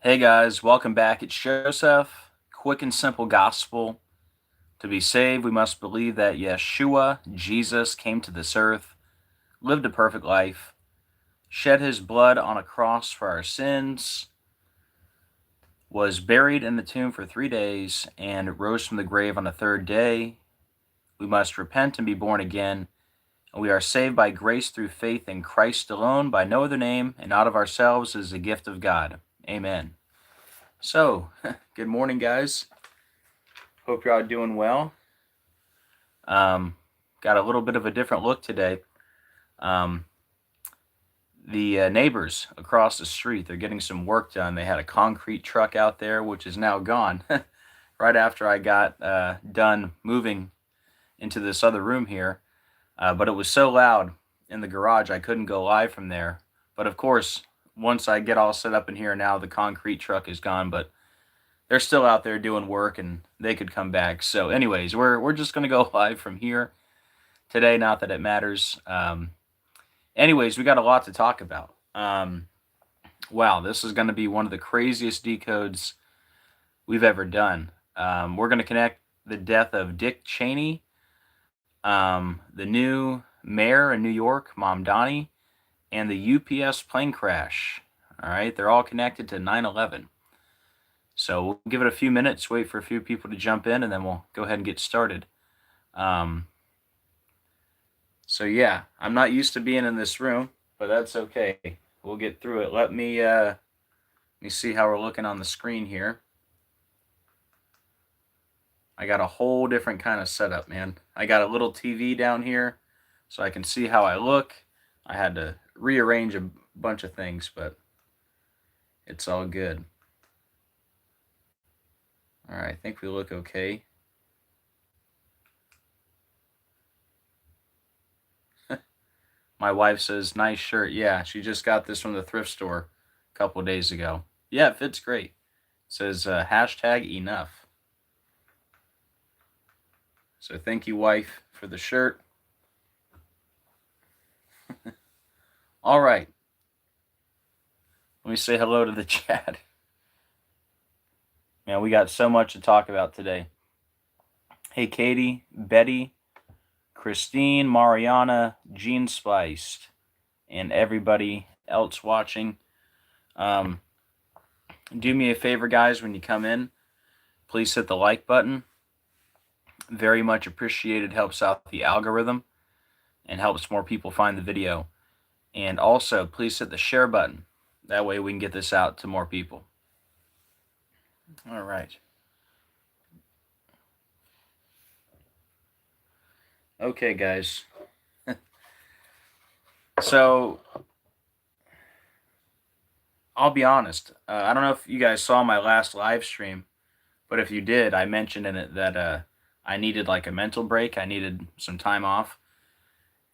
Hey guys, welcome back. It's Joseph. Quick and simple gospel. To be saved, we must believe that Yeshua, Jesus, came to this earth, lived a perfect life, shed his blood on a cross for our sins, was buried in the tomb for 3 days, and rose from the grave on the third day. We must repent and be born again, and we are saved by grace through faith in Christ alone, by no other name, and not of ourselves, as a gift of God. Amen. So, good morning, guys. Hope you're all doing well. Got a little bit of a different look today. Um, the neighbors across the street, they're getting some work done. They had a concrete truck out there, which is now gone. Right after I got done moving into this other room here. But it was so loud in the garage, I couldn't go live from there. But of course, once I get all set up in here now, the concrete truck is gone. But they're still out there doing work, and they could come back. So, anyways, we're just gonna go live from here today. Not that it matters. Anyways, we got a lot to talk about. Wow, this is going to be one of the craziest decodes we've ever done. We're going to connect the death of Dick Cheney, the new mayor in New York, Mamdani, and the UPS plane crash. All right, they're all connected to 9/11. So we'll give it a few minutes, wait for a few people to jump in, and then we'll go ahead and get started. So yeah, I'm not used to being in this room, but that's okay. We'll get through it. Let me see how we're looking on the screen here. I got a whole different kind of setup, man. I got a little TV down here so I can see how I look. I had to rearrange a bunch of things, but it's all good. All right, I think we look okay. My wife says, nice shirt. Yeah, she just got this from the thrift store a couple days ago. Yeah, it fits great. It says hashtag enough. So thank you, wife, for the shirt. All right. Let me say hello to the chat. Man, we got so much to talk about today. Hey, Katie, Betty, Christine, Mariana, Gene Spiced, and everybody else watching. Do me a favor, guys, when you come in, please hit the like button. Very much appreciated. Helps out the algorithm and helps more people find the video. And also, please hit the share button. That way we can get this out to more people. All right. Okay, guys. So, I'll be honest. I don't know if you guys saw my last live stream, but if you did, I mentioned in it that I needed like a mental break. I needed some time off.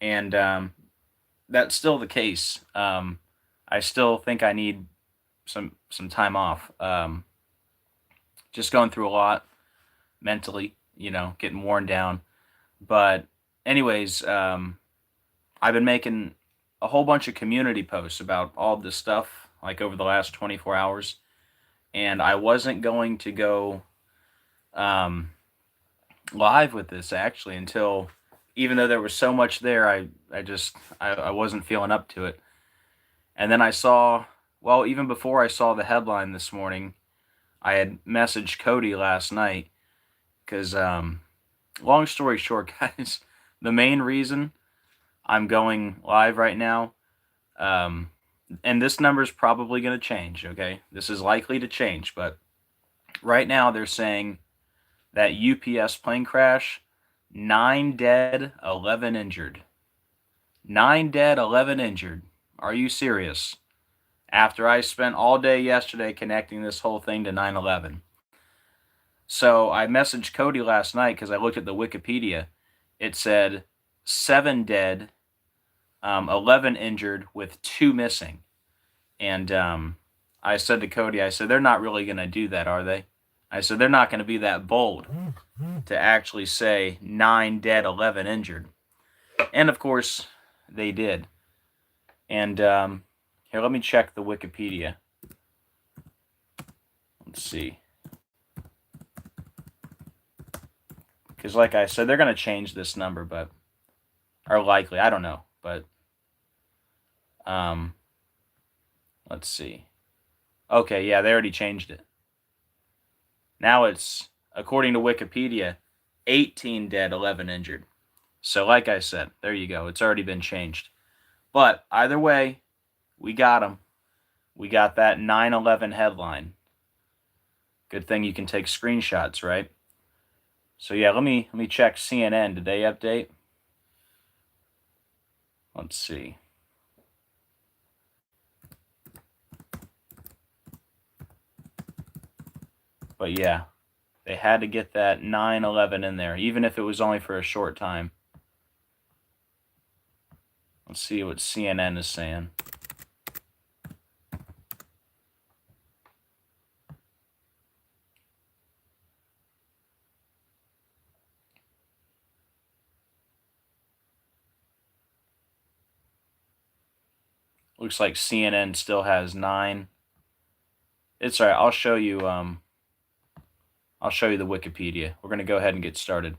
And that's still the case. I still think I need some time off. Just going through a lot mentally, getting worn down. But anyways, I've been making a whole bunch of community posts about all this stuff like over the last 24 hours, and I wasn't going to go live with this actually until, even though there was so much there, I wasn't feeling up to it. And then I saw, well, even before I saw the headline this morning, I had messaged Cody last night because, long story short, guys, the main reason I'm going live right now, and this number is probably going to change, okay? This is likely to change, but right now they're saying that UPS plane crash, 9 dead, 11 injured. 9 dead, 11 injured. Are you serious? After I spent all day yesterday connecting this whole thing to 9/11. So I messaged Cody last night because I looked at the Wikipedia. It said 7 dead, 11 injured, with 2 missing. And I said to Cody, I said, they're not really going to do that, are they? I said, they're not going to be that bold to actually say 9 dead, 11 injured. And of course, they did. And here, let me check the Wikipedia. Let's see. Because like I said, they're going to change this number, but, or likely, I don't know, but, let's see. Okay, yeah, they already changed it. Now it's, according to Wikipedia, 18 dead, 11 injured. So like I said, there you go. It's already been changed. But either way, we got them. We got that 9/11 headline. Good thing you can take screenshots, right? So yeah, let me check CNN. Did they update? Let's see. But yeah, they had to get that 9/11 in there, even if it was only for a short time. Let's see what CNN is saying. Looks like CNN still has 9. It's all right. I'll show you the Wikipedia. We're going to go ahead and get started.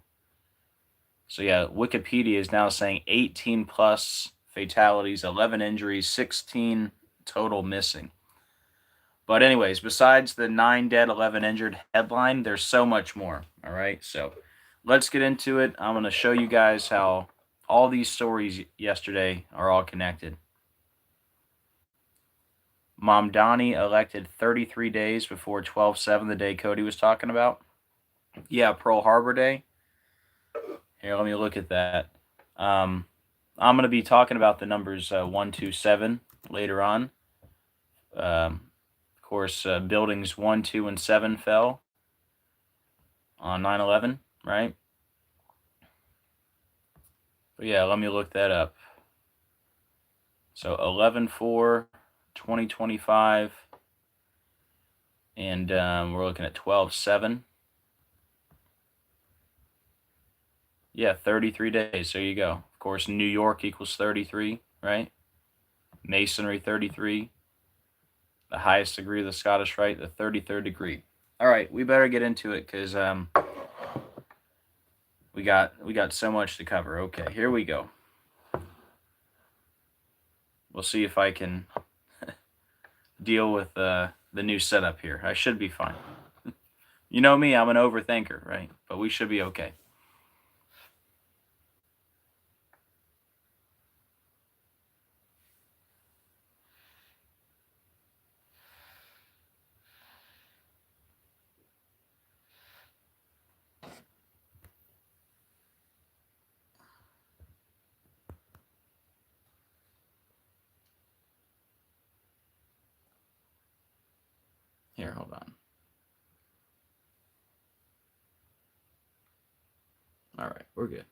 So yeah, Wikipedia is now saying 18 plus fatalities, 11 injuries, 16 total missing. But anyways, besides the 9 dead, 11 injured headline, there's so much more, all right? So let's get into it. I'm going to show you guys how all these stories yesterday are all connected. Mamdani elected 33 days before 12/7, the day Cody was talking about. Yeah, Pearl Harbor Day. Here, let me look at that. I'm going to be talking about the numbers 1, 2, 7 later on. Of course, buildings 1, 2, and 7 fell on 9/11, right? But yeah, let me look that up. So 11/4/2025, and we're looking at 12/7. Yeah, 33 days. There you go. Of course, New York equals 33, right? Masonry, 33. The highest degree of the Scottish Rite, the 33rd degree. All right, we better get into it because we got so much to cover. Okay, here we go. We'll see if I can deal with the new setup here. I should be fine. You know me, I'm an overthinker, right? But we should be okay. Here, hold on. All right, we're good.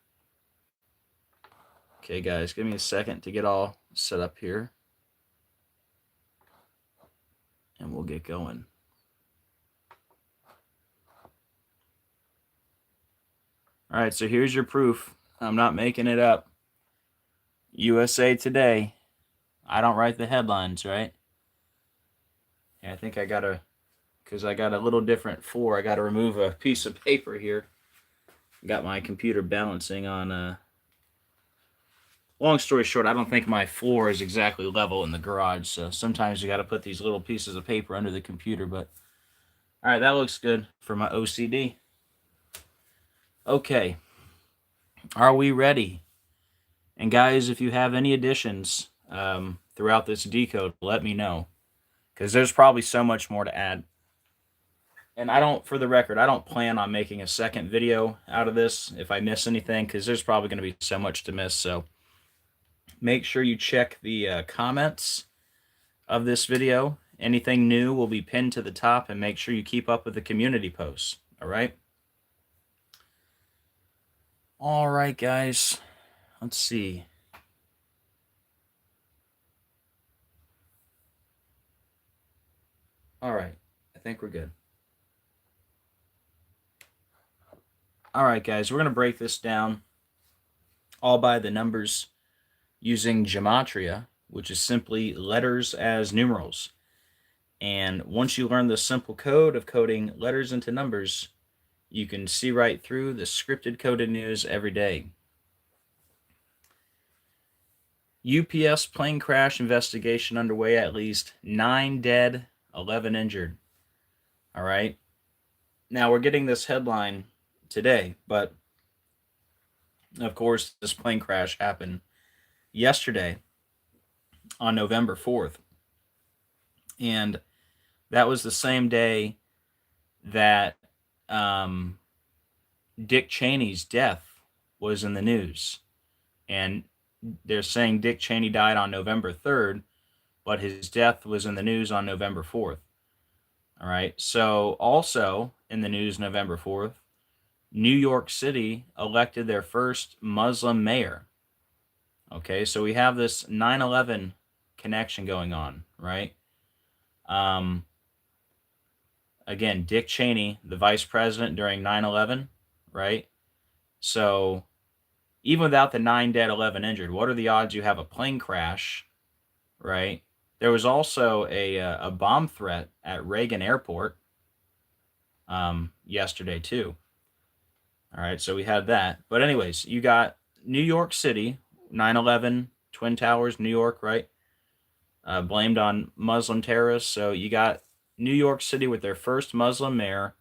Okay, guys, give me a second to get all set up here. And we'll get going. All right, so here's your proof. I'm not making it up. USA Today. I don't write the headlines, right? Yeah, I think I gotta, because I got a little different floor. I gotta remove a piece of paper here. Got my computer balancing on long story short, I don't think my floor is exactly level in the garage, so sometimes you got to put these little pieces of paper under the computer, but all right, that looks good for my OCD. Okay, are we ready? And guys, if you have any additions throughout this decode, let me know, because there's probably so much more to add. And I don't, for the record, I don't plan on making a second video out of this if I miss anything, because there's probably going to be so much to miss, so make sure you check the comments of this video. Anything new will be pinned to the top, and make sure you keep up with the community posts. All right? All right, guys. Let's see. All right. I think we're good. All right, guys. We're going to break this down all by the numbers using gematria, which is simply letters as numerals. And once you learn the simple code of coding letters into numbers, you can see right through the scripted coded news every day. UPS plane crash investigation underway, at least 9 dead, 11 injured. All right. Now we're getting this headline today, but of course, this plane crash happened yesterday on November 4th. And that was the same day that Dick Cheney's death was in the news. And they're saying Dick Cheney died on November 3rd, but his death was in the news on November 4th. All right. So, also in the news November 4th, New York City elected their first Muslim mayor. Okay. So, we have this 9/11 connection going on, right? Um, Again, Dick Cheney, the vice president during 9/11, right? So, even without the 9 dead, 11 injured, what are the odds you have a plane crash, right? There was also a bomb threat at Reagan Airport yesterday, too. All right, so we had that. But, anyways, you got New York City, 9/11, Twin Towers, New York, right? Blamed on Muslim terrorists. So, you got New York City with their first Muslim mayor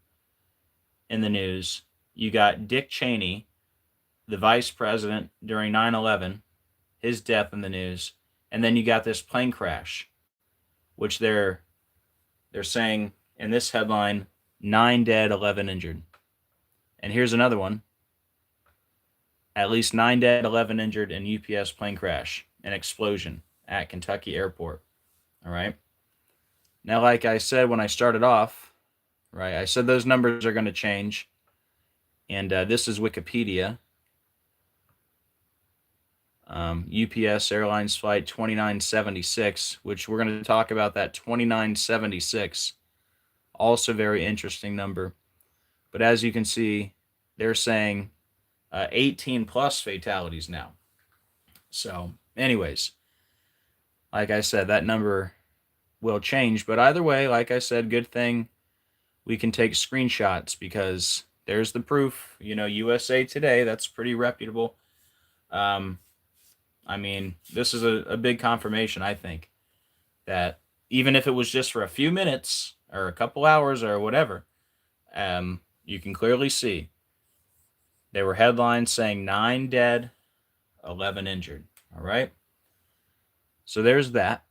in the news. You got Dick Cheney, the vice president during 9/11, his death in the news. And then you got this plane crash, which they're saying in this headline, 9 dead, 11 injured. And here's another one. At least 9 dead, 11 injured in UPS plane crash, an explosion at Kentucky Airport. All right. Now, like I said when I started off, right, I said those numbers are going to change. And this is Wikipedia. UPS Airlines Flight 2976, which we're going to talk about that 2976. Also very interesting number. But as you can see, they're saying 18 plus fatalities now. So, anyways, like I said, that number will change. But either way, like I said, good thing we can take screenshots because there's the proof. You know, USA Today, that's pretty reputable. I mean, this is a big confirmation, I think, that even if it was just for a few minutes or a couple hours or whatever, you can clearly see there were headlines saying 9 dead, 11 injured. All right. So there's that.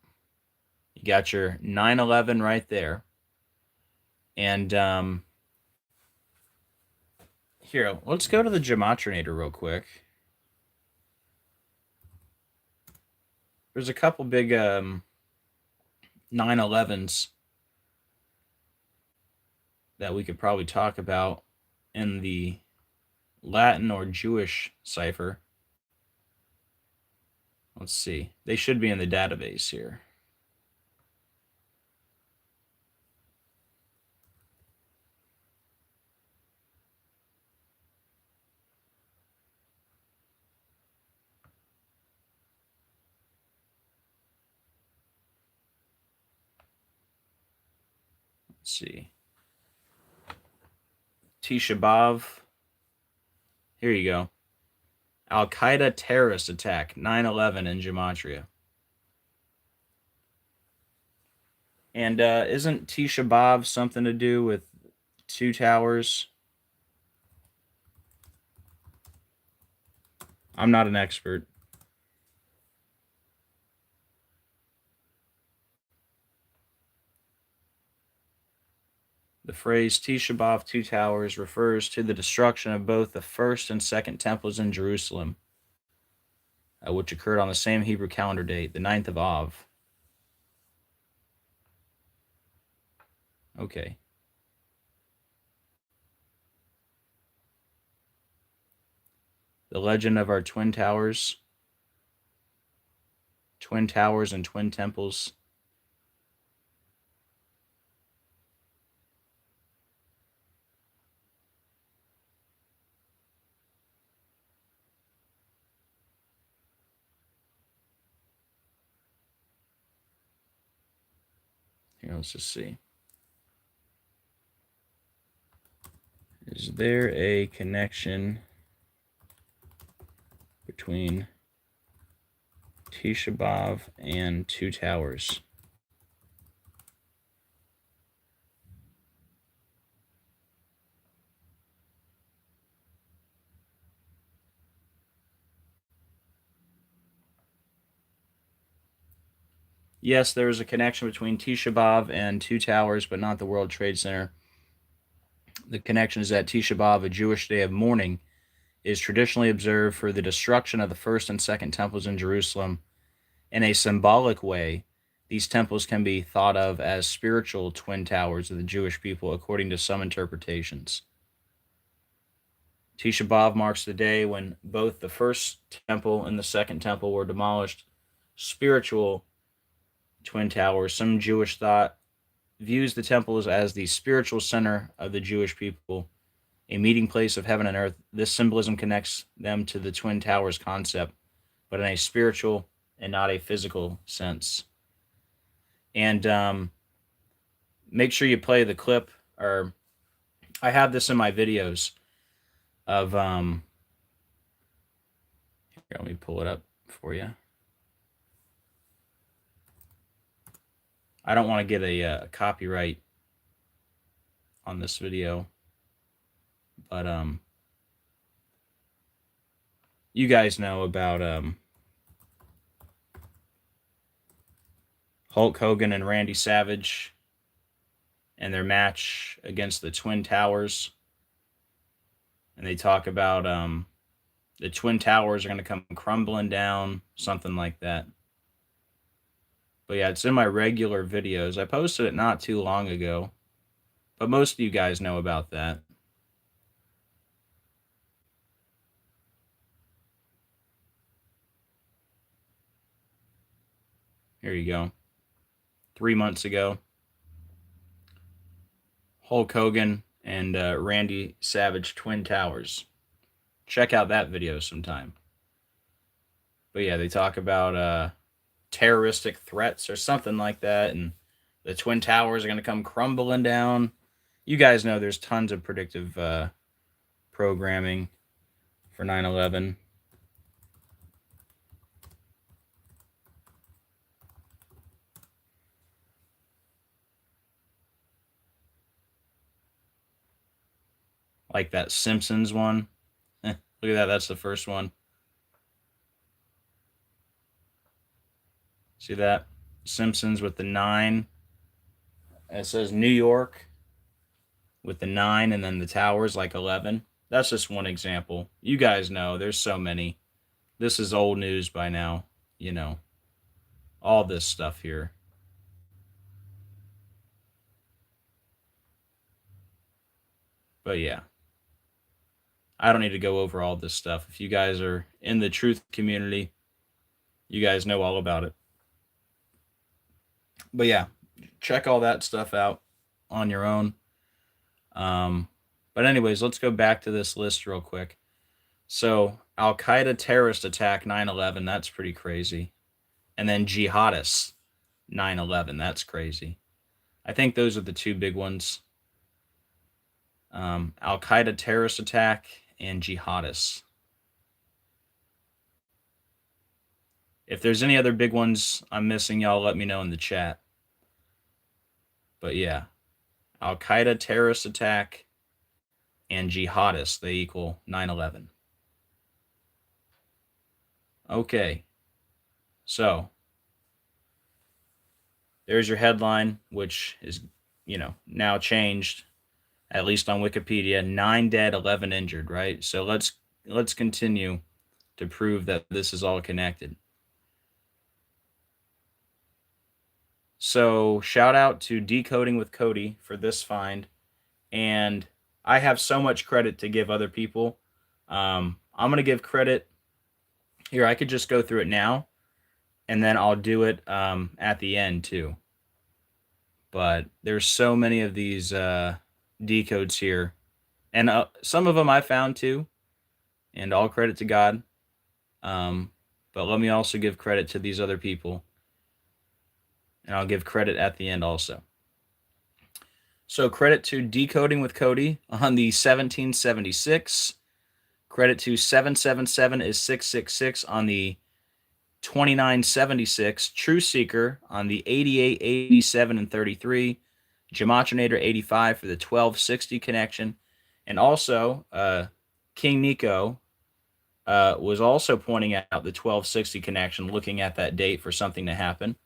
You got your 9/11 right there. And here, let's go to the Gematrinator real quick. There's a couple big 9/11s that we could probably talk about in the Latin or Jewish cipher. Let's see. They should be in the database here. Let's see. Tisha B'Av. Here you go. Al Qaeda terrorist attack, 9/11 in Gematria. And isn't Tisha B'Av something to do with 2 towers? I'm not an expert. The phrase Tisha B'Av 2 towers refers to the destruction of both the first and second temples in Jerusalem, which occurred on the same Hebrew calendar date, the 9th of Av. Okay. The legend of our twin towers and twin temples. Here, let's just see. Is there a connection between Tisha B'Av and Two Towers? Yes, there is a connection between Tisha B'Av and Two Towers, but not the World Trade Center. The connection is that Tisha B'Av, a Jewish day of mourning, is traditionally observed for the destruction of the first and second temples in Jerusalem. In a symbolic way, these temples can be thought of as spiritual twin towers of the Jewish people, according to some interpretations. Tisha B'Av marks the day when both the first temple and the second temple were demolished. Spiritual twin towers. Some Jewish thought views the temples as the spiritual center of the Jewish people, a meeting place of heaven and earth. This symbolism connects them to the Twin Towers concept, but in a spiritual and not a physical sense. And make sure you play the clip, or I have this in my videos of, here, let me pull it up for you. I don't want to get a copyright on this video, but you guys know about Hulk Hogan and Randy Savage and their match against the Twin Towers. And they talk about the Twin Towers are going to come crumbling down, something like that. But yeah, it's in my regular videos. I posted it not too long ago, but most of you guys know about that. Here you go. 3 months ago, Hulk Hogan and Randy Savage Twin Towers. Check out that video sometime. But yeah, they talk about terroristic threats or something like that, and the Twin Towers are going to come crumbling down. You guys know there's tons of predictive programming for 9/11. Like that Simpsons one. Look at that, that's the first one. See that? Simpsons with the 9. It says New York with the 9, and then the towers like 11. That's just one example. You guys know there's so many. This is old news by now, you know. All this stuff here. But yeah, I don't need to go over all this stuff. If you guys are in the truth community, you guys know all about it. But yeah, check all that stuff out on your own. But anyways, let's go back to this list real quick. So Al Qaeda terrorist attack 9/11, that's pretty crazy. And then jihadists 9/11, that's crazy. I think those are the two big ones. Al Qaeda terrorist attack and jihadists. If there's any other big ones I'm missing, y'all let me know in the chat. But yeah, Al Qaeda terrorist attack and jihadists, they equal 9/11. Okay, so there's your headline, which is, you know, now changed, at least on Wikipedia. 9 dead, 11 injured, right? So let's continue to prove that this is all connected. So shout out to Decoding with Cody for this find. And I have so much credit to give other people. I'm going to give credit here. I could just go through it now, and then I'll do it at the end too. But there's so many of these decodes here. And some of them I found too. And all credit to God. But let me also give credit to these other people. And I'll give credit at the end also. So credit to Decoding with Cody on the 1776. Credit to 777 is 666 on the 2976. True Seeker on the 88, 87, and 33. Gematinator 85 for the 1260 connection. And also, King Nico was also pointing out the 1260 connection, looking at that date for something to happen.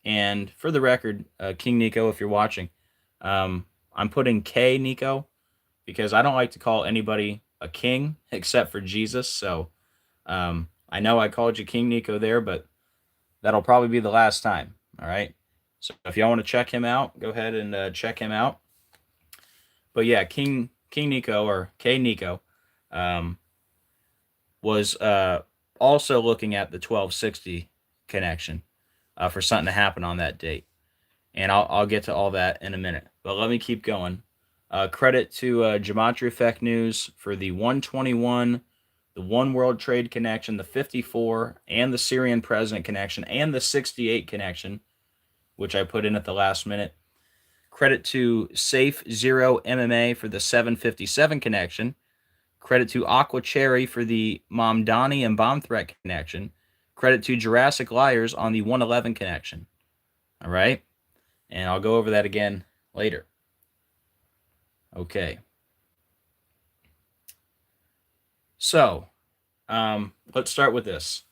And for the record, King Nico, if you're watching, I'm putting K Nico because I don't like to call anybody a king except for Jesus. So I know I called you King Nico there, but that'll probably be the last time. All right. So if y'all want to check him out, go ahead and check him out. But yeah, King Nico or K Nico was also looking at the 1260 connection for something to happen on that date. And I'll get to all that in a minute. But let me keep going. Credit to Geometry Effect News for the 121, the One World Trade connection, the 54, and the Syrian President connection, and the 68 connection, which I put in at the last minute. Credit to Safe Zero MMA for the 757 connection. Credit to Aqua Cherry for the Mamdani and Bomb Threat connection. Credit to Jurassic Liars on the 111 connection. All right? And I'll go over that again later. Okay. So, let's start with this.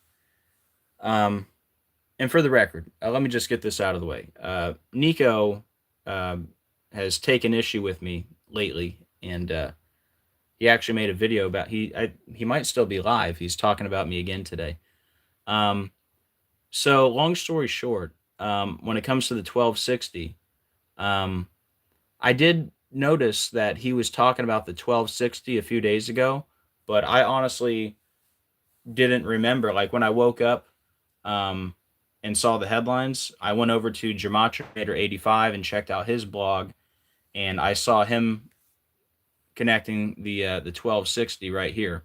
And for the record, let me just get this out of the way. Nico has taken issue with me lately, and he actually made a video about he might still be live. He's talking about me again today. So long story short, when it comes to the 1260, I did notice that he was talking about the 1260 a few days ago, but I honestly didn't remember. Like when I woke up and saw the headlines, I went over to Gematinator 85 and checked out his blog, and I saw him connecting the 1260 right here,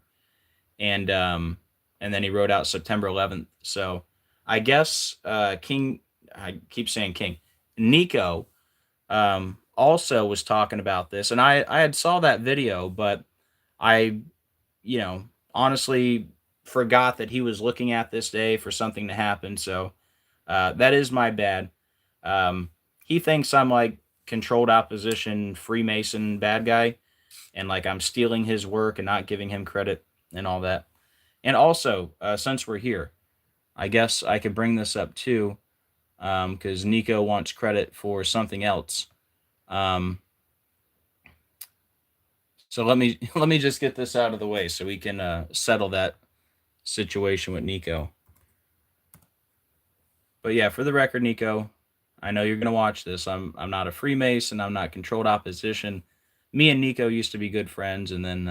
and then he wrote out September 11th. So I guess King, I keep saying King, Nico also was talking about this, and I had saw that video, but I, honestly forgot that he was looking at this day for something to happen. So that is my bad. He thinks I'm like controlled opposition, Freemason bad guy, and like I'm stealing his work and not giving him credit and all that. And also, since we're here, I guess I could bring this up too, because Nico wants credit for something else. So let me just get this out of the way so we can settle that situation with Nico. But yeah, for the record, Nico, I know you're gonna watch this. I'm not a Freemason. I'm not controlled opposition. Me and Nico used to be good friends, and then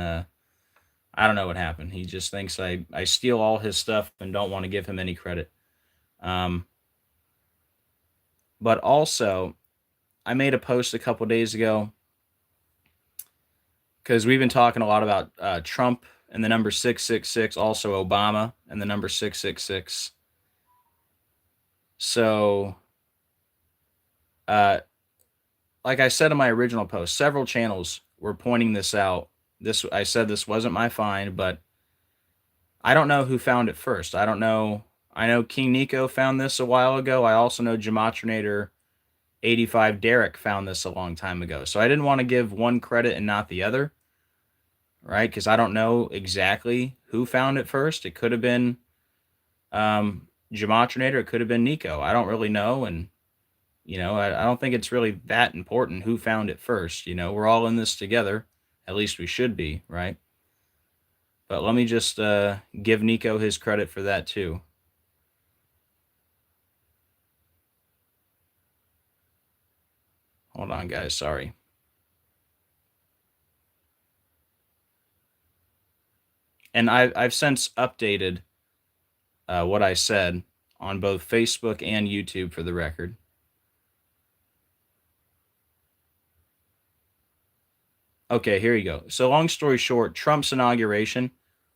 I don't know what happened. He just thinks I steal all his stuff and don't want to give him any credit. But also, I made a post a couple days ago because we've been talking a lot about Trump and the number 666, also Obama and the number 666. So, like I said in my original post, several channels were pointing this out. I said this wasn't my find, but I don't know who found it first. I don't know. I know King Nico found this a while ago. I also know Gematinator 85 Derek found this a long time ago. So I didn't want to give one credit and not the other, right? Because I don't know exactly who found it first. It could have been Gematinator. It could have been Nico. I don't really know. And, I don't think it's really that important who found it first. We're all in this together. At least we should be, right? But let me just give Nico his credit for that too. Hold on, guys. Sorry. And I've since updated what I said on both Facebook and YouTube for the record. Okay, here you go. So long story short, Trump's inauguration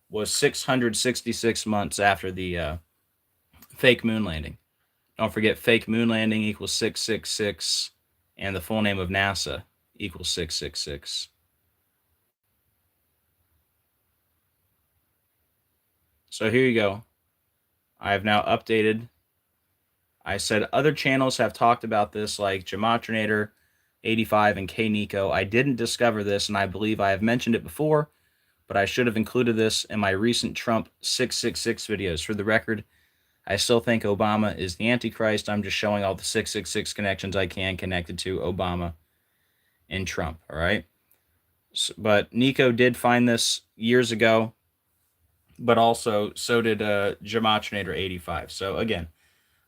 was 666 months after the fake moon landing. Don't forget, fake moon landing equals 666, and the full name of NASA equals 666. So here you go. I have now updated. I said other channels have talked about this, like Gematronnator85 and KNico. I didn't discover this, and I believe I have mentioned it before, but I should have included this in my recent Trump 666 videos. For the record, I still think Obama is the Antichrist. I'm just showing all the 666 connections I can connected to Obama and Trump, all right? So, but Nico did find this years ago, but also so did Gematronnator85. So again,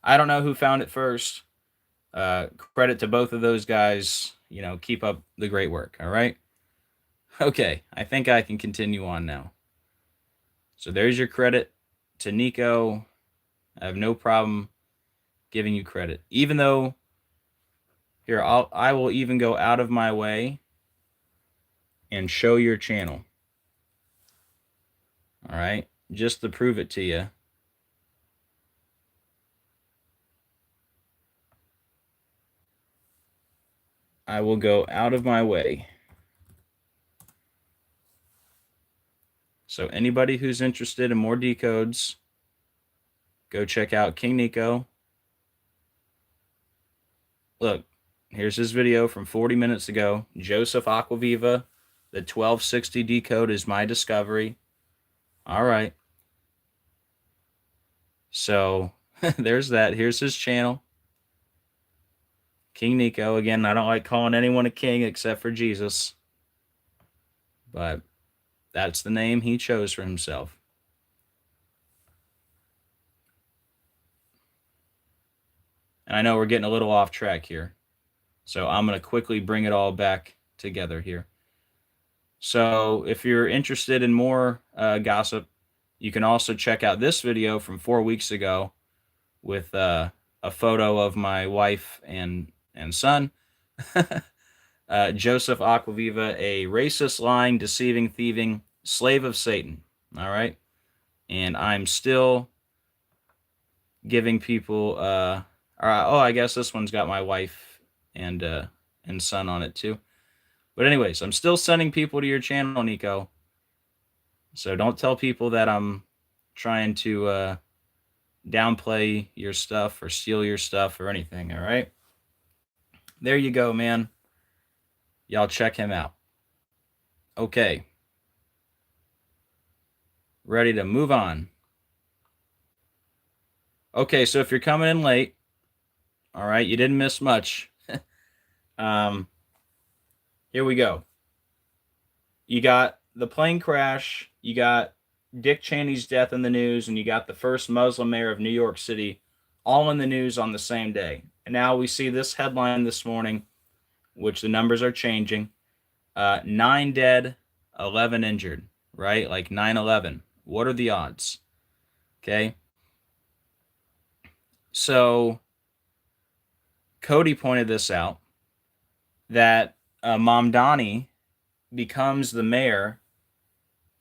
I don't know who found it first. Credit to both of those guys. You know, keep up the great work, all right? Okay, I think I can continue on now. So there's your credit to Nico. I have no problem giving you credit. Even though, here, I will even go out of my way and show your channel. All right, just to prove it to you. I will go out of my way. So anybody who's interested in more decodes, go check out King Nico. Look, here's his video from 40 minutes ago. JosephAcquaviva, the 1260 decode is my discovery. All right. So there's that. Here's his channel. King Nico. Again, I don't like calling anyone a king except for Jesus. But that's the name he chose for himself. And I know we're getting a little off track here. So I'm going to quickly bring it all back together here. So if you're interested in more gossip, you can also check out this video from 4 weeks ago with a photo of my wife and son. Joseph Acquaviva, a racist, lying, deceiving, thieving slave of Satan. All right. And I'm still giving people, I guess this one's got my wife and son on it too. But anyways, I'm still sending people to your channel, Nico. So don't tell people that I'm trying to downplay your stuff or steal your stuff or anything, all right? There you go, man. Y'all check him out. Okay. Ready to move on. Okay, so if you're coming in late, all right, you didn't miss much. Here we go. You got the plane crash, you got Dick Cheney's death in the news, and you got the first Muslim mayor of New York City all in the news on the same day. And now we see this headline this morning, which the numbers are changing. 9 dead, 11 injured, right? Like 9/11. What are the odds? Okay. So Cody pointed this out, that Mamdani becomes the mayor,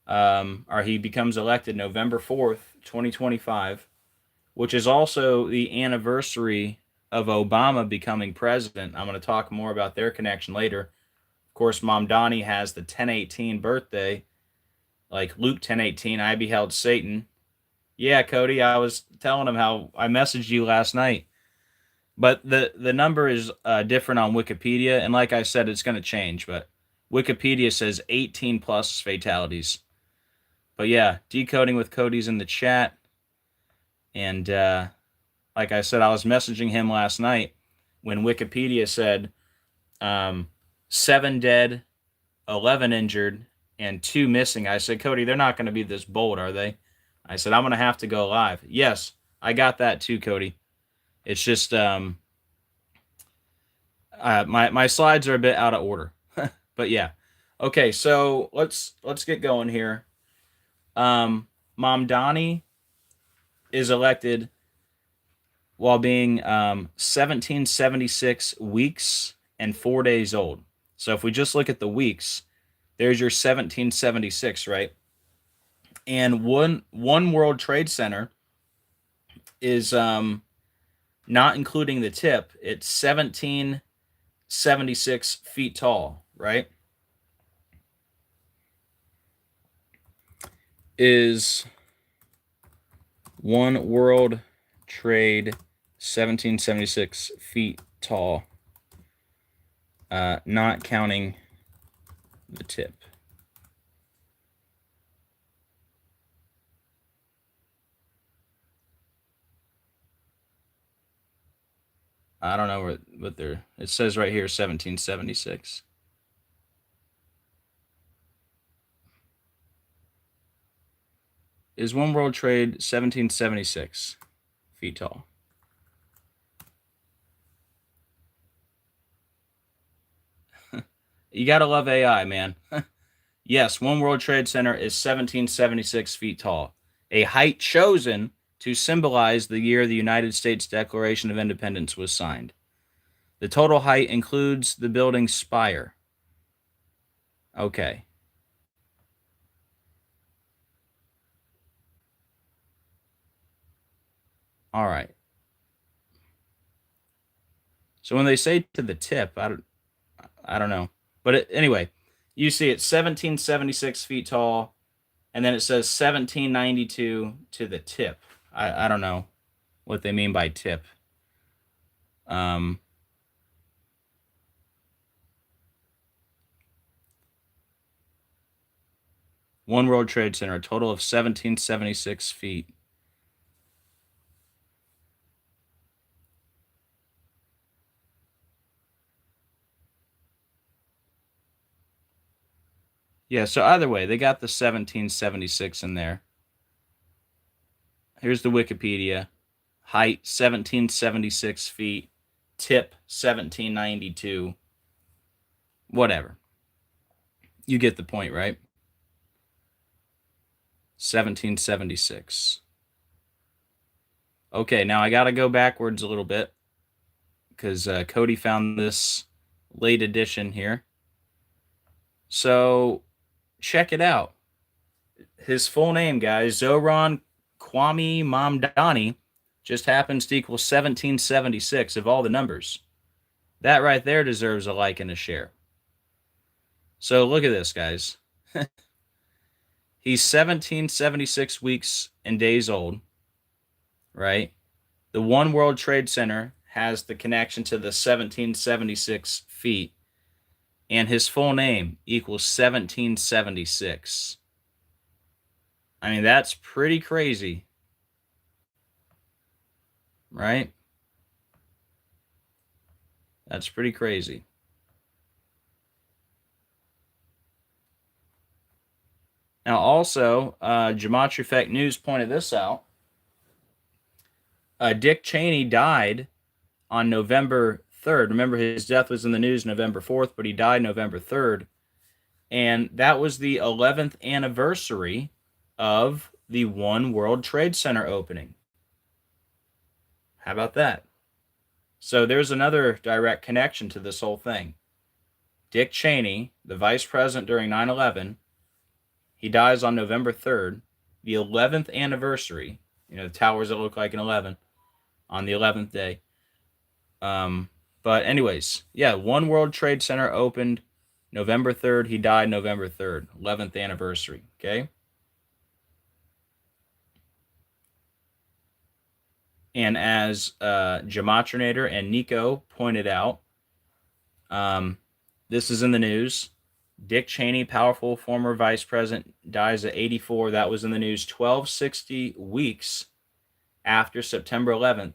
or he becomes elected November 4th, 2025, which is also the anniversary of Obama becoming president. I'm going to talk more about their connection later. Of course, Mamdani has the 10/18 birthday, like Luke 10/18, I beheld Satan. Yeah, Cody, I was telling him how I messaged you last night. But the number is different on Wikipedia, and like I said, it's going to change. But Wikipedia says 18 plus fatalities. But yeah, decoding with Cody's in the chat. And like I said, I was messaging him last night when Wikipedia said 7 dead, 11 injured, and 2 missing. I said, Cody, they're not going to be this bold, are they? I said, I'm going to have to go live. Yes, I got that too, Cody. It's just my slides are a bit out of order. But yeah. Okay, so let's get going here. Mamdani is elected while being 1776 weeks and 4 days old. So if we just look at the weeks, there's your 1776, right? And one World Trade Center is not including the tip. It's 17 76 feet tall, right? Is One World Trade 1776 feet tall, not counting the tip. I don't know what they're. It says right here 1776. Is One World Trade 1776 feet tall? You gotta love AI, man. Yes, One World Trade Center is 1776 feet tall, a height chosen to symbolize the year the United States Declaration of Independence was signed. The total height includes the building's spire. Okay. All right. So when they say to the tip, I don't know. But anyway, you see it's 1776 feet tall, and then it says 1792 to the tip. I don't know what they mean by tip. One World Trade Center, a total of 1776 feet. Yeah, so either way, they got the 1776 in there. Here's the Wikipedia. Height 1776 feet. Tip 1792. Whatever. You get the point, right? 1776. Okay, now I got to go backwards a little bit because Cody found this late edition here. So check it out. His full name, guys, Zoran Kwame Mamdani, just happens to equal 1776 of all the numbers. That right there deserves a like and a share. So look at this, guys. He's 1776 weeks and days old, right? The One World Trade Center has the connection to the 1776 feet, and his full name equals 1776. I mean, that's pretty crazy, right? That's pretty crazy. Now, also, Geometry Effect News pointed this out. Dick Cheney died on November 3rd. Remember, his death was in the news November 4th, but he died November 3rd. And that was the 11th anniversary of the One World Trade Center opening. How about that? So there's another direct connection to this whole thing. Dick Cheney, the vice president during 9/11, he dies on November 3rd, the 11th anniversary. You know, the towers that look like an 11 on the 11th day. But anyways, yeah, One World Trade Center opened November 3rd. He died November 3rd, 11th anniversary. Okay. And as Geometrinator and Nico pointed out, this is in the news. Dick Cheney, powerful former vice president, dies at 84. That was in the news 1260 weeks after September 11th.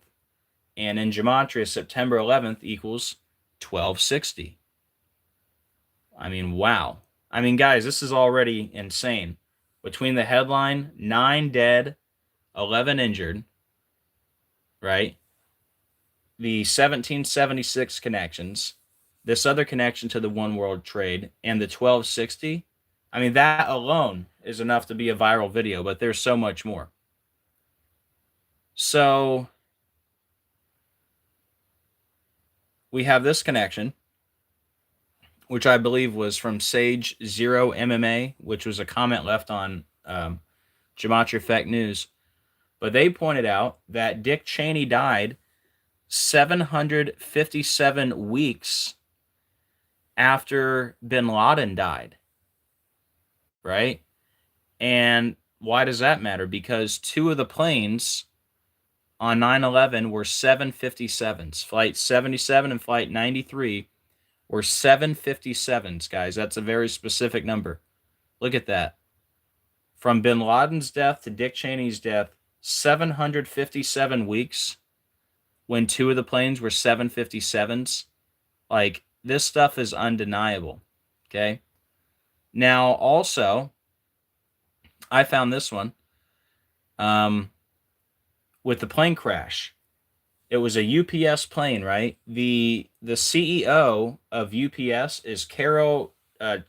And in Gematria, September 11th equals 1260. I mean, wow. I mean, guys, this is already insane. Between the headline, 9 dead, 11 injured, right? The 1776 connections, this other connection to the One World Trade, and the 1260. I mean, that alone is enough to be a viral video, but there's so much more. So we have this connection, which I believe was from Sage Zero MMA, which was a comment left on Gematria Effect News. But they pointed out that Dick Cheney died 757 weeks after bin Laden died, right? And why does that matter? Because two of the planes on 9/11 were 757s. Flight 77 and Flight 93 were 757s, guys. That's a very specific number. Look at that. From bin Laden's death to Dick Cheney's death, 757 weeks when two of the planes were 757s. Like, this stuff is undeniable. Okay. Now, also, I found this one with the plane crash. It was a UPS plane, right? The CEO of UPS is Carol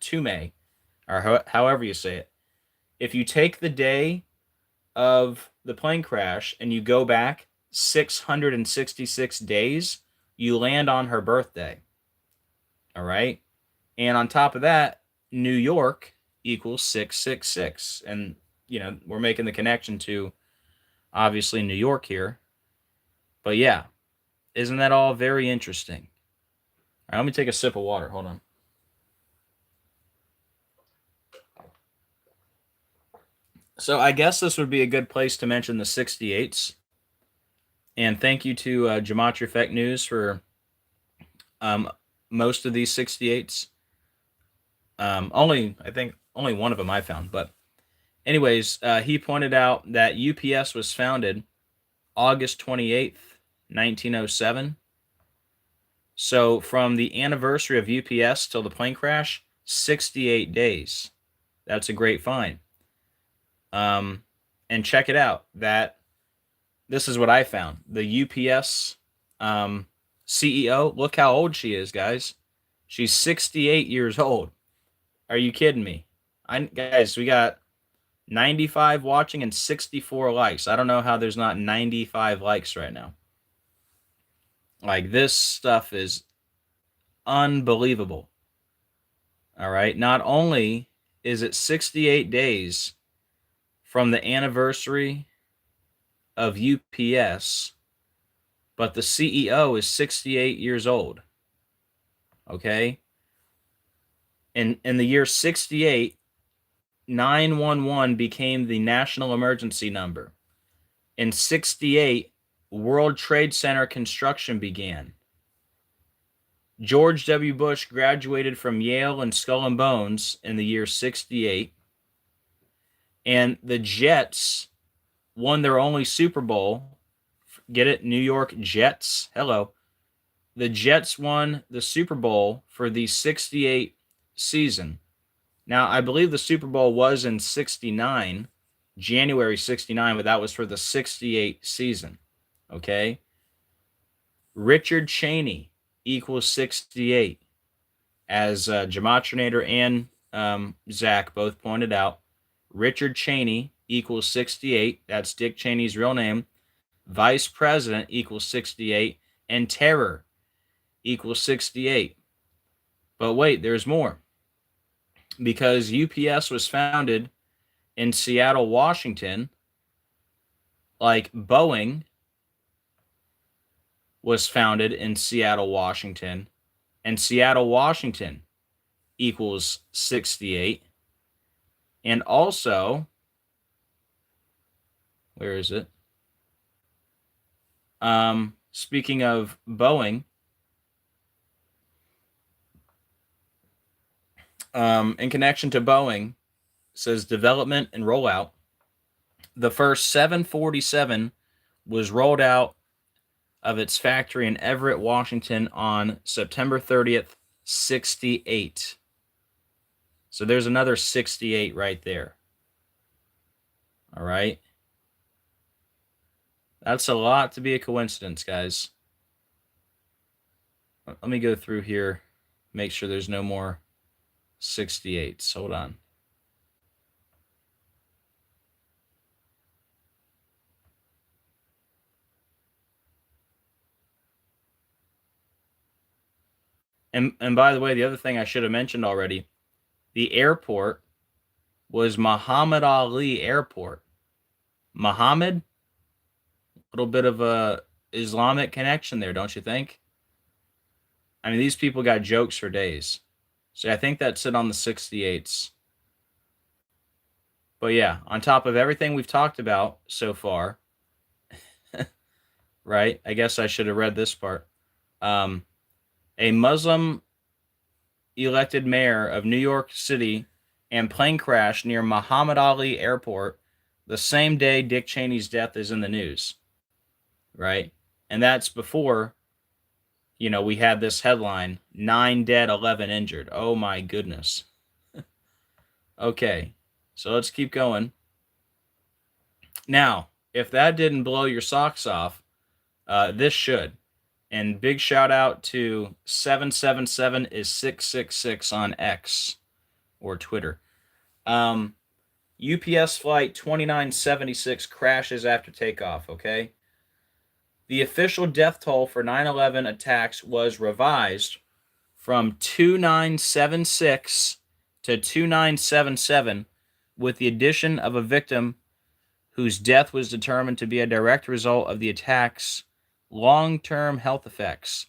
Toomey, or however you say it. If you take the day of the plane crash and you go back 666 days, you land on her birthday. All right? And on top of that, New York equals 666. And, we're making the connection to, obviously, New York here. But yeah, isn't that all very interesting? All right, let me take a sip of water. Hold on. So I guess this would be a good place to mention the 68s. And thank you to Gematria Effect News for most of these 68s. I think only one of them I found. But anyways, he pointed out that UPS was founded August 28th, 1907. So from the anniversary of UPS till the plane crash, 68 days. That's a great find. And check it out. This is what I found. The UPS CEO, look how old she is, guys. She's 68 years old. Are you kidding me? Guys, we got 95 watching and 64 likes. I don't know how there's not 95 likes right now. Like, this stuff is unbelievable. All right. Not only is it 68 days from the anniversary of UPS, but the CEO is 68 years old. Okay. In the year 68, 911 became the national emergency number. In 68, World Trade Center construction began. George W. Bush graduated from Yale and Skull and Bones in the year 68. And the Jets won their only Super Bowl. Get it? New York Jets. Hello. The Jets won the Super Bowl for the 68 season. Now, I believe the Super Bowl was in 69, January 69, but that was for the 68 season. Okay? Richard Cheney equals 68. As Gematrinator and Zach both pointed out, Richard Cheney equals 68. That's Dick Cheney's real name. Vice President equals 68. And Terror equals 68. But wait, there's more. Because UPS was founded in Seattle, Washington, like Boeing was founded in Seattle, Washington, and Seattle, Washington equals 68. And also, where is it? Speaking of Boeing, in connection to Boeing, says development and rollout. The first 747 was rolled out of its factory in Everett, Washington on September 30th, 68. So there's another 68 right there. All right. That's a lot to be a coincidence, guys. Let me go through here, make sure there's no more 68s. Hold on. And by the way, the other thing I should have mentioned already, the airport was Muhammad Ali Airport. Muhammad? A little bit of a Islamic connection there, don't you think? I mean, these people got jokes for days. So I think that's it on the 68s. But yeah, on top of everything we've talked about so far, right? I guess I should have read this part. A Muslim elected mayor of New York City and plane crash near Muhammad Ali Airport the same day Dick Cheney's death is in the news, right? And that's before, we had this headline, 9 dead, 11 injured. Oh my goodness. Okay, so let's keep going. Now, if that didn't blow your socks off, this should. And big shout out to 777 is 666 on X or Twitter. UPS flight 2976 crashes after takeoff, okay? The official death toll for 9/11 attacks was revised from 2976 to 2977 with the addition of a victim whose death was determined to be a direct result of the attack's long-term health effects.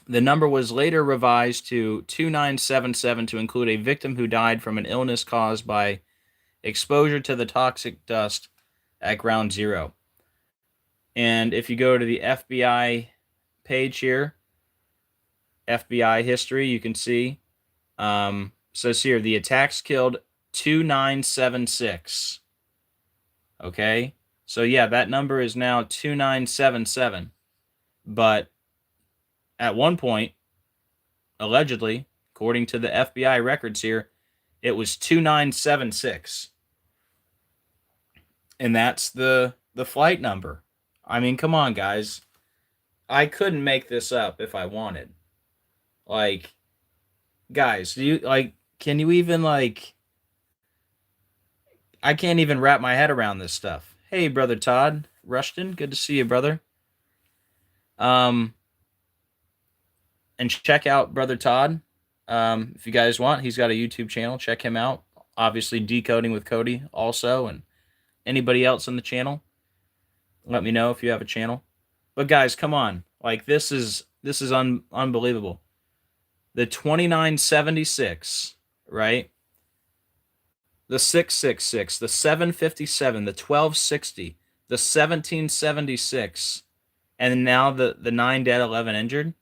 The number was later revised to 2977 to include a victim who died from an illness caused by exposure to the toxic dust at Ground Zero. And if you go to the FBI page here, FBI history, you can see, says here, the attacks killed 2976. Okay? So yeah, that number is now 2977. But at one point, allegedly, according to the FBI records here, it was 2976. And that's the flight number. I mean, come on, guys. I couldn't make this up if I wanted. Like, guys, can you even, I can't even wrap my head around this stuff. Hey, Brother Todd Rushton, good to see you, brother. And check out Brother Todd. If you guys want, he's got a YouTube channel. Check him out. Obviously, Decoding with Cody also, and anybody else on the channel. Let me know if you have a channel. But guys, come on. This is unbelievable. The 2976, right? The 666, the 757, the 1260, the 1776, and now the 9 dead, 11 injured.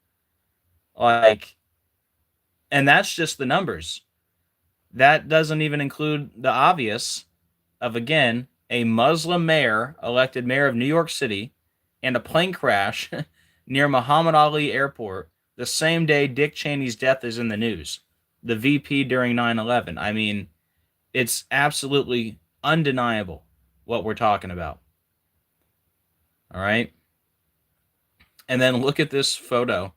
And that's just the numbers. That doesn't even include the obvious of, again, a Muslim mayor elected mayor of New York City and a plane crash near Muhammad Ali Airport the same day Dick Cheney's death is in the news. The VP during 9/11. I mean, it's absolutely undeniable what we're talking about. All right? And then look at this photo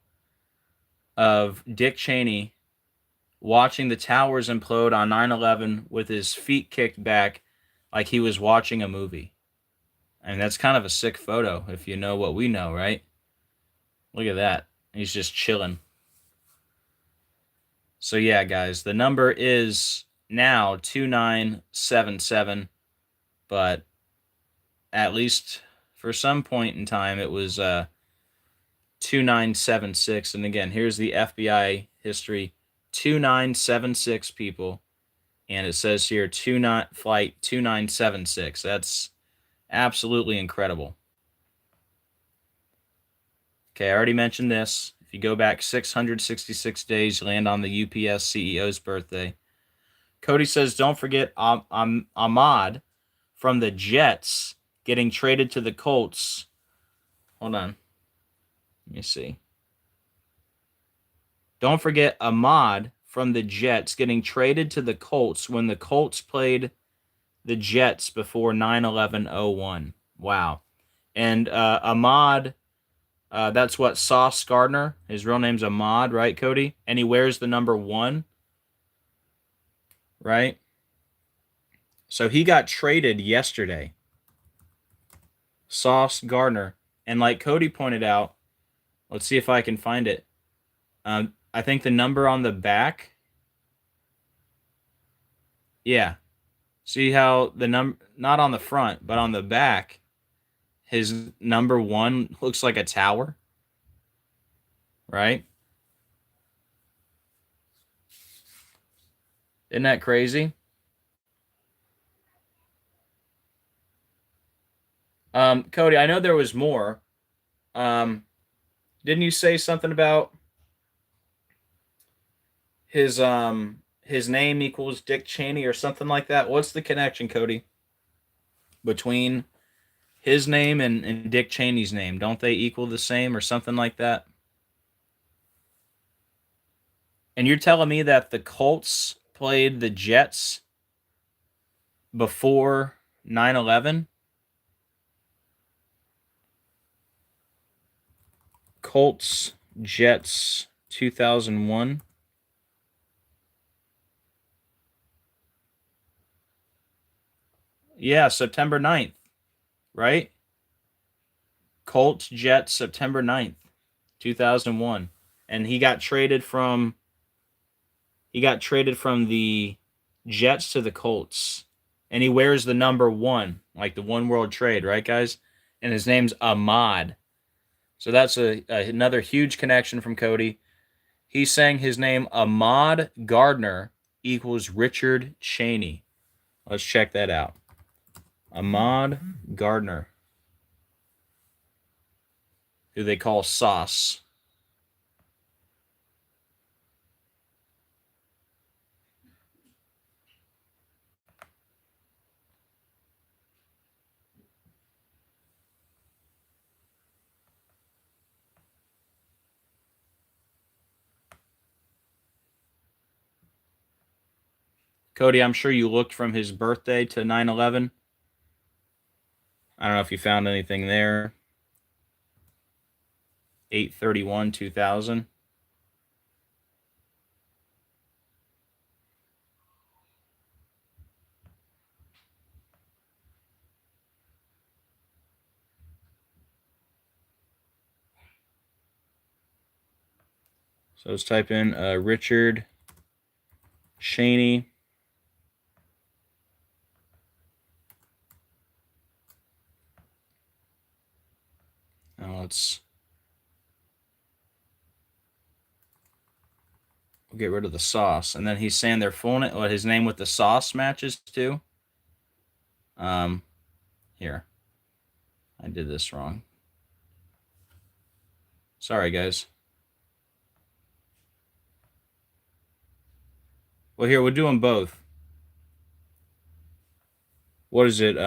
of Dick Cheney watching the towers implode on 9/11 with his feet kicked back like he was watching a movie. I mean, that's kind of a sick photo if you know what we know, right? Look at that. He's just chilling. So yeah, guys, the number is now 2977, but at least for some point in time it was 2976. And again, here's the FBI history. 2976 people, and it says here flight 2976. That's absolutely incredible. Okay, I already mentioned this. If you go back 666 days, you land on the UPS CEO's birthday. Cody says, don't forget Ahmad from the Jets getting traded to the Colts. Hold on. Let me see. Don't forget Ahmad from the Jets getting traded to the Colts when the Colts played the Jets before 9/11/01. Wow. And Ahmad, that's what, Sauce Gardner. His real name's Ahmad, right, Cody? And he wears the number 1, right? So he got traded yesterday. Sauce Gardner. And like Cody pointed out, let's see if I can find it. I think the number on the back. Yeah. See how the number, not on the front, but on the back, his number 1 looks like a tower, right? Isn't that crazy? Cody, I know there was more. Um, didn't you say something about his name equals Dick Cheney or something like that? What's the connection, Cody, between his name and Dick Cheney's name? Don't they equal the same or something like that? And you're telling me that the Colts played the Jets before 9/11? Colts Jets 2001. Yeah, September 9th, right? Colts Jets September 9th, 2001. And he got traded from the Jets to the Colts. And he wears the number 1, like the one world trade, right guys? And his name's Ahmad. So that's another huge connection from Cody. He's saying his name Ahmad Gardner equals Richard Cheney. Let's check that out. Ahmad Gardner, who they call Sauce. Cody, I'm sure you looked from his birthday to 9/11. I don't know if you found anything there. 8/31/2000. So let's type in Richard Cheney. Now we'll get rid of the sauce. And then he's saying their full name, his name with the sauce matches too. Here. I did this wrong. Sorry, guys. Well, here, we'll do them both. What is it?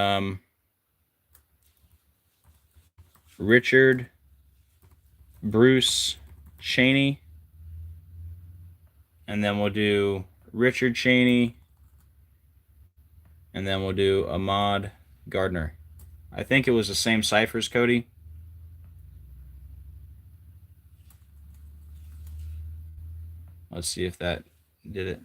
Richard Bruce Cheney. And then we'll do Richard Cheney. And then we'll do Ahmad Gardner. I think it was the same ciphers, Cody. Let's see if that did it.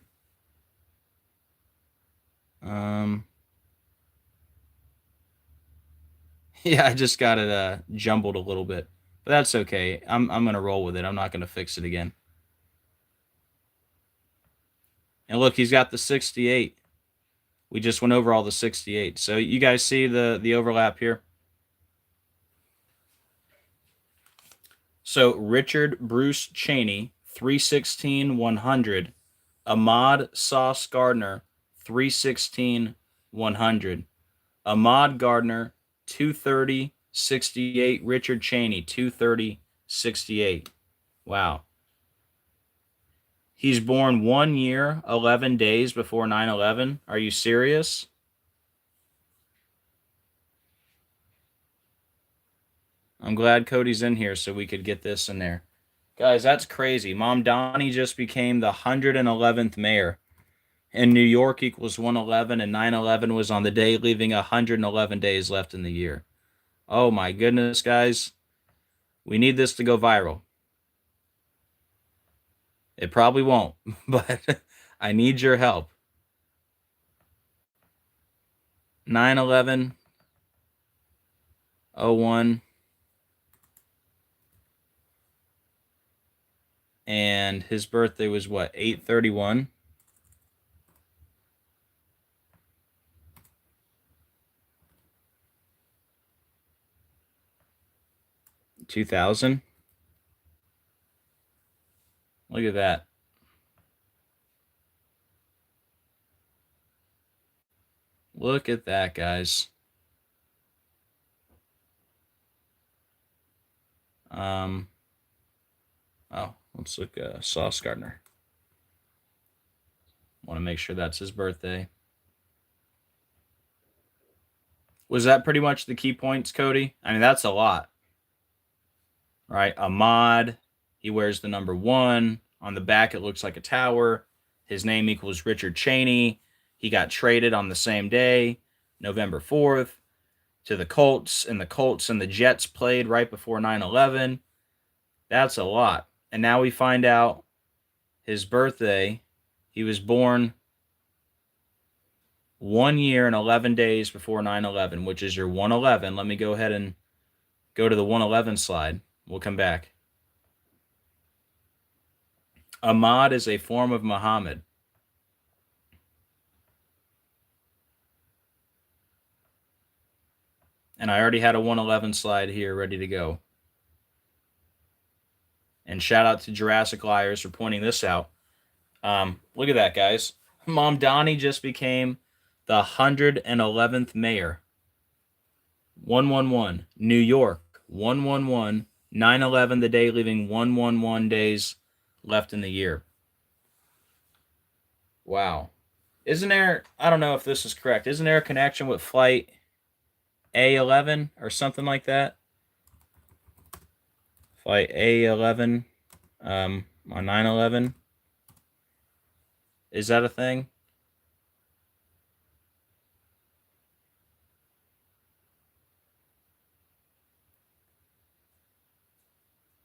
Yeah, I just got it jumbled a little bit, but that's okay. I'm gonna roll with it. I'm not gonna fix it again. And look, he's got the 68. We just went over all the 68. So you guys see the overlap here. So Richard Bruce Cheney 316 100, Ahmad Sauce Gardner 316 100, Ahmad Gardner 230 68, Richard Cheney 230 68. Wow. He's born 1 year, 11 days before 9/11. Are you serious? I'm glad Cody's in here so we could get this in there. Guys, that's crazy. Mamdani just became the 111th mayor. And New York equals 111, and 9/11 was on the day, leaving 111 days left in the year. Oh my goodness, guys. We need this to go viral. It probably won't, but I need your help. 9/11, 01, and his birthday was what, 8/31? 2000. Look at that. Look at that, guys. Oh, let's look Sauce Gardner. Want to make sure that's his birthday. Was that pretty much the key points, Cody? I mean, that's a lot. Right? Ahmad, he wears the number 1. On the back, it looks like a tower. His name equals Richard Cheney. He got traded on the same day, November 4th, to the Colts, and the Jets played right before 9/11. That's a lot. And now we find out his birthday. He was born 1 year and 11 days before 9/11, which is your 111. Let me go ahead and go to the 111 slide. We'll come back. Ahmad is a form of Muhammad. And I already had a 111 slide here ready to go. And shout out to Jurassic Liars for pointing this out. Look at that, guys. Mamdani just became the 111th mayor. 111. New York, 111. 9/11, the day, leaving 111 days left in the year. Wow. Isn't there, I don't know if this is correct, isn't there a connection with flight A11 or something like that? Flight A11 on 9/11. Is that a thing?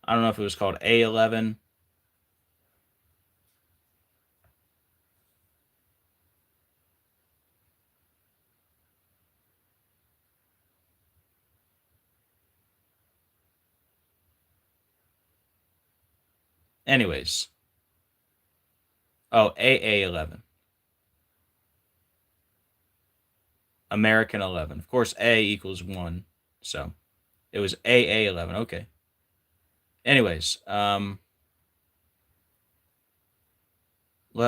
I don't know if it was called A11. Anyways. Oh, AA11. American 11. Of course, A equals 1. So it was AA11. Okay. Anyways, let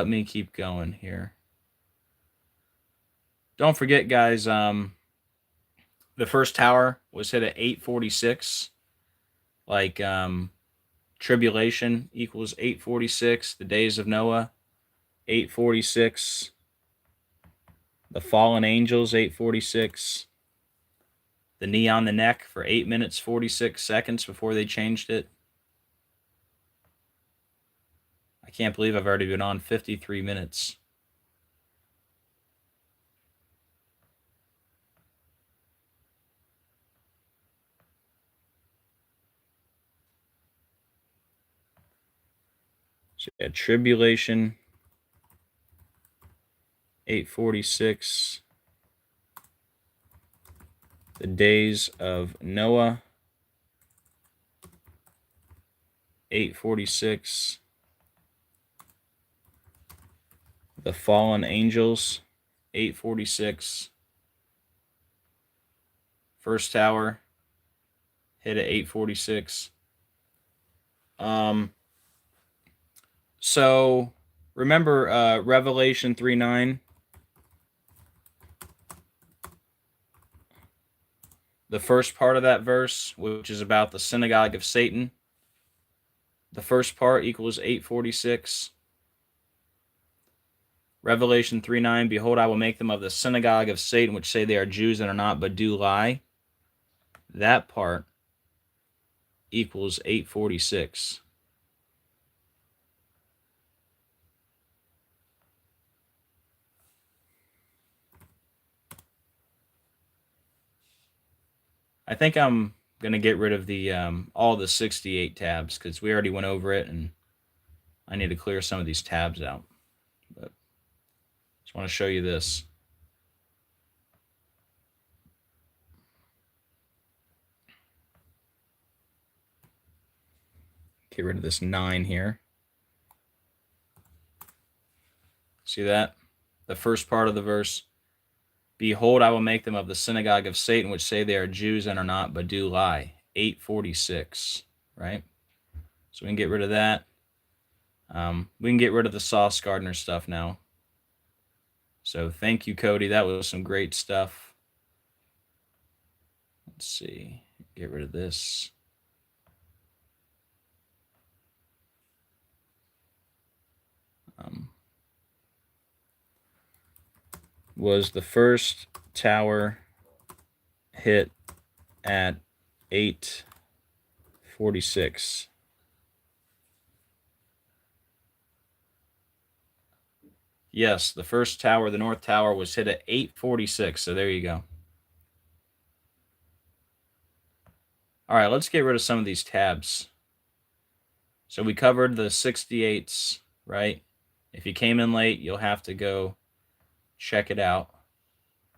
me keep going here. Don't forget, guys, the first tower was hit at 8:46. Like, tribulation equals 8:46. The days of Noah, 8:46. The fallen angels, 8:46. The knee on the neck for 8 minutes, 46 seconds before they changed it. I can't believe I've already been on 53 minutes. So yeah, tribulation, 8:46. The days of Noah, 8:46. The fallen angels, 8:46. First tower hit at 8:46. So remember Revelation 3:9. The first part of that verse, which is about the synagogue of Satan. The first part equals 8:46. Revelation 3:9, behold, I will make them of the synagogue of Satan, which say they are Jews and are not, but do lie. That part equals 8:46. I think I'm going to get rid of the all the 68 tabs because we already went over it, and I need to clear some of these tabs out. But just want to show you this. Get rid of this 9 here. See that? The first part of the verse. Behold, I will make them of the synagogue of Satan, which say they are Jews and are not, but do lie. 8:46, right? So we can get rid of that. We can get rid of the Sauce Gardner stuff now. So thank you, Cody. That was some great stuff. Let's see. Get rid of this. Was the first tower hit at 8:46? Yes, the first tower, the North Tower, was hit at 8:46. So there you go. All right, let's get rid of some of these tabs. So we covered the 68s, right? If you came in late, you'll have to go check it out.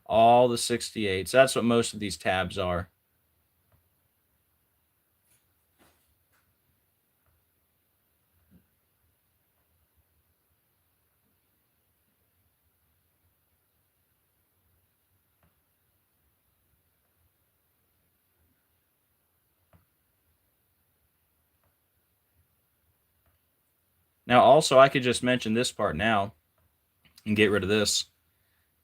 All the 68s. That's what most of these tabs are. Now, also, I could just mention this part now and get rid of this.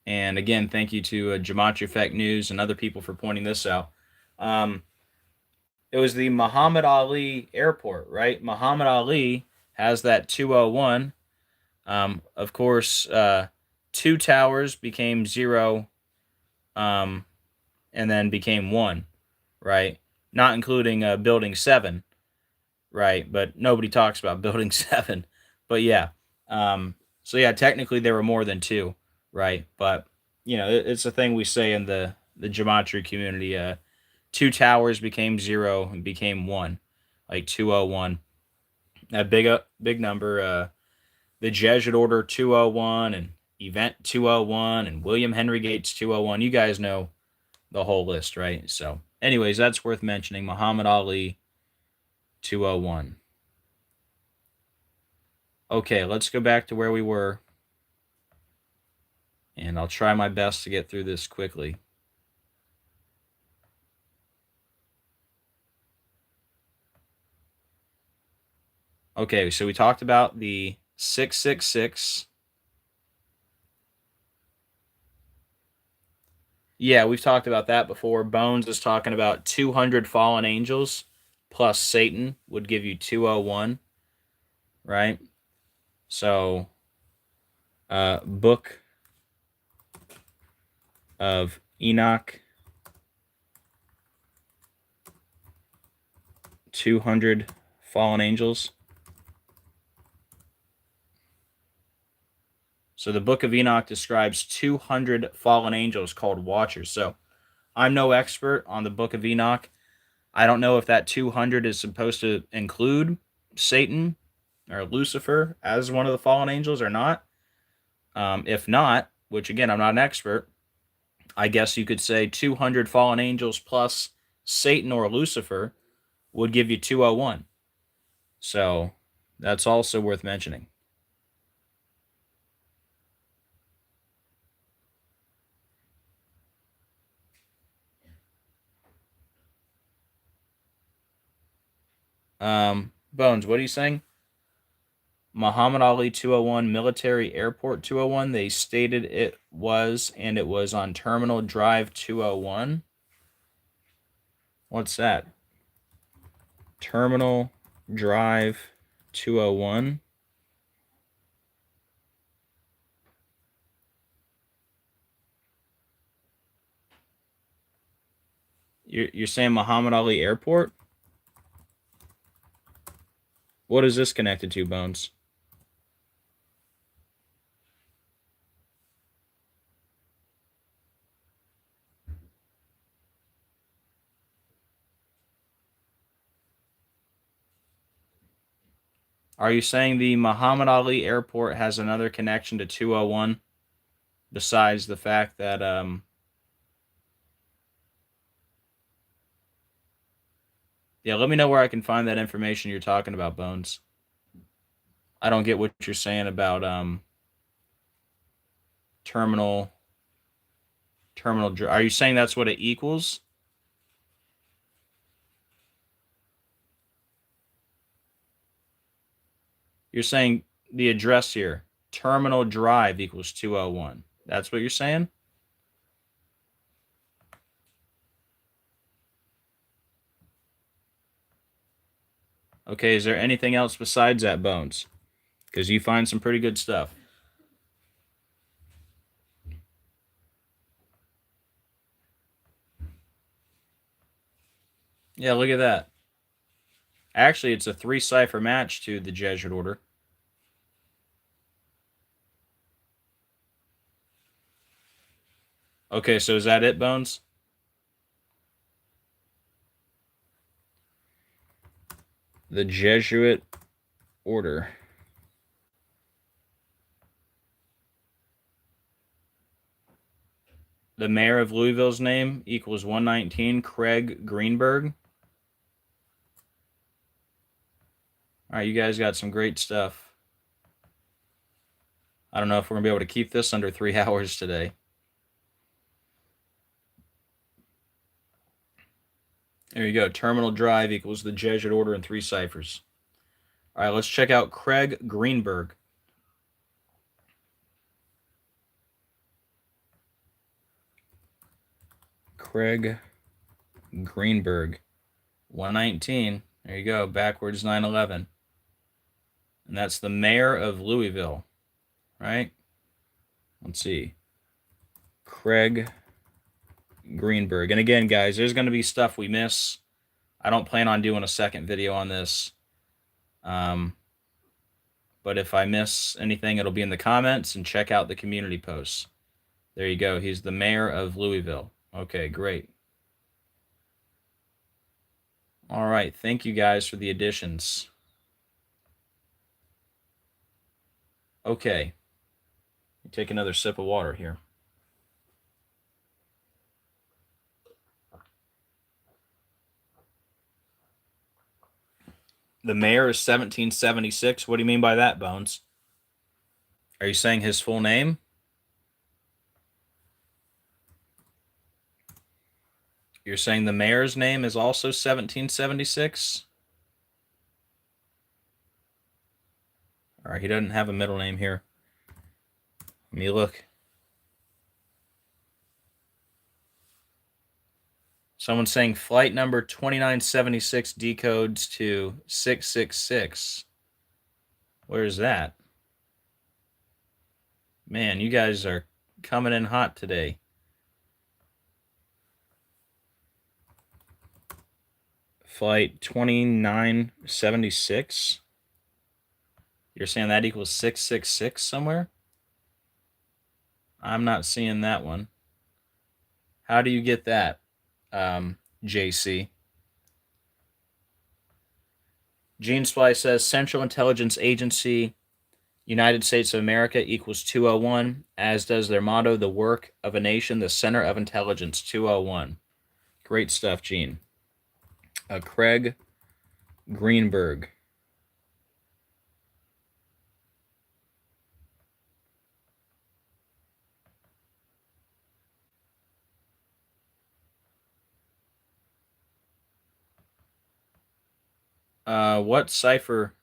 And again, thank you to Geometry Effect News and other people for pointing this out. It was the Muhammad Ali Airport, right? Muhammad Ali has that 201. Of course, 2 towers became 0, and then became 1, right? Not including Building 7, right? But nobody talks about Building 7. But yeah, so yeah, technically there were more than 2, right? But you know, it's a thing we say in the geometry community. 2 towers became 0 and became 1, like 201. That big number. The Jesuit Order 201 and Event 201 and William Henry Gates 201. You guys know the whole list, right? So, anyways, that's worth mentioning. Muhammad Ali 201. Okay, let's go back to where we were. And I'll try my best to get through this quickly. Okay, so we talked about the 666. Yeah, we've talked about that before. Bones is talking about 200 fallen angels plus Satan would give you 201, right? So, Book of Enoch, 200 fallen angels. So the Book of Enoch describes 200 fallen angels called watchers. So I'm no expert on the Book of Enoch. I don't know if that 200 is supposed to include Satan or Lucifer as one of the fallen angels or not. If not, which again, I'm not an expert, I guess you could say 200 fallen angels plus Satan or Lucifer would give you 201. So that's also worth mentioning. Bones, what are you saying? Muhammad Ali 201, Military Airport 201. They stated it was, and it was on Terminal Drive 201. What's that? Terminal Drive 201. You're saying Muhammad Ali Airport? What is this connected to, Bones? Are you saying the Muhammad Ali Airport has another connection to 201 besides the fact that yeah, let me know where I can find that information you're talking about, Bones. I don't get what you're saying about terminal. Are you saying that's what it equals? You're saying the address here, Terminal Drive equals 201. That's what you're saying? Okay, is there anything else besides that, Bones? Because you find some pretty good stuff. Yeah, look at that. Actually, it's a 3-cipher match to the Jesuit order. Okay, so is that it, Bones? The Jesuit order. The mayor of Louisville's name equals 119, Craig Greenberg. All right, you guys got some great stuff. I don't know if we're going to be able to keep this under 3 hours today. There you go. Terminal drive equals the Jesuit order in 3 ciphers. All right, let's check out Craig Greenberg. Craig Greenberg. 119. There you go. Backwards 911. And that's the mayor of Louisville, right? Let's see. Craig Greenberg. And again, guys, there's going to be stuff we miss. I don't plan on doing a second video on this. But if I miss anything, it'll be in the comments, and check out the community posts. There you go. He's the mayor of Louisville. Okay, great. All right. Thank you guys for the additions. Okay. Take another sip of water here. The mayor is 1776. What do you mean by that, Bones? Are you saying his full name? You're saying the mayor's name is also 1776? All right, he doesn't have a middle name here. Let me look. Someone's saying flight number 2976 decodes to 666. Where's that? Man, you guys are coming in hot today. Flight 2976. You're saying that equals 666 somewhere? I'm not seeing that one. How do you get that, JC? Gene Sply says Central Intelligence Agency, United States of America equals 201, as does their motto, the work of a nation, the center of intelligence, 201. Great stuff, Gene. Craig Greenberg. What cipher?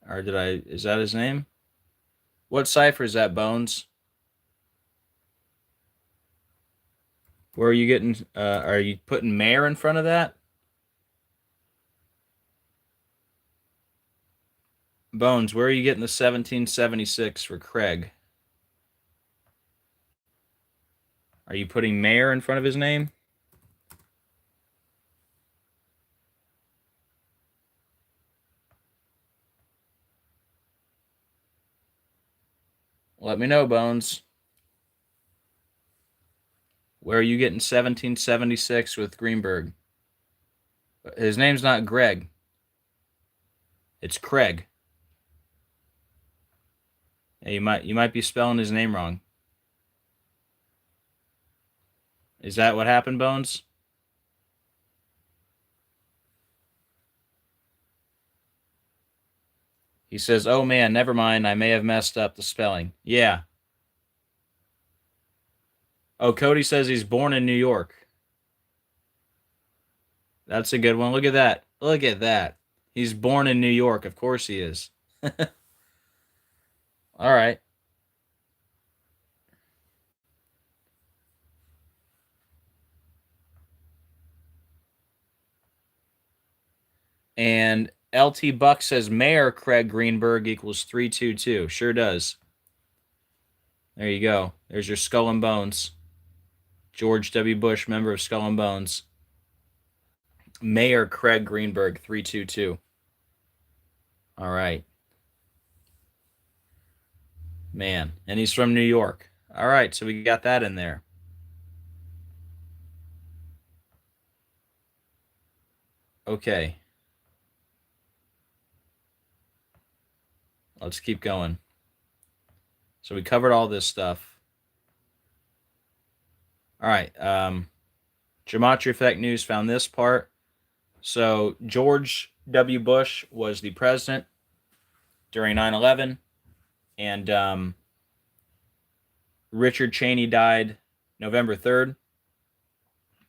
Or is that his name? What cipher is that, Bones? Where are you getting, are you putting mayor in front of that? Bones, where are you getting the 1776 for Craig? Are you putting mayor in front of his name? Let me know, Bones. Where are you getting 1776 with Greenberg? His name's not Greg. It's Craig. Yeah, you might be spelling his name wrong. Is that what happened, Bones? He says, oh man, never mind. I may have messed up the spelling. Yeah. Oh, Cody says he's born in New York. That's a good one. Look at that. Look at that. He's born in New York. Of course he is. All right. And LT Buck says Mayor Craig Greenberg equals 322. Sure does. There you go. There's your Skull and Bones. George W. Bush, member of Skull and Bones. Mayor Craig Greenberg, 322. All right. Man. And he's from New York. All right, so we got that in there. Okay. Let's keep going. So we covered all this stuff. All right. Gematria Effect News found this part. So George W. Bush was the president during 9/11, and Richard Cheney died November 3rd,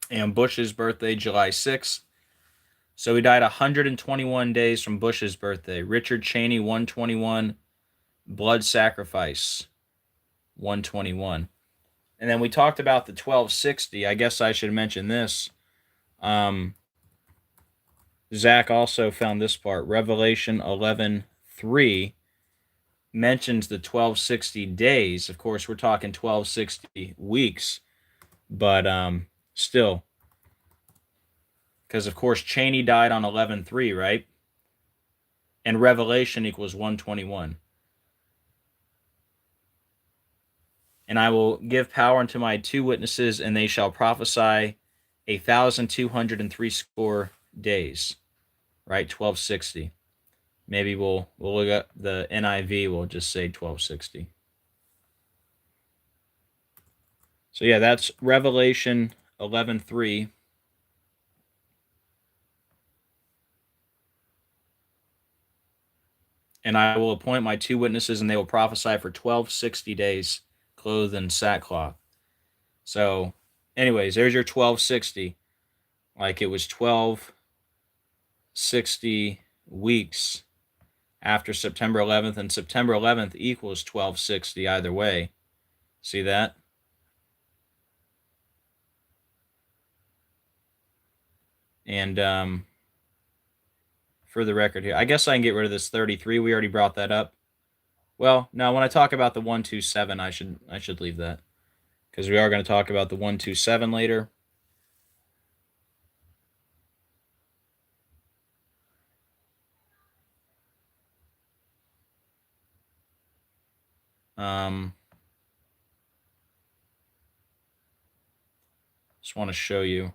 and Bush's birthday July 6th. So he died 121 days from Bush's birthday. Richard Cheney, 121. Blood sacrifice, 121. And then we talked about the 1260. I guess I should mention this. Zach also found this part. Revelation 11:3 mentions the 1260 days. Of course, we're talking 1260 weeks, but still, because of course Cheney died on 11:3, right? And Revelation equals 121. And I will give power unto my 2 witnesses, and they shall prophesy 1,203 days. Right, 1260. Maybe we'll look at the NIV. We'll just say 1260. So yeah, that's Revelation 11:3. And I will appoint my 2 witnesses, and they will prophesy for 1260 days, clothed in sackcloth. So, anyways, there's your 1260. Like it was 1260 weeks after September 11th, and September 11th equals 1260 either way. See that? And for the record here, I guess I can get rid of this 33. We already brought that up. Well, now when I talk about the 127, I should leave that, because we are going to talk about the 127 later. Just want to show you.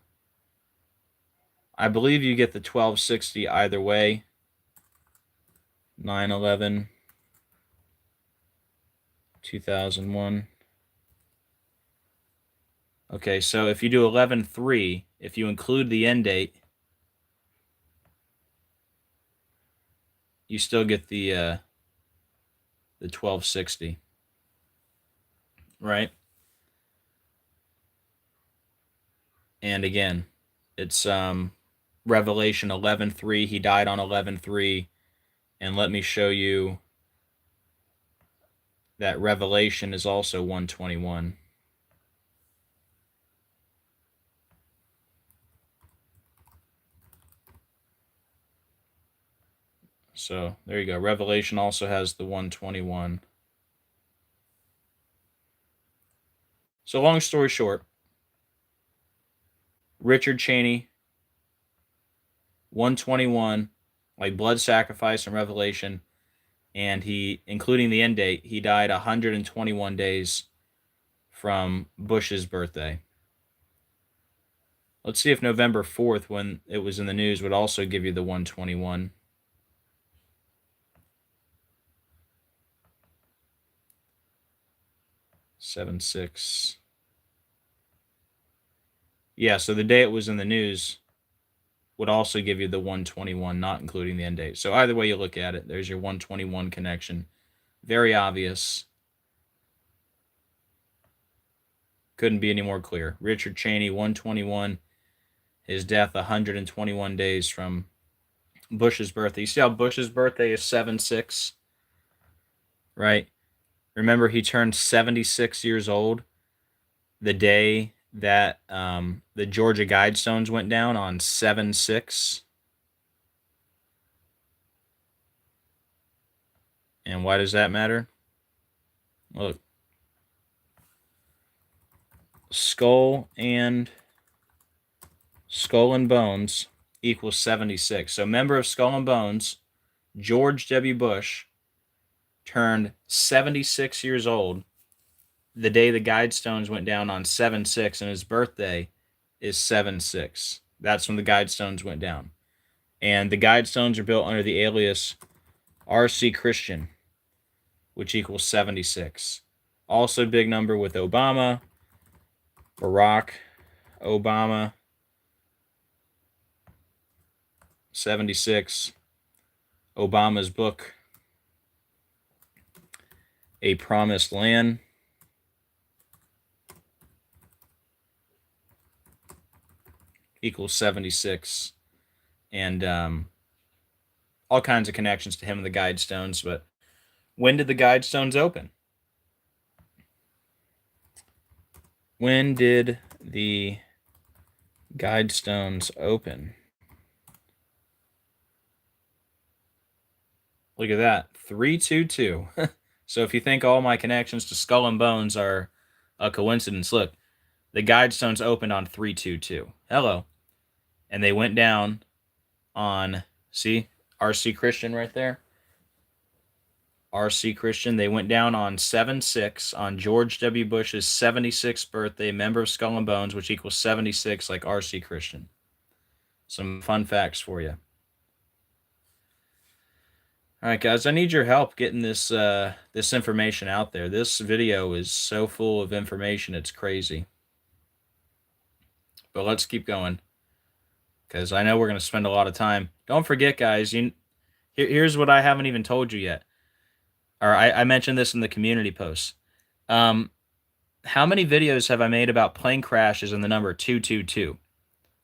I believe you get the 1260 either way. 9/11, 2001. Okay, so if you do 11/3, if you include the end date, you still get the 1260, right? And again, it's Revelation 11:3. He died on 11/3, and let me show you that Revelation is also 121. So there you go. Revelation also has the 121. So long story short, Richard Cheney, 121, like blood sacrifice in Revelation, and he, including the end date, he died 121 days from Bush's birthday. Let's see if November 4th, when it was in the news, would also give you the 121. Seven, 6. Yeah, so the day it was in the news would also give you the 121, not including the end date. So either way you look at it, there's your 121 connection. Very obvious. Couldn't be any more clear. Richard Cheney, 121. His death, 121 days from Bush's birthday. You see how Bush's birthday is 7/6? Right? Remember, he turned 76 years old the day that the Georgia Guidestones went down on 7/6. And why does that matter? Look. Skull and Bones equals 76. So member of Skull and Bones, George W. Bush, turned 76 years old the day the Guidestones went down on 7/6, and his birthday is 7/6. That's when the Guidestones went down. And the Guidestones are built under the alias RC Christian, which equals 76. Also big number with Obama, Barack Obama, 76. Obama's book, A Promised Land, equals 76. And all kinds of connections to him and the Guidestones. But when did the Guidestones open? When did the Guidestones open? Look at that, 322. So if you think all my connections to Skull and Bones are a coincidence, look, the Guidestones opened on 322. Hello. And they went down on, see, RC Christian right there? RC Christian. They went down on 7/6 on George W. Bush's 76th birthday, member of Skull and Bones, which equals 76, like RC Christian. Some fun facts for you. All right, guys, I need your help getting this this information out there. This video is so full of information, it's crazy. But let's keep going, because I know we're going to spend a lot of time. Don't forget, guys, here's what I haven't even told you yet. Or I mentioned this in the community post. How many videos have I made about plane crashes and the number 222?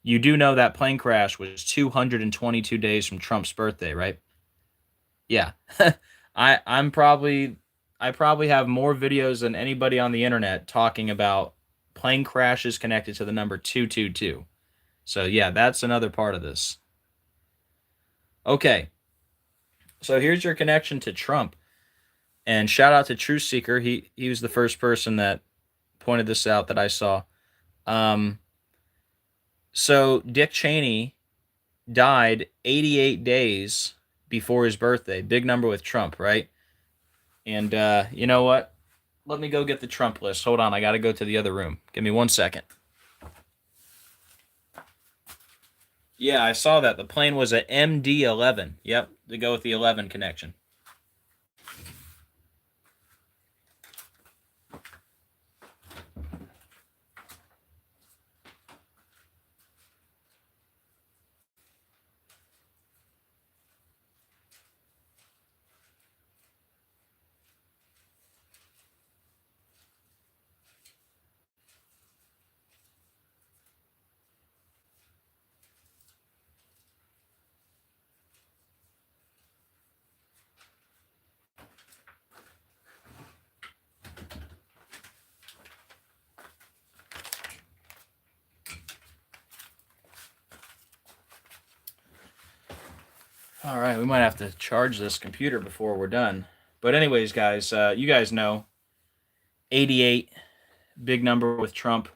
You do know that plane crash was 222 days from Trump's birthday, right? Yeah. I probably have more videos than anybody on the internet talking about plane crashes connected to the number 222. So yeah, that's another part of this. Okay. So here's your connection to Trump. And shout out to Truth Seeker. He was the first person that pointed this out that I saw. So Dick Cheney died 88 days before his birthday. Big number with Trump, right? And you know what? Let me go get the Trump list. Hold on, I got to go to the other room. Give me 1 second. Yeah, I saw that. The plane was a MD-11. Yep, to go with the 11 connection. All right, we might have to charge this computer before we're done. But anyways, guys, you guys know 88, big number with Trump.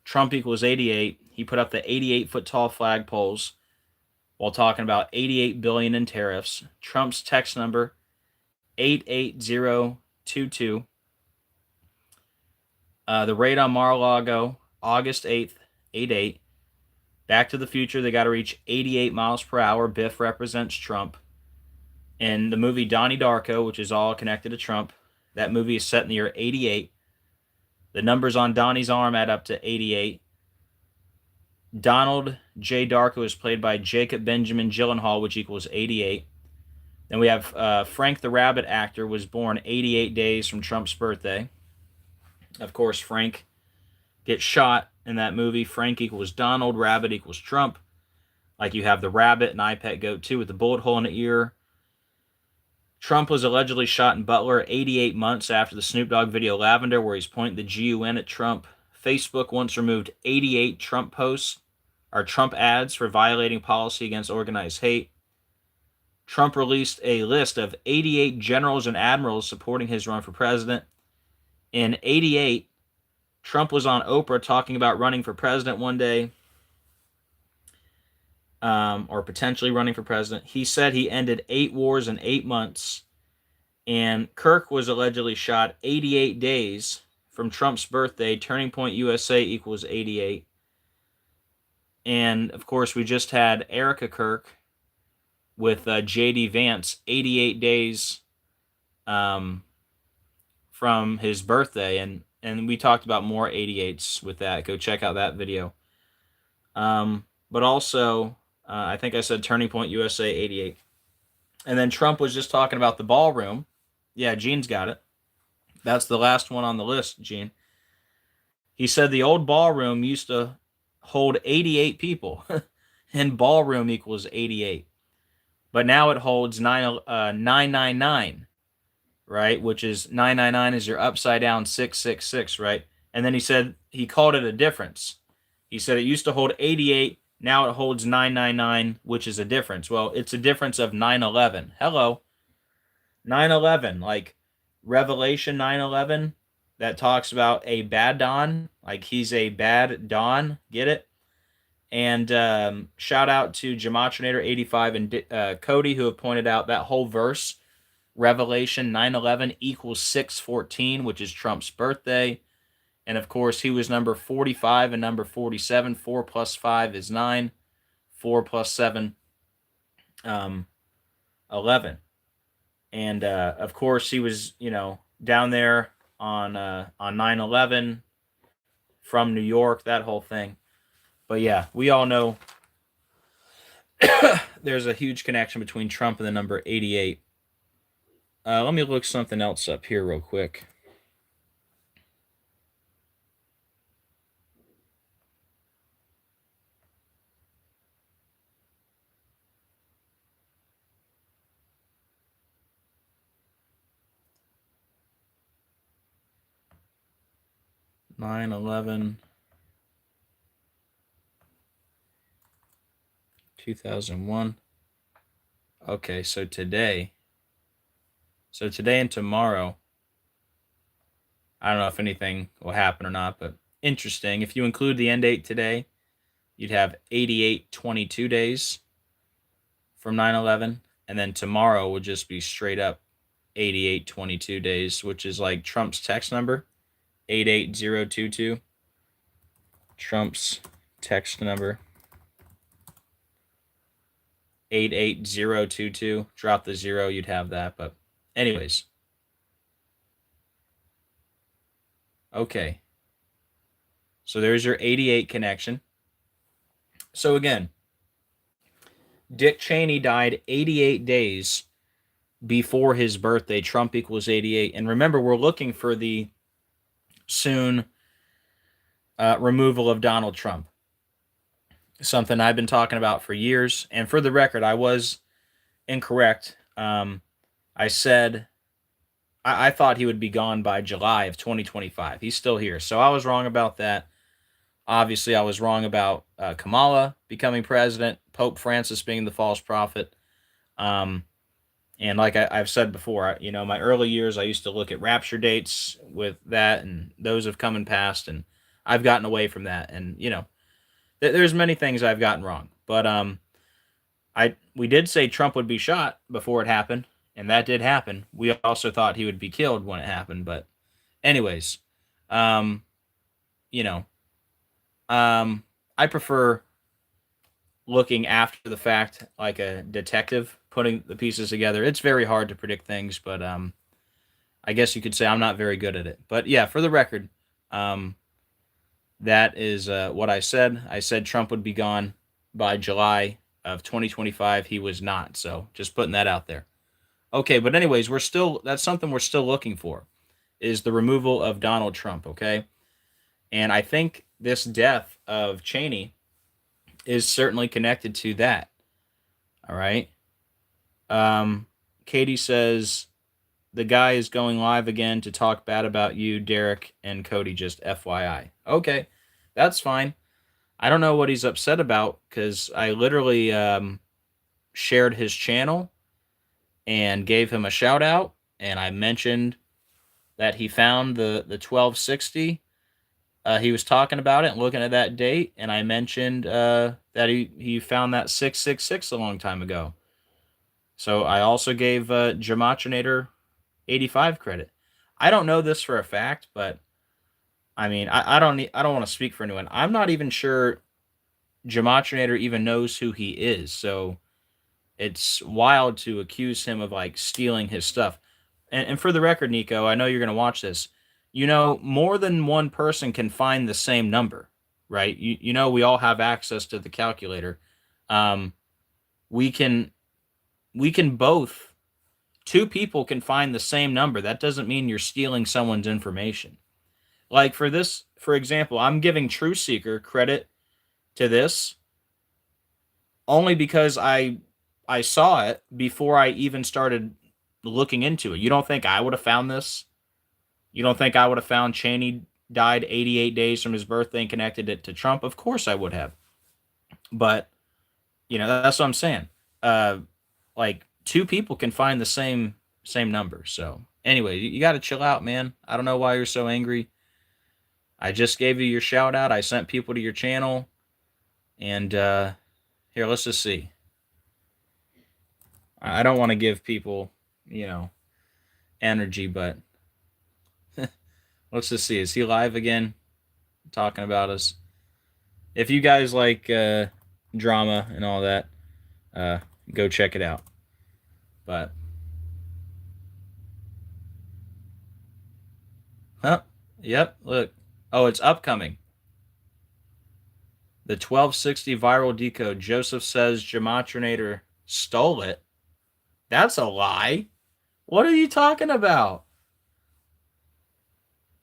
Trump equals 88. He put up the 88-foot-tall flagpoles while talking about 88 billion in tariffs. Trump's text number 88022. The raid on Mar-a-Lago, August 8th, 88. Back to the Future, they got to reach 88 miles per hour. Biff represents Trump. In the movie Donnie Darko, which is all connected to Trump, that movie is set in the year 88. The numbers on Donnie's arm add up to 88. Donald J. Darko is played by Jacob Benjamin Gyllenhaal, which equals 88. Then we have Frank the Rabbit actor was born 88 days from Trump's birthday. Of course, Frank gets shot in that movie. Frank equals Donald, Rabbit equals Trump. Like you have the rabbit and iPet goat too with the bullet hole in the ear. Trump was allegedly shot in Butler 88 months after the Snoop Dogg video Lavender, where he's pointing the GUN at Trump. Facebook once removed 88 Trump posts or Trump ads for violating policy against organized hate. Trump released a list of 88 generals and admirals supporting his run for president. In 88, Trump was on Oprah talking about running for president one day, or potentially running for president. He said he ended 8 wars in 8 months, and Kirk was allegedly shot 88 days from Trump's birthday. Turning Point USA equals 88. And, of course, we just had Erica Kirk with J.D. Vance, 88 days from his birthday. And we talked about more 88s with that. Go check out that video. But also, I think I said Turning Point USA 88. And then Trump was just talking about the ballroom. Yeah, Gene's got it. That's the last one on the list, Gene. He said the old ballroom used to hold 88 people, and ballroom equals 88. But now it holds 999, right? Which is 999 is your upside down 666, right? And then he said he called it a difference. He said it used to hold 88, now it holds 999, which is a difference. Well, it's a difference of 9/11. Hello. 9/11, like Revelation 9/11, that talks about a bad Don, like he's a bad Don, get it? And shout out to Gematrinator85 and Cody, who have pointed out that whole verse, Revelation 9/11 equals 614, which is Trump's birthday. And of course, he was number 45 and number 47. 4 plus 5 is 9. 4 plus 7, 11. And of course, he was, down there on 9/11 from New York, that whole thing. But yeah, we all know there's a huge connection between Trump and the number 88. Let me look something else up here real quick. Nine 11 2001. Okay, so today and tomorrow, I don't know if anything will happen or not, but interesting. If you include the end date today, you'd have 8822 days from 9/11, and then tomorrow would just be straight up 8822 days, which is like Trump's text number, 88022. Trump's text number, 88022. Drop the 0, you'd have that. But anyways. Okay. So there's your 88 connection. So again, Dick Cheney died 88 days before his birthday. Trump equals 88. And remember, we're looking for the soon removal of Donald Trump. Something I've been talking about for years. And for the record, I was incorrect. I said I thought he would be gone by July of 2025. He's still here. So I was wrong about that. Obviously, I was wrong about Kamala becoming president, Pope Francis being the false prophet. And like I've said before, my early years, I used to look at rapture dates with that, and those have come and passed, and I've gotten away from that. And, there's many things I've gotten wrong. But we did say Trump would be shot before it happened, and that did happen. We also thought he would be killed when it happened. But anyways, I prefer looking after the fact, like a detective, putting the pieces together. It's very hard to predict things, but I guess you could say I'm not very good at it. But yeah, for the record, that is what I said. I said Trump would be gone by July of 2025. He was not. So just putting that out there. Okay, but anyways, that's something we're still looking for, is the removal of Donald Trump, okay? And I think this death of Cheney is certainly connected to that. All right. Katie says the guy is going live again to talk bad about you, Derek and Cody, just FYI. Okay, that's fine. I don't know what he's upset about, because I literally shared his channel and gave him a shout out, and I mentioned that he found the 1260. He was talking about it and looking at that date, and I mentioned that he found that 666 a long time ago. So I also gave Gematinator85 credit. I don't know this for a fact, but I mean, I don't want to speak for anyone. I'm not even sure Gematrinator even knows who he is. So it's wild to accuse him of like stealing his stuff. And for the record, Nico, I know you're going to watch this. You know, more than one person can find the same number, right? You know, we all have access to the calculator. Um, we can both, two people can find the same number. That doesn't mean you're stealing someone's information. Like for this, for example, I'm giving TrueSeeker credit to this only because I saw it before I even started looking into it. You don't think I would have found this? You don't think I would have found Cheney died 88 days from his birthday and connected it to Trump? Of course I would have. But, you know, that's what I'm saying. Like two people can find the same number. So anyway, you got to chill out, man. I don't know why you're so angry. I just gave you your shout out. I sent people to your channel. And here, let's just see. I don't want to give people, you know, energy, but let's just see. Is he live again? Talking about us. If you guys like drama and all that, go check it out. But, yep, look. Oh, it's upcoming. The 1260 viral decode. Joseph says Gematrinator stole it. That's a lie. What are you talking about?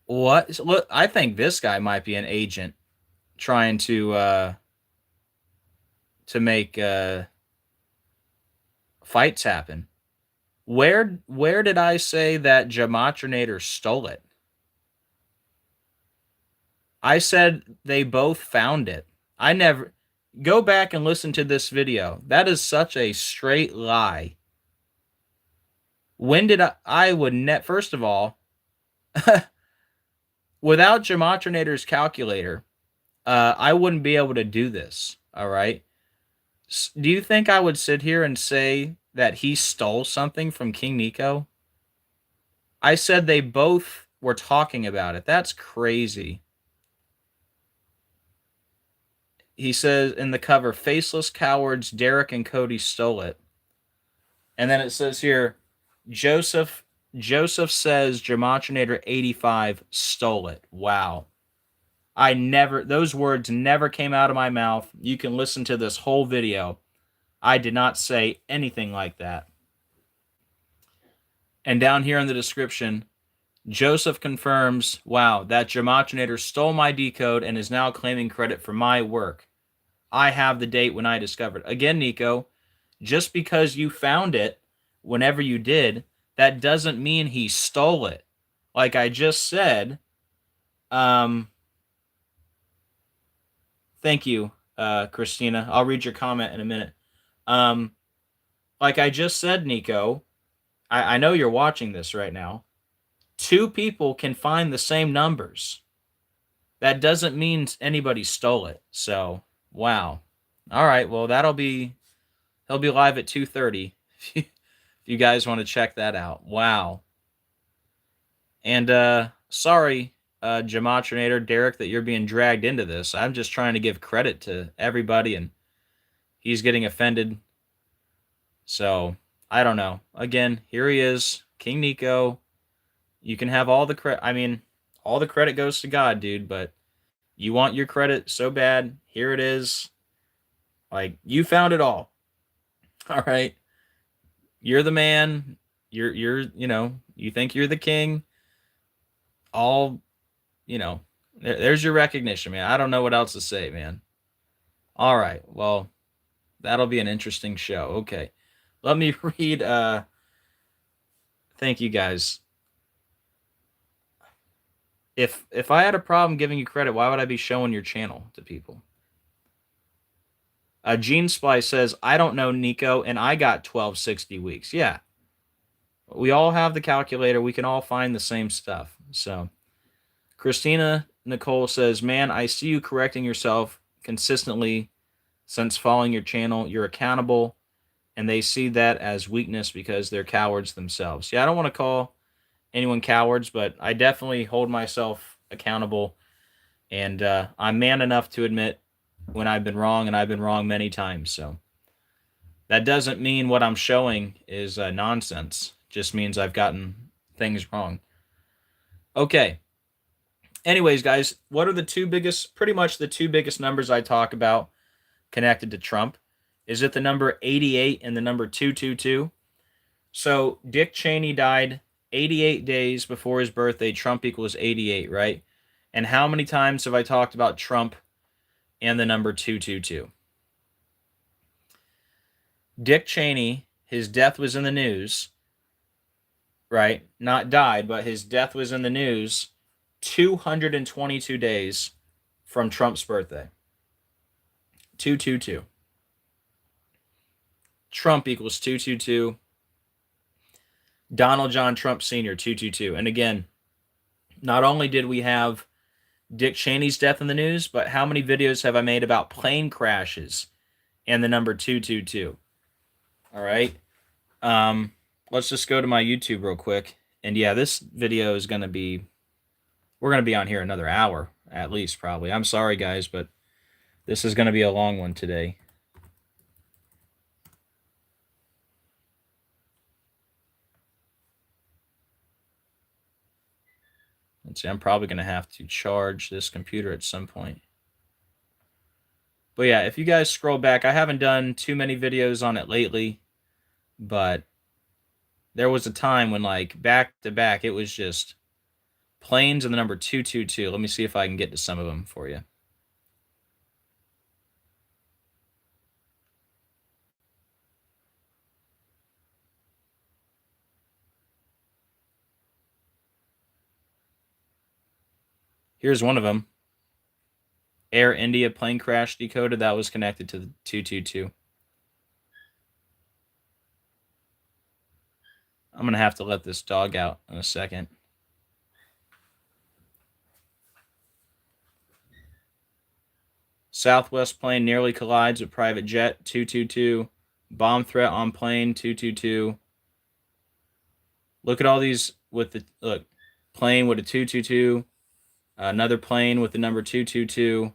What? Look, I think this guy might be an agent trying to make fights happen. Where did I say that Gematrinator stole it? I said they both found it. I never. Go back and listen to this video. That is such a straight lie. When did I would net? First of all, without Gematrinator's calculator, I wouldn't be able to do this. All right. Do you think I would sit here and say that he stole something from King Nico? I said they both were talking about it. That's crazy. He says in the cover, faceless cowards, Derek and Cody stole it. And then it says here, Joseph says Gematrinator85 stole it. Wow. Those words never came out of my mouth. You can listen to this whole video. I did not say anything like that. And down here in the description, Joseph confirms, wow, that Gematrinator stole my decode and is now claiming credit for my work. I have the date when I discovered. Again, Nico, just because you found it whenever you did, that doesn't mean he stole it. Like I just said, thank you, Christina. I'll read your comment in a minute. Like I just said, Nico, I know you're watching this right now. Two people can find the same numbers. That doesn't mean anybody stole it. So, wow. All right, well, he'll be live at 2:30 if you guys want to check that out. Wow. And sorry, Gematrinator, Derek, that you're being dragged into this. I'm just trying to give credit to everybody, and he's getting offended. So, I don't know. Again, here he is, King Nico. You can have all the credit. I mean, all the credit goes to God, dude, but you want your credit so bad. Here it is. Like, you found it all. All right. You're the man. You're you know, you think you're the king. All, you know, there's your recognition, man. I don't know what else to say, man. All right. Well, that'll be an interesting show. Okay. Let me read. Thank you, guys. If I had a problem giving you credit, why would I be showing your channel to people? Gene Splice says, I don't know, Nico, and I got 1260 weeks. Yeah. We all have the calculator. We can all find the same stuff. So Christina Nicole says, man, I see you correcting yourself consistently since following your channel. You're accountable, and they see that as weakness because they're cowards themselves. Yeah, I don't want to call anyone cowards, but I definitely hold myself accountable, and I'm man enough to admit when I've been wrong, and I've been wrong many times. So that doesn't mean what I'm showing is nonsense. It just means I've gotten things wrong. Okay. Anyways, guys, what are the two biggest, pretty much the two biggest numbers I talk about connected to Trump? Is it the number 88 and the number 222? So Dick Cheney died 88 days before his birthday. Trump equals 88, right? And how many times have I talked about Trump and the number 222? Dick Cheney, his death was in the news, right? Not died, but his death was in the news 222 days from Trump's birthday. 222. Trump equals 222. Donald John Trump Sr., 222. And again, not only did we have Dick Cheney's death in the news, but how many videos have I made about plane crashes and the number 222? All right. Let's just go to my YouTube real quick. And yeah, this video is going to be, we're going to be on here another hour at least, probably. I'm sorry, guys, but this is going to be a long one today. Let's see, I'm probably going to have to charge this computer at some point. But yeah, if you guys scroll back, I haven't done too many videos on it lately, but there was a time when, like, back to back, it was just planes and the number 222. Let me see if I can get to some of them for you. Here's one of them. Air India plane crash decoded. That was connected to the 222. I'm going to have to let this dog out in a second. Southwest plane nearly collides with private jet, 222. Bomb threat on plane, 222. Look at all these with the, look, plane with a 222. Another plane with the number 222.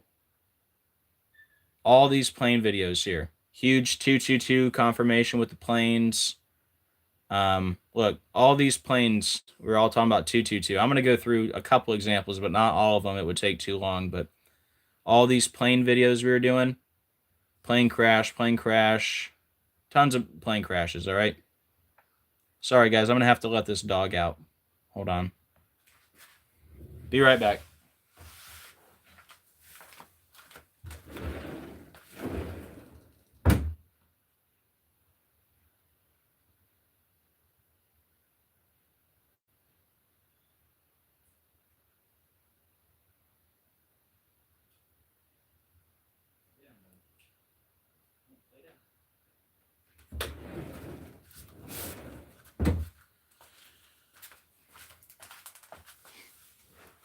All these plane videos here. Huge 222 confirmation with the planes. Look, all these planes, we're all talking about 222. I'm going to go through a couple examples, but not all of them. It would take too long. But all these plane videos we were doing, plane crash, tons of plane crashes, all right? Sorry, guys, I'm going to have to let this dog out. Hold on. Be right back.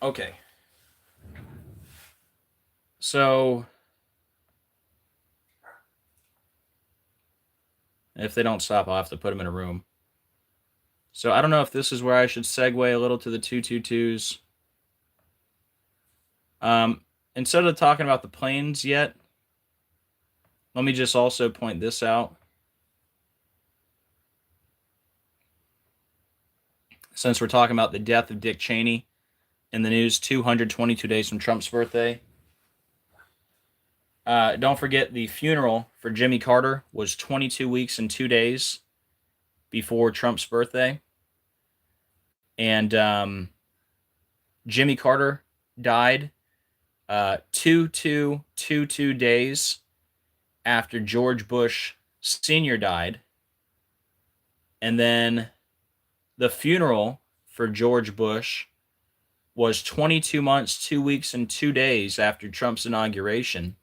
Okay. So if they don't stop, I'll have to put them in a room. So I don't know if this is where I should segue a little to the 222s. Instead of talking about the planes yet, let me just also point this out. Since we're talking about the death of Dick Cheney in the news, 222 days from Trump's birthday. Don't forget the funeral for Jimmy Carter was 22 weeks and 2 days before Trump's birthday. And Jimmy Carter died 22 days after George Bush Sr. died. And then the funeral for George Bush was 22 months, 2 weeks, and 2 days after Trump's inauguration.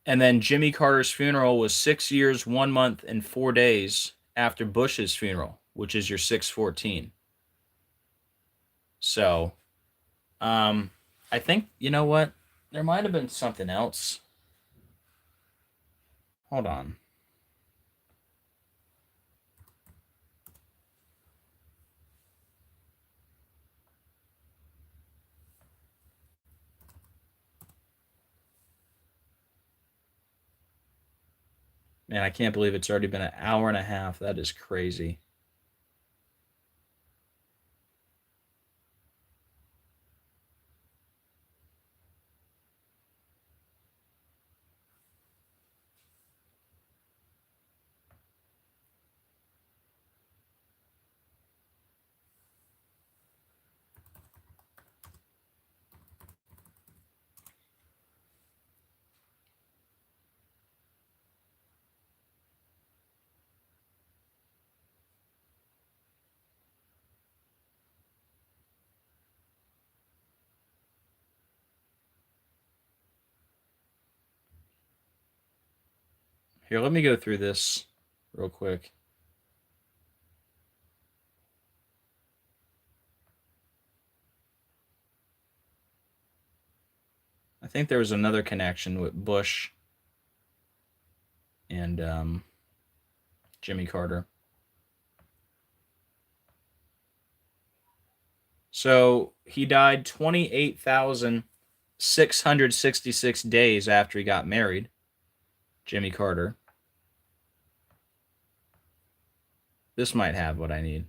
And then Jimmy Carter's funeral was 6 years, 1 month, and 4 days after Bush's funeral, which is your 614. So, I think, you know what? There might have been something else. Hold on. Man, I can't believe it's already been an hour and a half. That is crazy. Here, let me go through this real quick. I think there was another connection with Bush and Jimmy Carter. So he died 28,666 days after he got married, Jimmy Carter. This might have what I need.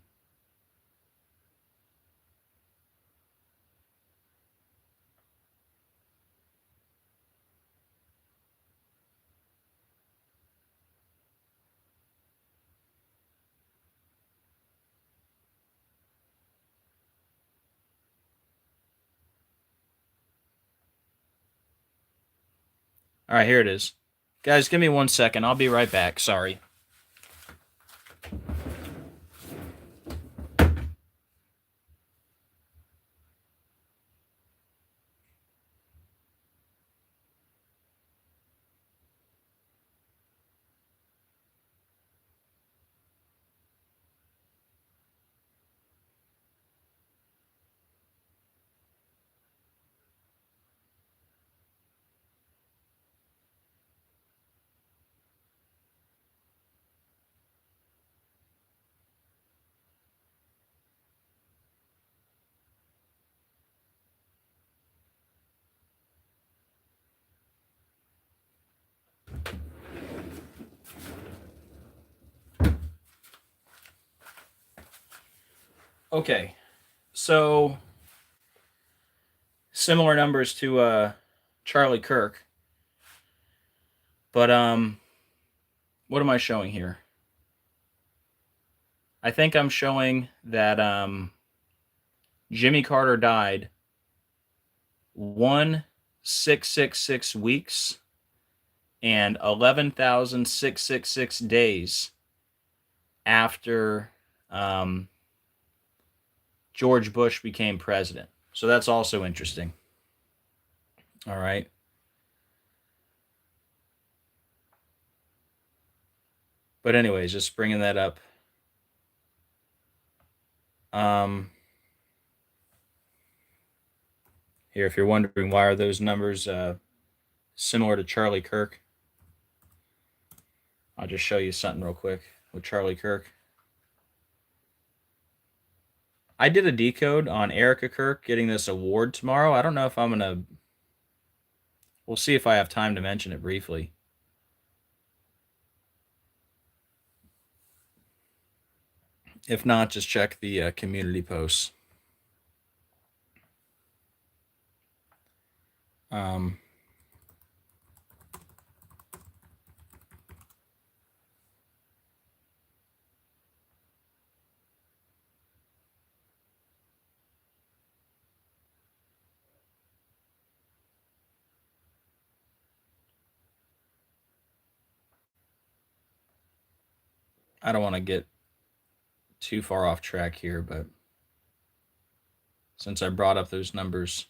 All right, here it is. Guys, give me 1 second. I'll be right back. Sorry. Okay, so similar numbers to Charlie Kirk, but what am I showing here? I think I'm showing that Jimmy Carter died 1,666 weeks and 11,666 days after George Bush became president. So that's also interesting. All right. But anyways, just bringing that up. Here, if you're wondering why are those numbers similar to Charlie Kirk, I'll just show you something real quick with Charlie Kirk. I did a decode on Erica Kirk getting this award tomorrow. I don't know if I'm going to... We'll see if I have time to mention it briefly. If not, just check the community posts. I don't want to get too far off track here, but since I brought up those numbers,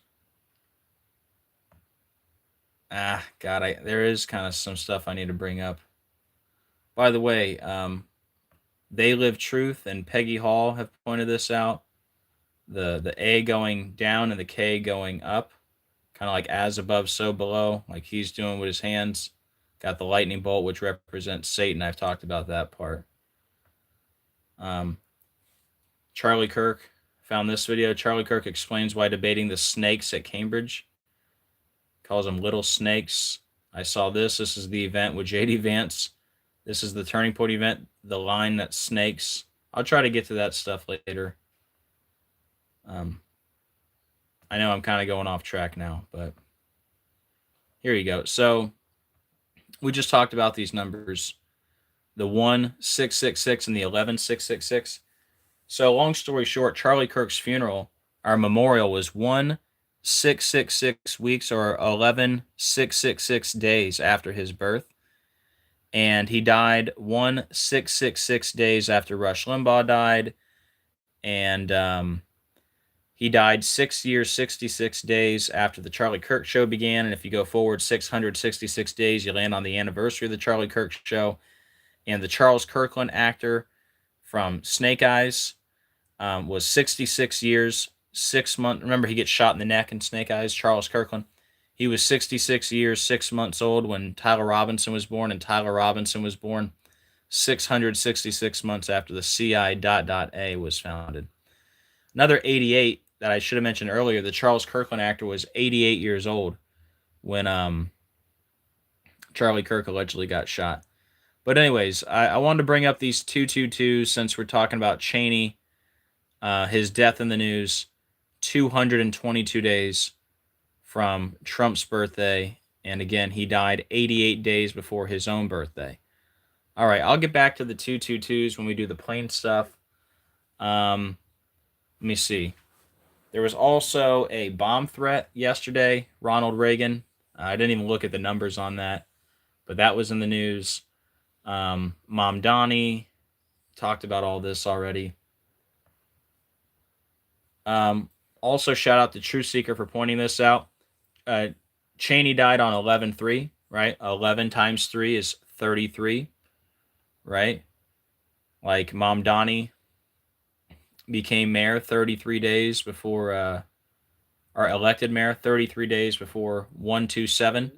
there is kind of some stuff I need to bring up. By the way, They Live Truth and Peggy Hall have pointed this out. The A going down and the K going up, kind of like as above, so below, like he's doing with his hands. Got the lightning bolt, which represents Satan. I've talked about that part. Charlie Kirk found this video. Charlie Kirk explains why debating the snakes at Cambridge. Calls them little snakes. I saw this. This is the event with J.D. Vance. This is the Turning Point event, the line that snakes. I'll try to get to that stuff later. I know I'm kind of going off track now, but here you go. So we just talked about these numbers, the 1666 and the 11666. So long story short, Charlie Kirk's funeral, our memorial, was 1666 weeks or 11666 days after his birth. And he died 1666 days after Rush Limbaugh died. And he died 6 years, 66 days after the Charlie Kirk Show began. And if you go forward 666 days, you land on the anniversary of the Charlie Kirk Show. And the Charles Kirkland actor from Snake Eyes was 66 years, 6 months. Remember, he gets shot in the neck in Snake Eyes, Charles Kirkland. He was 66 years, 6 months old when Tyler Robinson was born, and Tyler Robinson was born 666 months after the CI.A was founded. Another 88 that I should have mentioned earlier, the Charles Kirkland actor was 88 years old when Charlie Kirk allegedly got shot. But anyways, I wanted to bring up these 222s since we're talking about Cheney, his death in the news, 222 days from Trump's birthday. And again, he died 88 days before his own birthday. All right, I'll get back to the 222s when we do the plane stuff. Let me see. There was also a bomb threat yesterday, Ronald Reagan. I didn't even look at the numbers on that, but that was in the news. Mamdani, talked about all this already. Also, shout out to Truthseeker for pointing this out. Cheney died on 11/3, right? 11 times 3 is 33, right? Like Mamdani became mayor 33 days before, or elected mayor 33 days before 127,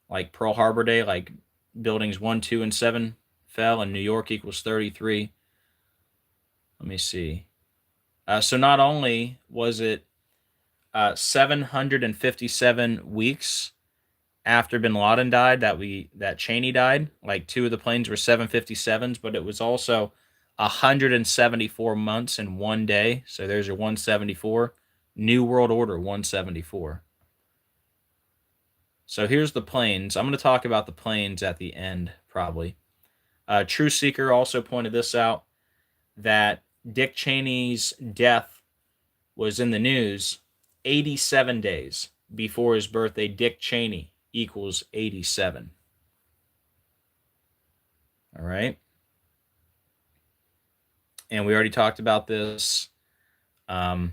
like Pearl Harbor Day, like buildings 1, 2, and 7 fell, and New York equals 33. Let me see. So not only was it 757 weeks after Bin Laden died that Cheney died, like 2 of the planes were 757s, but it was also 174 months in 1 day. So there's your 174. New World Order 174. So here's the planes. I'm going to talk about the planes at the end, probably. Truthseeker also pointed this out, that Dick Cheney's death was in the news 87 days before his birthday. Dick Cheney equals 87. All right. And we already talked about this. Mamdani.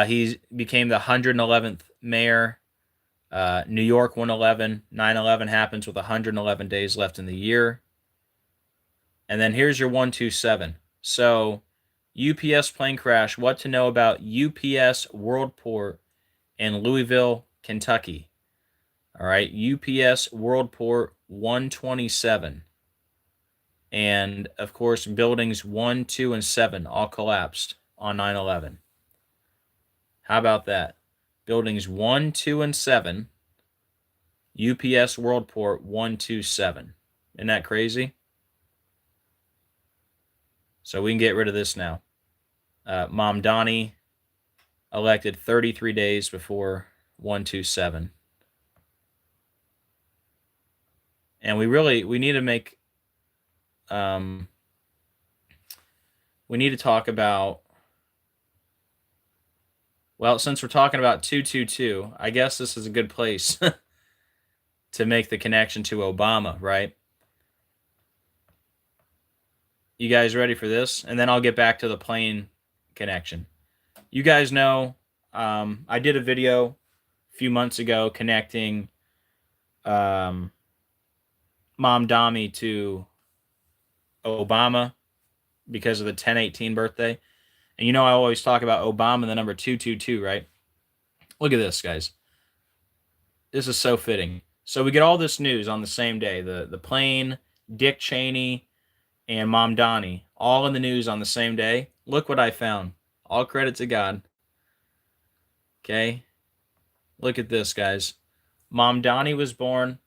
He became the 111th mayor. New York 111. 9/11 happens with 111 days left in the year. And then here's your 127. So, UPS plane crash. What to know about UPS Worldport in Louisville, Kentucky. All right, UPS Worldport 127. And, of course, buildings 1, 2, and 7 all collapsed on 9/11. How about that? Buildings 1, 2, and 7, UPS Worldport 127. Isn't that crazy? So we can get rid of this now. Mamdani elected 33 days before 127. And we need to make... we need to talk about... Well, since we're talking about 222, I guess this is a good place to make the connection to Obama, right? You guys ready for this? And then I'll get back to the plane connection. You guys know, I did a video a few months ago connecting Mamdani to Obama because of the 10/18 birthday. And you know I always talk about Obama and the number 222, right? Look at this, guys. This is so fitting. So we get all this news on the same day. The plane, Dick Cheney, and Mamdani, all in the news on the same day. Look what I found. All credit to God. Okay? Look at this, guys. Mamdani was born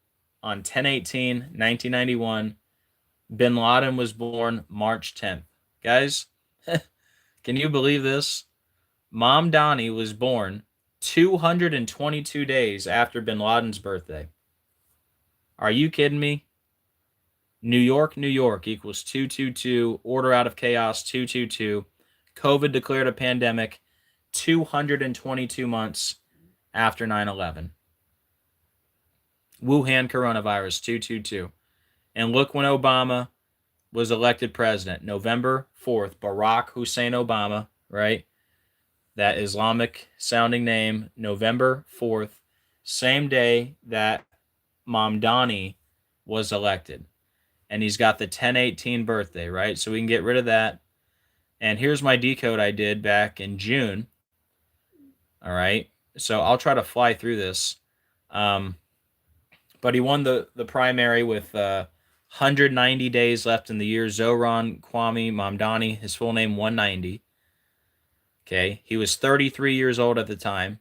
on 10/18/1991. Bin Laden was born March 10th. Guys, can you believe this? Mamdani was born 222 days after Bin Laden's birthday. Are you kidding me? New York, New York equals 222. Order out of chaos 222. COVID declared a pandemic 222 months after 9/11. Wuhan coronavirus 222. And look when Obama was elected president, November 4th, Barack Hussein Obama, right? That Islamic sounding name, November 4th, same day that Mamdani was elected. And he's got the 10/18 birthday, right? So we can get rid of that. And here's my decode I did back in June. All right. So I'll try to fly through this. But he won the primary with 190 days left in the year. Zoran Kwame Mamdani, his full name 190. Okay. He was 33 years old at the time.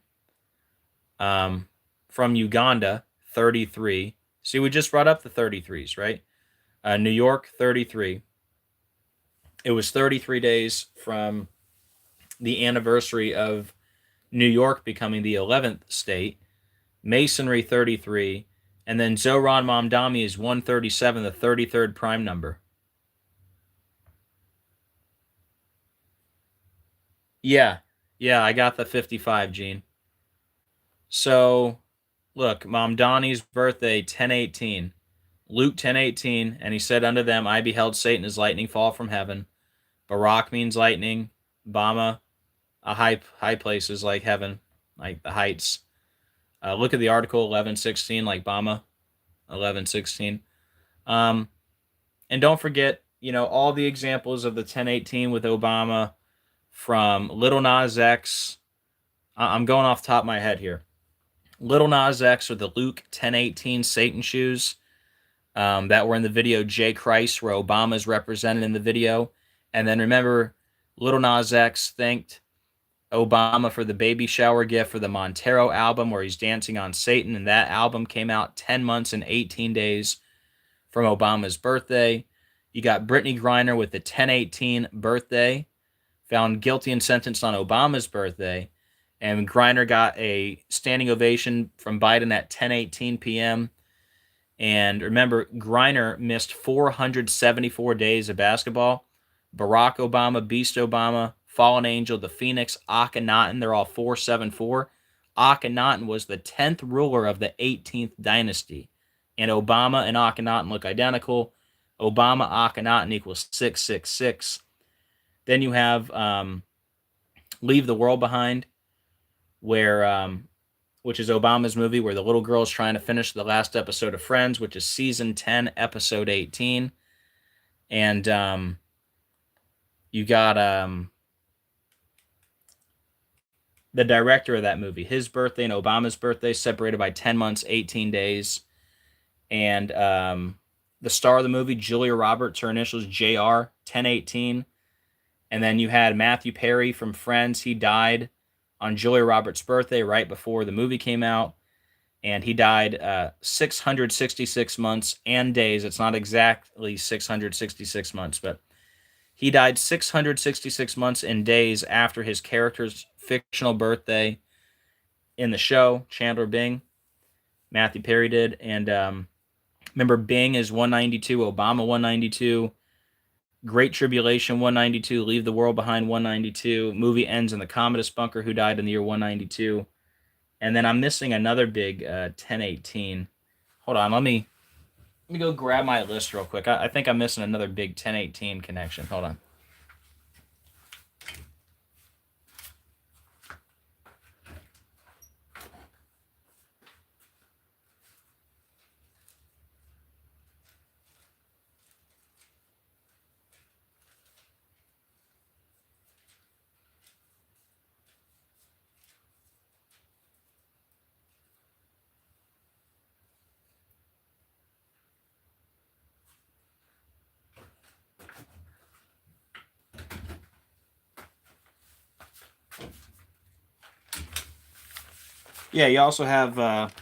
From Uganda, 33. See, we just brought up the 33s, right? New York, 33. It was 33 days from the anniversary of New York becoming the 11th state. Masonry, 33. And then Zoran Mamdani is 137, the 33rd prime number. Yeah, I got the 55, Gene. So, look, Mamdani's birthday, 10/18. Luke 10:18, and he said unto them, I beheld Satan as lightning fall from heaven. Barak means lightning. Bama, a high places like heaven, like the heights. Look at the article 11:16, like Bama, 11:16. And don't forget, all the examples of the 10/18 with Obama from Little Nas X. I'm going off the top of my head here. Little Nas X with the Luke 10:18 Satan shoes that were in the video J. Christ, where Obama is represented in the video. And then remember, Little Nas X thanked Obama for the baby shower gift for the Montero album where he's dancing on Satan, and that album came out 10 months and 18 days from Obama's birthday. You got Brittany Griner with the 10/18 birthday, found guilty and sentenced on Obama's birthday, and Griner got a standing ovation from Biden at 10:18 p.m. And remember, Griner missed 474 days of basketball. Barack Obama, Beast Obama, Fallen Angel, the Phoenix, Akhenaten, they're all 474. Akhenaten was the 10th ruler of the 18th dynasty. And Obama and Akhenaten look identical. Obama, Akhenaten equals 666. Then you have Leave the World Behind, which is Obama's movie where the little girl is trying to finish the last episode of Friends, which is season 10, episode 18. And you got the director of that movie, his birthday and Obama's birthday separated by 10 months, 18 days. And the star of the movie, Julia Roberts, her initials JR, 10/18. And then you had Matthew Perry from Friends. He died on Julia Roberts' birthday right before the movie came out. And he died 666 months and days. It's not exactly 666 months, but he died 666 months and days after his character's fictional birthday in the show, Chandler Bing. Matthew Perry did. And remember, Bing is 192, Obama 192, Great Tribulation 192, Leave the World Behind 192. Movie ends in the Commodus bunker, who died in the year 192. And then I'm missing another big 10/18. Hold on, let me go grab my list real quick. I think I'm missing another big 10/18 connection. Hold on. Yeah, you also have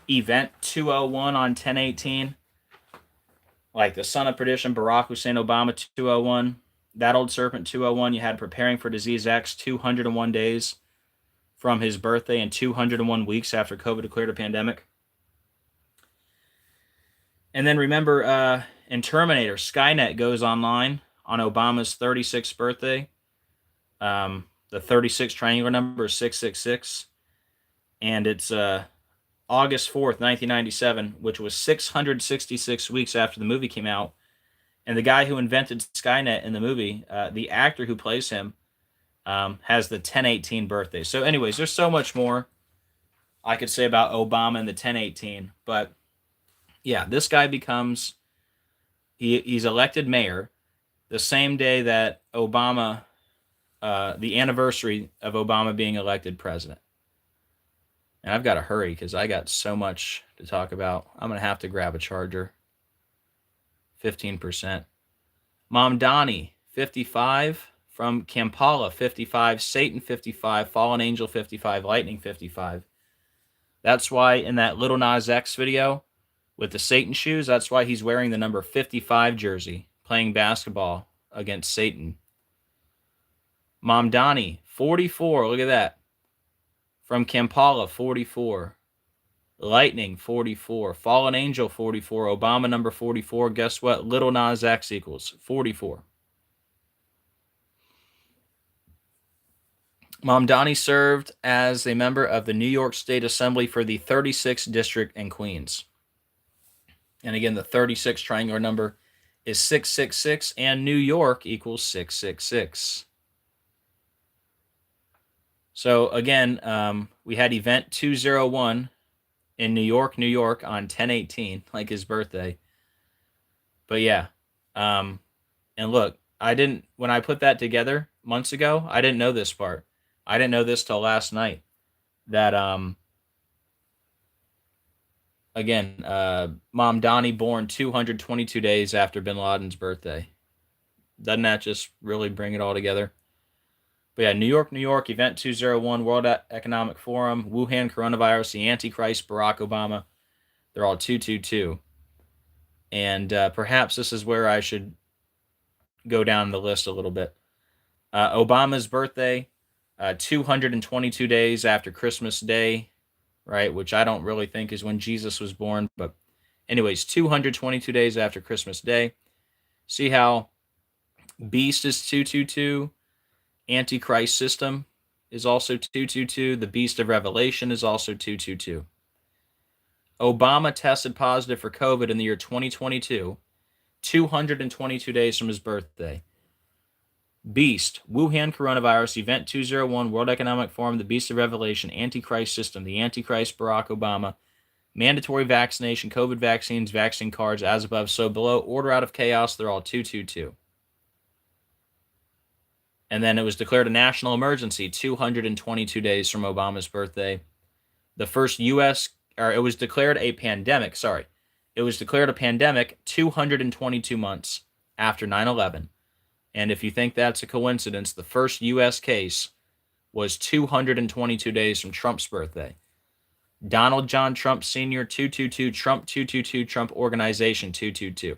Event 201 on 10/18. Like the Son of Perdition, Barack Hussein Obama 201. That Old Serpent 201. You had Preparing for Disease X 201 days from his birthday and 201 weeks after COVID declared a pandemic. And then remember, in Terminator, Skynet goes online on Obama's 36th birthday. The 36 triangular number is 666. And it's August 4th, 1997, which was 666 weeks after the movie came out. And the guy who invented Skynet in the movie, the actor who plays him, has the 10/18 birthday. So anyways, there's so much more I could say about Obama and the 10/18. But yeah, this guy becomes, he's elected mayor the same day that Obama, the anniversary of Obama being elected president. And I've got to hurry because I got so much to talk about. I'm going to have to grab a charger. 15%. Mamdani, 55. From Kampala, 55. Satan, 55. Fallen Angel, 55. Lightning, 55. That's why in that Little Nas X video with the Satan shoes, that's why he's wearing the number 55 jersey, playing basketball against Satan. Mamdani, 44. Look at that. From Kampala, 44. Lightning, 44. Fallen Angel, 44. Obama, number 44. Guess what? Little Nas X equals 44. Mamdani served as a member of the New York State Assembly for the 36th District in Queens. And again, the 36 triangular number is 666, and New York equals 666. So again, we had Event 201 in New York, New York on 10/18, like his birthday. But yeah, and look, when I put that together months ago, I didn't know this part. I didn't know this till last night. That again, Mamdani born 222 days after Bin Laden's birthday. Doesn't that just really bring it all together? But yeah, New York, New York, Event 201, World Economic Forum, Wuhan coronavirus, the Antichrist, Barack Obama. They're all 222. And perhaps this is where I should go down the list a little bit. Obama's birthday, 222 days after Christmas Day, right? Which I don't really think is when Jesus was born. But anyways, 222 days after Christmas Day. See how Beast is 222. Antichrist system is also 222. The Beast of Revelation is also 222. Obama tested positive for COVID in the year 2022, 222 days from his birthday. Beast, Wuhan coronavirus, Event 201, World Economic Forum, the Beast of Revelation, Antichrist system, the Antichrist, Barack Obama, mandatory vaccination, COVID vaccines, vaccine cards, as above, so below, order out of chaos, they're all 222. And then it was declared a national emergency 222 days from Obama's birthday. The first it was declared a pandemic, sorry. It was declared a pandemic 222 months after 9/11. And if you think that's a coincidence, the first U.S. case was 222 days from Trump's birthday. Donald John Trump Sr., 222, Trump 222, Trump Organization 222.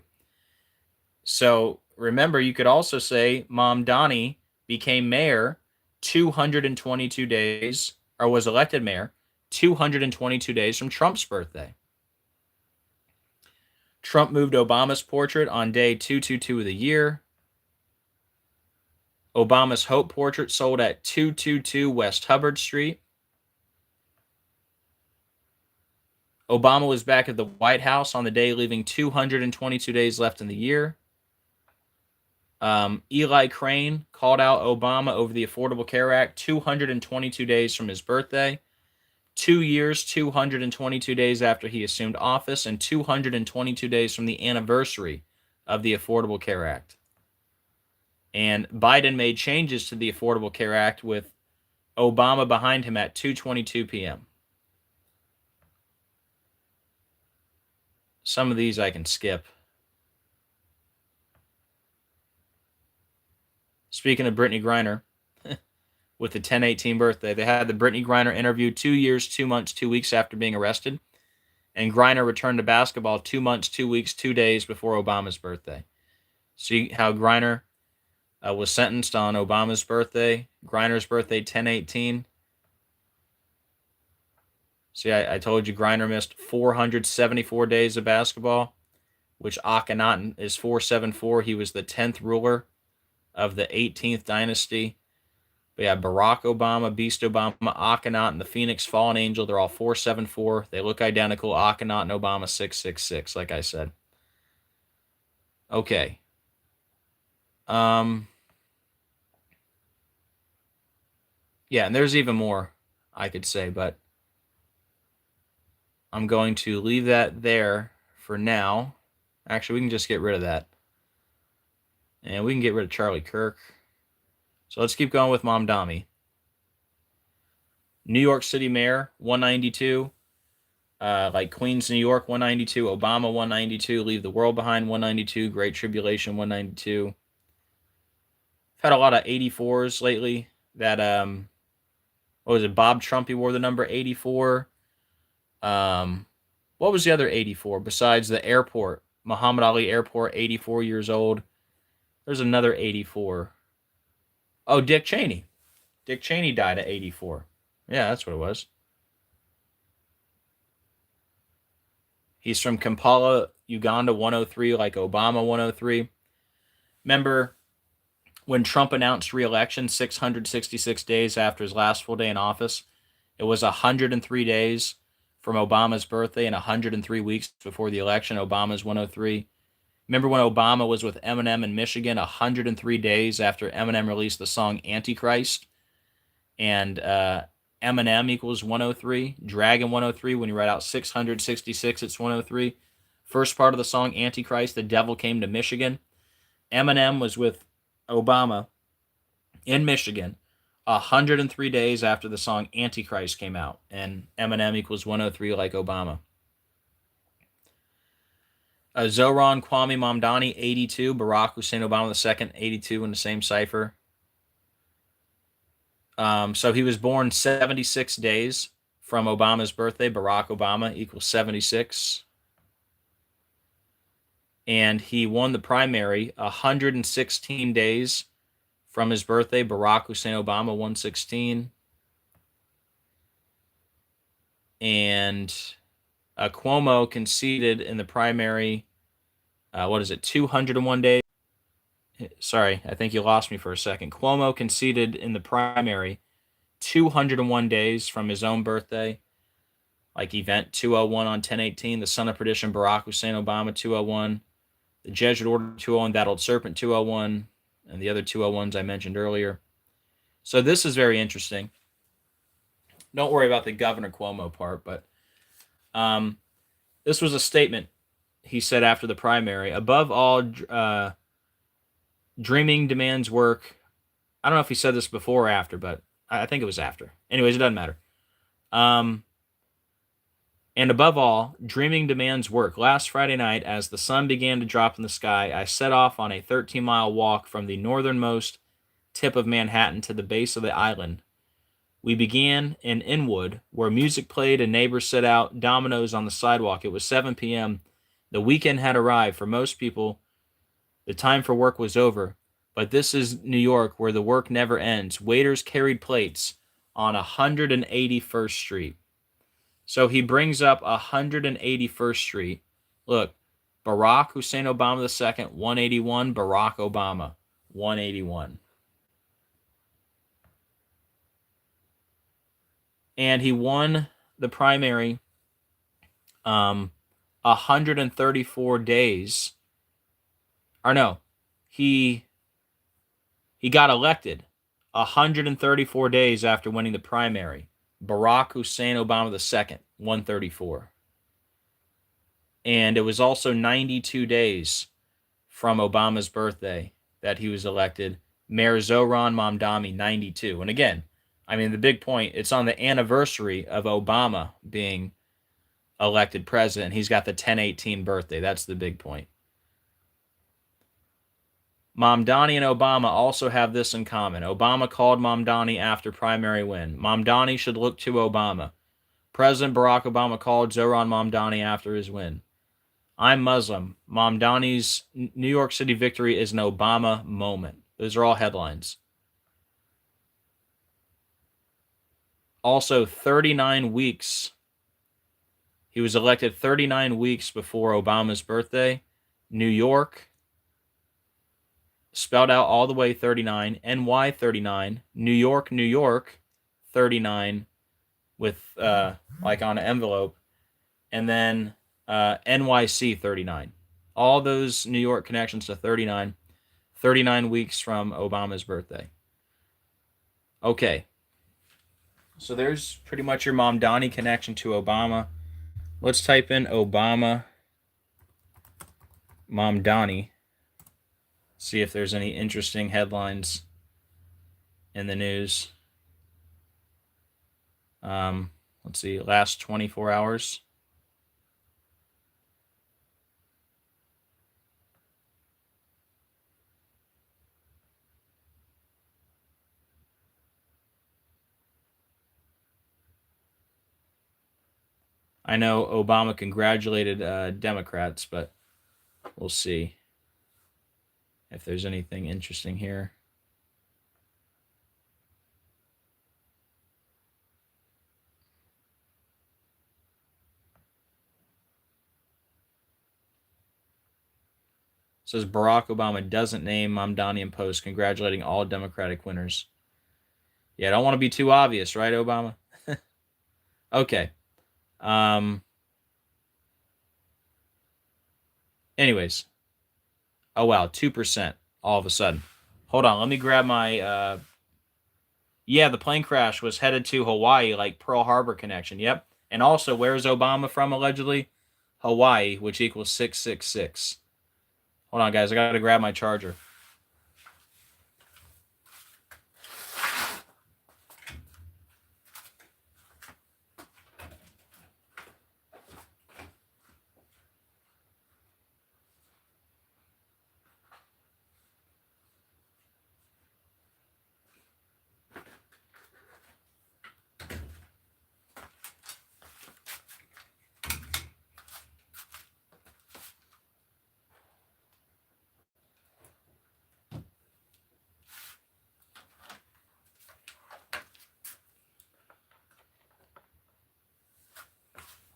So remember, you could also say Mamdani became mayor 222 days, or was elected mayor 222 days from Trump's birthday. Trump moved Obama's portrait on day 222 of the year. Obama's Hope portrait sold at 222 West Hubbard Street. Obama was back at the White House on the day, leaving 222 days left in the year. Eli Crane called out Obama over the Affordable Care Act 222 days from his birthday, 2 years, 222 days after he assumed office, and 222 days from the anniversary of the Affordable Care Act. And Biden made changes to the Affordable Care Act with Obama behind him at 2:22 p.m. Some of these I can skip. Speaking of Brittany Griner, with the 10/18 birthday. They had the Brittany Griner interview 2 years, 2 months, 2 weeks after being arrested. And Griner returned to basketball 2 months, 2 weeks, 2 days before Obama's birthday. See how Griner was sentenced on Obama's birthday. Griner's birthday, 10/18. See, I told you Griner missed 474 days of basketball, which Akhenaten is 474. He was the 10th ruler of the 18th dynasty. But yeah, Barack Obama, Beast Obama, Akhenaten, the Phoenix Fallen Angel, they're all 474. They look identical. Akhenaten, Obama, 666, like I said. Okay. Yeah, and there's even more I could say, but I'm going to leave that there for now. Actually, we can just get rid of that. And we can get rid of Charlie Kirk. So let's keep going with Mamdani. New York City Mayor, 192. Like Queens, New York, 192. Obama, 192. Leave the World Behind, 192. Great Tribulation, 192. I've had a lot of 84s lately. That, what was it? Bob Trumpy wore the number 84. What was the other 84 besides the airport? Muhammad Ali Airport, 84 years old. There's another 84. Oh, Dick Cheney. Dick Cheney died at 84. Yeah, that's what it was. He's from Kampala, Uganda, 103, like Obama, 103. Remember when Trump announced re-election 666 days after his last full day in office? It was 103 days from Obama's birthday and 103 weeks before the election. Obama's 103. Remember when Obama was with Eminem in Michigan 103 days after Eminem released the song Antichrist? And Eminem equals 103. Dragon 103. When you write out 666, it's 103. First part of the song Antichrist, the devil came to Michigan. Eminem was with Obama in Michigan 103 days after the song Antichrist came out. And Eminem equals 103 like Obama. Zohran Kwame Mamdani, 82. Barack Hussein Obama II, 82 in the same cipher. So he was born 76 days from Obama's birthday. Barack Obama equals 76. And he won the primary 116 days from his birthday. Barack Hussein Obama, 116. And Cuomo conceded in the primary, 201 days? Sorry, I think you lost me for a second. Cuomo conceded in the primary 201 days from his own birthday, like event 201 on 10/18, the son of perdition Barack Hussein Obama 201, the Jesuit order 201, that old serpent 201, and the other 201s I mentioned earlier. So this is very interesting. Don't worry about the Governor Cuomo part, but this was a statement he said after the primary. Above all, dreaming demands work. I don't know if he said this before or after, but I think it was after. Anyways, it doesn't matter. And above all, dreaming demands work. Last Friday night, as the sun began to drop in the sky, I set off on a 13-mile walk from the northernmost tip of Manhattan to the base of the island. We began in Inwood, where music played and neighbors set out dominoes on the sidewalk. It was 7 p.m. The weekend had arrived. For most people, the time for work was over. But this is New York, where the work never ends. Waiters carried plates on 181st Street. So he brings up 181st Street. Look, Barack Hussein Obama II, 181. Barack Obama, 181. And he won the primary 134 days. Or no, he got elected 134 days after winning the primary. Barack Hussein Obama II, 134. And it was also 92 days from Obama's birthday that he was elected. Mayor Zohran Mamdani, 92. And again, I mean, the big point, it's on the anniversary of Obama being elected president. He's got the 10/18 birthday. That's the big point. Mamdani and Obama also have this in common. Obama called Mamdani after primary win. Mamdani should look to Obama. President Barack Obama called Zohran Mamdani after his win. I'm Muslim. Mamdani's New York City victory is an Obama moment. Those are all headlines. Also, 39 weeks. He was elected 39 weeks before Obama's birthday. New York, spelled out all the way 39. NY 39. New York 39 with like on an envelope. And then NYC 39. All those New York connections to 39. 39 weeks from Obama's birthday. Okay. So there's pretty much your Mamdani connection to Obama. Let's type in Obama Mamdani. See if there's any interesting headlines in the news. Let's see, last 24 hours. I know Obama congratulated Democrats, but we'll see if there's anything interesting here. It says Barack Obama doesn't name Mamdani in post, congratulating all Democratic winners. Yeah, I don't want to be too obvious, right, Obama? Okay. Anyways. Oh, wow, 2% all of a sudden. Hold on, let me grab my... Yeah, the plane crash was headed to Hawaii, like Pearl Harbor connection. Yep. And also, where's Obama from, allegedly? Hawaii, which equals 666. Hold on, guys. I got to grab my charger.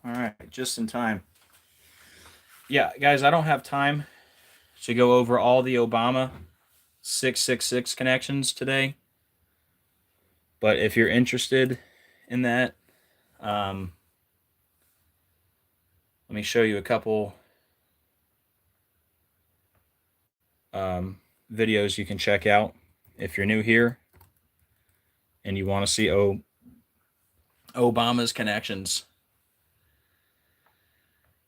All right, just in time. Yeah, guys, I don't have time to go over all the Obama 666 connections today. But if you're interested in that, let me show you a couple videos you can check out if you're new here and you want to see Obama's connections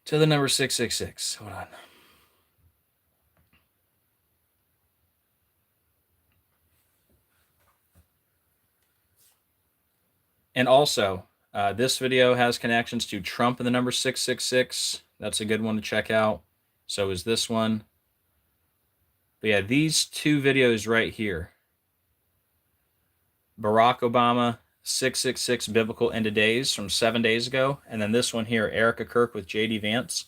to the number 666. Hold on. And also, this video has connections to Trump and the number 666. That's a good one to check out. So is this one. But yeah, these two videos right here. Barack Obama, 666 Biblical End of Days from 7 days ago. And then this one here, Erica Kirk with J.D. Vance.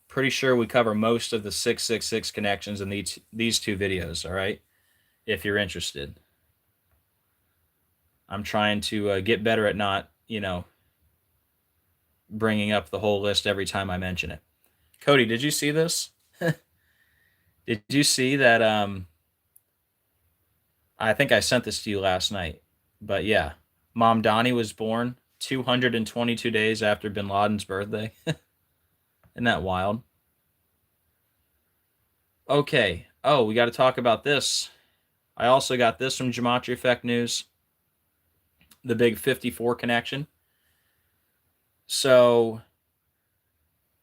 Pretty sure we cover most of the 666 connections in these two videos, all right? If you're interested. I'm trying to get better at not, bringing up the whole list every time I mention it. Cody, did you see this? Did you see that? I think I sent this to you last night. But yeah, Mamdani was born 222 days after bin Laden's birthday. Isn't that wild? Okay. Oh, we got to talk about this. I also got this from Gematria Effect News. The big 54 connection. So,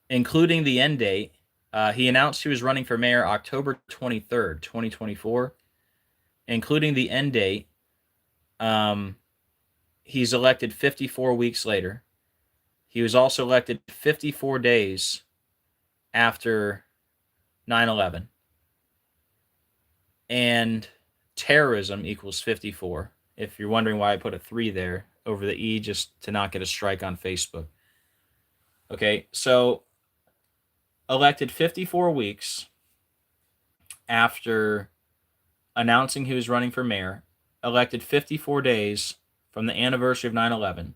including the end date, he announced he was running for mayor October 23rd, 2024. Including the end date, he's elected 54 weeks later. He was also elected 54 days after 9/11. and terrorism equals 54. If you're wondering why I put a 3 there over the E, just to not get a strike on Facebook. Okay, so elected 54 weeks after announcing he was running for mayor, elected 54 days from the anniversary of 9/11,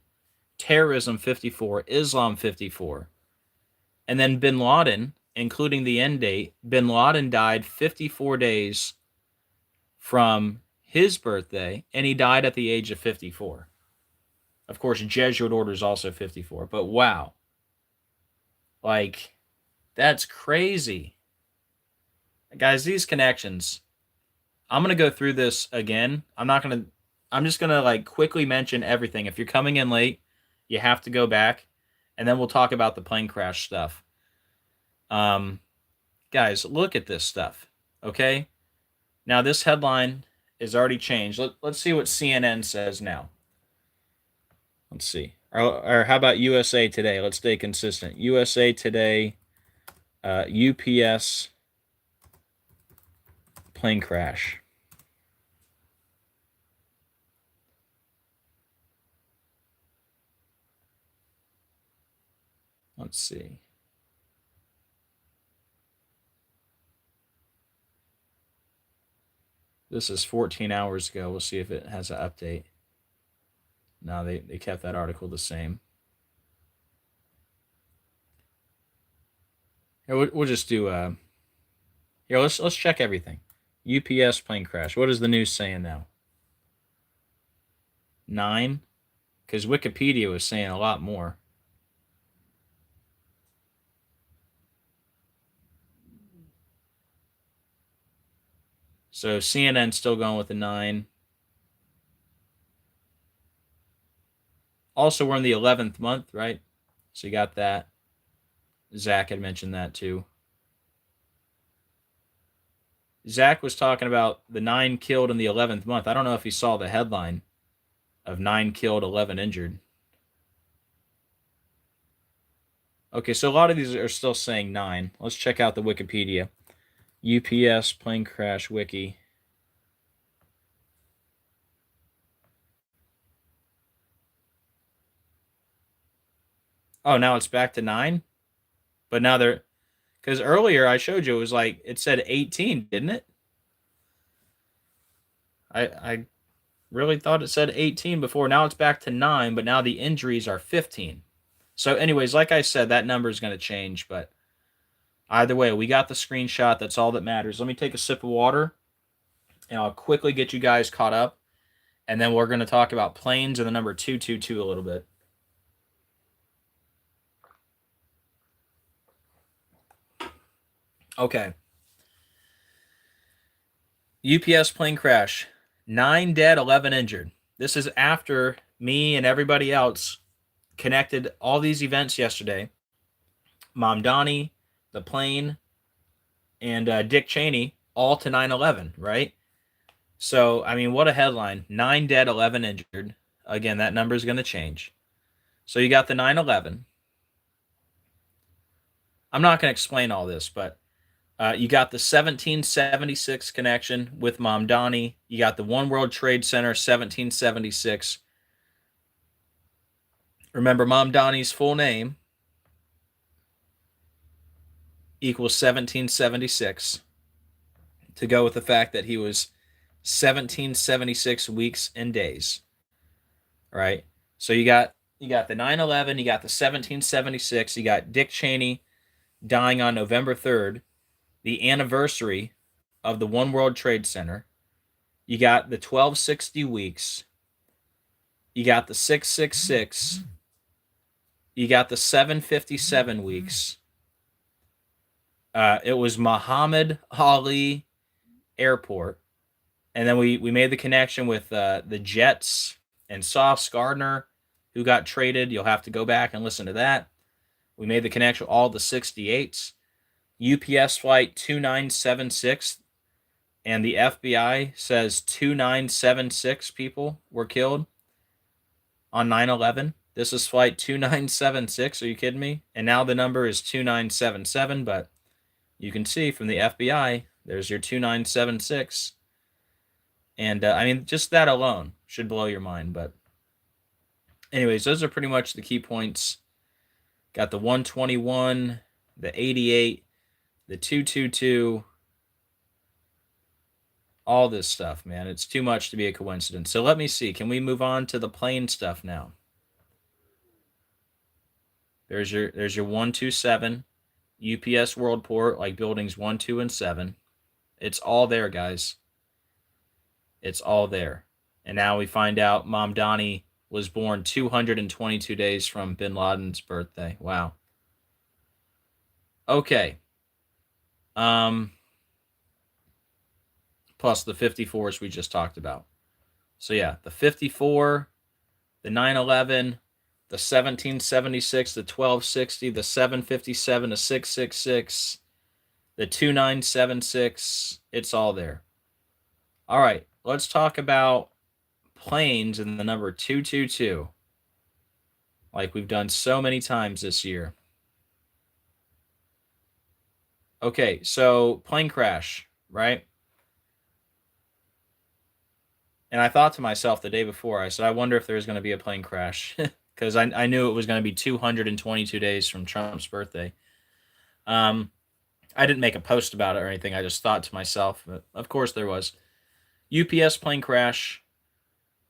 terrorism 54, Islam 54. And then bin Laden, including the end date, bin Laden died 54 days from his birthday, and he died at the age of 54. Of course, Jesuit order is also 54, but wow. Like, that's crazy. Guys, these connections, I'm going to go through this again. I'm just going to like quickly mention everything. If you're coming in late, you have to go back, and then we'll talk about the plane crash stuff. Guys, look at this stuff, okay? Now, this headline is already changed. Let's see what CNN says now. Let's see. Or how about USA Today? Let's stay consistent. USA Today, UPS plane crash. Let's see. This is 14 hours ago. We'll see if it has an update. No, they kept that article the same. Here, we'll just do here, let's check everything. UPS plane crash. What is the news saying now? 9? Because Wikipedia was saying a lot more. So CNN's still going with the 9. Also, we're in the 11th month, right? So you got that. Zach had mentioned that too. Zach was talking about the 9 killed in the 11th month. I don't know if he saw the headline of 9 killed, 11 injured. Okay, so a lot of these are still saying 9. Let's check out the Wikipedia. UPS plane crash wiki. Oh, now it's back to 9? But now they're... Because earlier I showed you, it was like, it said 18, didn't it? I really thought it said 18 before. Now it's back to 9, but now the injuries are 15. So anyways, like I said, that number is going to change, but either way, we got the screenshot. That's all that matters. Let me take a sip of water, and I'll quickly get you guys caught up, and then we're going to talk about planes and the number 222 a little bit. Okay. UPS plane crash. 9 dead, 11 injured. This is after me and everybody else connected all these events yesterday. Mamdani, the plane, and Dick Cheney, all to 9/11, right? So, I mean, what a headline. 9 dead, 11 injured. Again, that number is going to change. So you got the 9/11. I'm not going to explain all this, but you got the 1776 connection with Mamdani. You got the One World Trade Center, 1776. Remember, Mamdani's full name equals 1776, to go with the fact that he was 1776 weeks and days. Right? So you got the 9/11, you got the 1776, you got Dick Cheney dying on November 3rd, the anniversary of the One World Trade Center. You got the 1260 weeks. You got the 666. You got the 757 weeks. It was Muhammad Ali Airport. And then we made the connection with the Jets and Sauce Gardner, who got traded. You'll have to go back and listen to that. We made the connection with all the 68s. UPS flight 2976, and the FBI says 2976 people were killed on 9/11. This is flight 2976. Are you kidding me? And now the number is 2977, but you can see from the FBI, there's your 2976. And I mean, just that alone should blow your mind. But anyways, those are pretty much the key points. Got the 121, the 88, the 222, all this stuff, man. It's too much to be a coincidence. So let me see. Can we move on to the plain stuff now? There's your 127 UPS World Port, like buildings 1, 2, and 7. It's all there, guys. It's all there. And now we find out Mamdani was born 222 days from bin Laden's birthday. Wow. Okay. Plus the 54s we just talked about. So yeah, the 54, the 911, the 1776, the 1260, the 757, the 666, the 2976. It's all there. All right, let's talk about planes and the number 222, like we've done so many times this year. Okay, so plane crash, right? And I thought to myself the day before, I said, I wonder if there's going to be a plane crash, because I knew it was going to be 222 days from Trump's birthday. I didn't make a post about it or anything. I just thought to myself, but of course there was. UPS plane crash,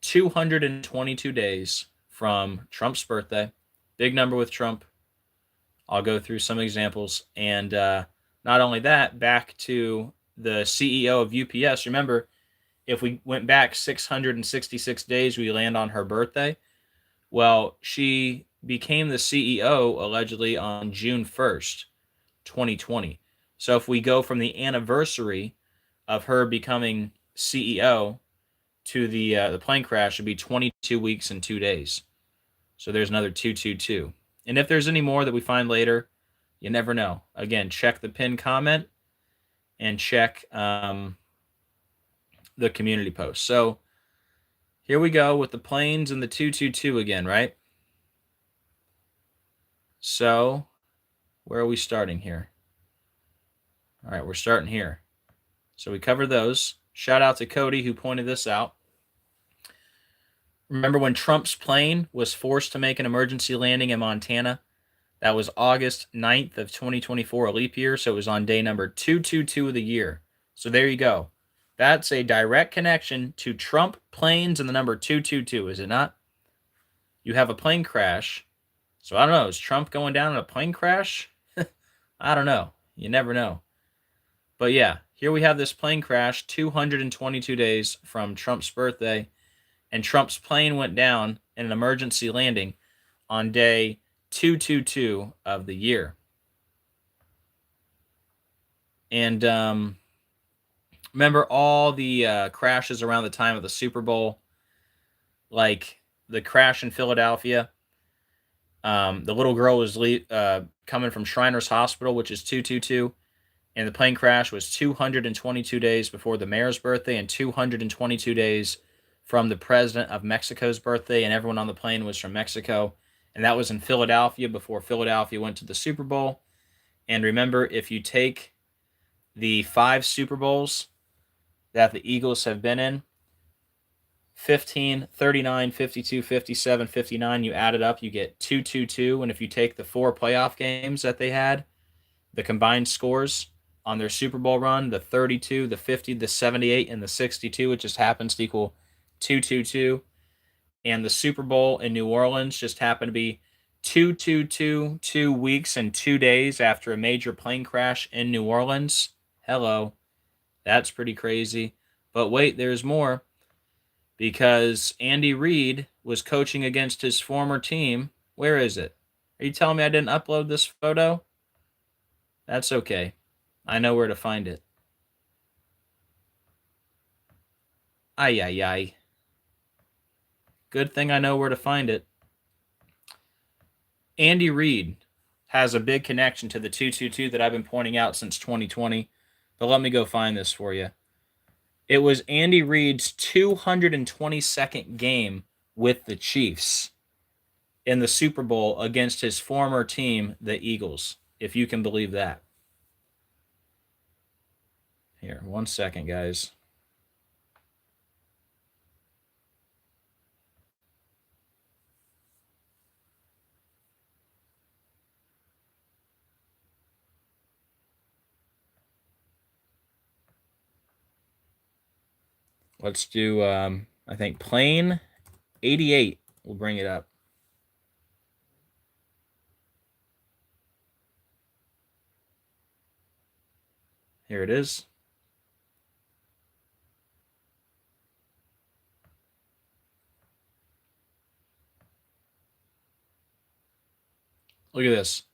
222 days from Trump's birthday. Big number with Trump. I'll go through some examples. And not only that, back to the CEO of UPS. Remember, if we went back 666 days, we land on her birthday. Well, she became the CEO allegedly on June 1st, 2020. So if we go from the anniversary of her becoming CEO to the plane crash, it'd be 22 weeks and 2 days. So there's another 222. And if there's any more that we find later, you never know. Again, check the pinned comment and check the community post. So here we go with the planes and the 222 again, right? So where are we starting here? All right, we're starting here. So we covered those. Shout out to Cody who pointed this out. Remember when Trump's plane was forced to make an emergency landing in Montana? That was August 9th of 2024, a leap year. So it was on day number 222 of the year. So there you go. That's a direct connection to Trump planes and the number 222, is it not? You have a plane crash. So I don't know. Is Trump going down in a plane crash? I don't know. You never know. But yeah, here we have this plane crash 222 days from Trump's birthday. And Trump's plane went down in an emergency landing on day 222 of the year. And remember all the crashes around the time of the Super Bowl, like the crash in Philadelphia. The little girl was coming from Shriners Hospital, which is 222, and the plane crash was 222 days before the mayor's birthday and 222 days from the president of Mexico's birthday, and everyone on the plane was from Mexico. And that was in Philadelphia before Philadelphia went to the Super Bowl. And remember, if you take the 5 Super Bowls that the Eagles have been in, 15, 39, 52, 57, 59, you add it up, you get 222. And if you take the 4 playoff games that they had, the combined scores on their Super Bowl run, the 32, the 50, the 78, and the 62, it just happens to equal 222. And the Super Bowl in New Orleans just happened to be 222, 2 weeks and 2 days after a major plane crash in New Orleans. Hello. That's pretty crazy. But wait, there's more. Because Andy Reid was coaching against his former team. Where is it? Are you telling me I didn't upload this photo? That's okay. I know where to find it. Ay, ay, ay. Good thing I know where to find it. Andy Reid has a big connection to the 222 that I've been pointing out since 2020. But let me go find this for you. It was Andy Reid's 222nd game with the Chiefs in the Super Bowl against his former team, the Eagles, if you can believe that. Here, 1 second, guys. Let's do, I think, plane 88. We'll bring it up. Here it is. Look at this.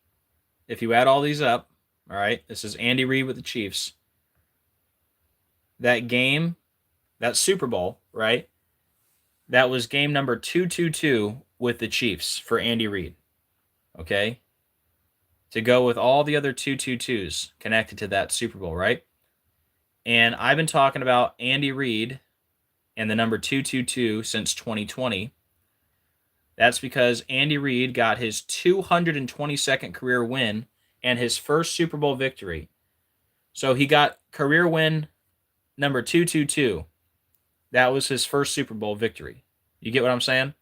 If you add all these up, all right, this is Andy Reid with the Chiefs. That game, that Super Bowl, right? That was game number 222 with the Chiefs for Andy Reid. Okay? To go with all the other 222s connected to that Super Bowl, right? And I've been talking about Andy Reid and the number 222 since 2020. That's because Andy Reid got his 222nd career win and his first Super Bowl victory. So he got career win number 222. That was his first Super Bowl victory. You get what I'm saying?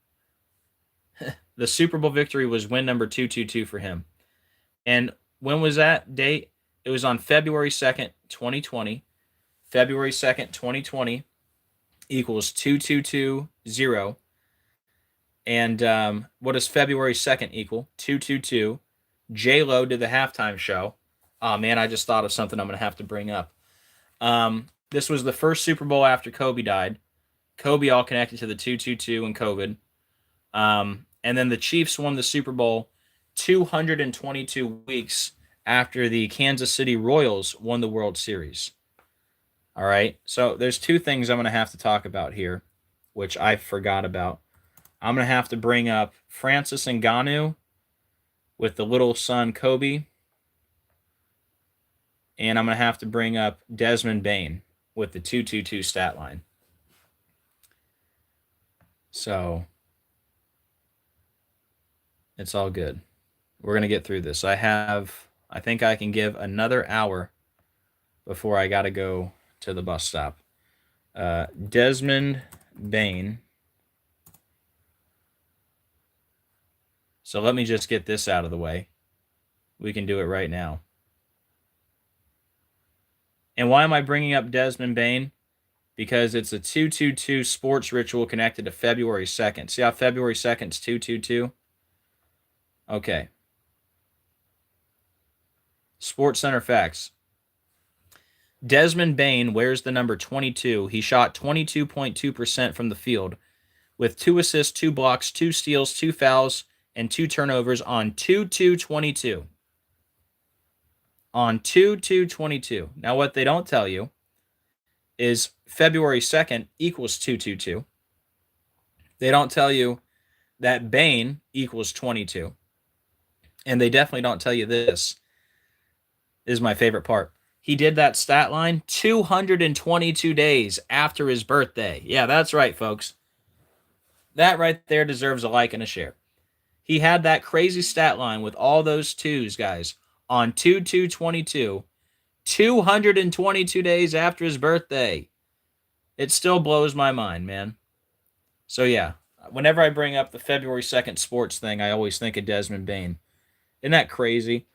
The Super Bowl victory was win number 222 for him. And when was that date? It was on February 2nd, 2020. February 2nd, 2020 equals 2220. And what does February 2nd equal? 222. J-Lo did the halftime show. Oh, man, I just thought of something I'm going to have to bring up. This was the first Super Bowl after Kobe died. Kobe all connected to the 222 and COVID. And then the Chiefs won the Super Bowl 222 weeks after the Kansas City Royals won the World Series. All right, so there's two things I'm going to have to talk about here, which I forgot about. I'm going to have to bring up Francis Ngannou with the little son Kobe. And I'm going to have to bring up Desmond Bain with the 222 stat line. So it's all good. We're going to get through this. I think I can give another hour before I got to go to the bus stop. Desmond Bain. So let me just get this out of the way. We can do it right now. And why am I bringing up Desmond Bain? Because it's a 222 sports ritual connected to February 2nd. See how February 2nd is 222? Okay. Sports Center facts. Desmond Bain wears the number 22. He shot 22.2% from the field with 2 assists, 2 blocks, 2 steals, 2 fouls, and 2 turnovers on 2-2-22. On 2-2-22. Now, what they don't tell you is February 2nd equals 2-2-2. They don't tell you that Bain equals 22. And they definitely don't tell you this. This is my favorite part. He did that stat line 222 days after his birthday. Yeah, that's right, folks. That right there deserves a like and a share. He had that crazy stat line with all those twos, guys, on 2-2-22, 222 days after his birthday. It still blows my mind, man. So, yeah, whenever I bring up the February 2nd sports thing, I always think of Desmond Bain. Isn't that crazy?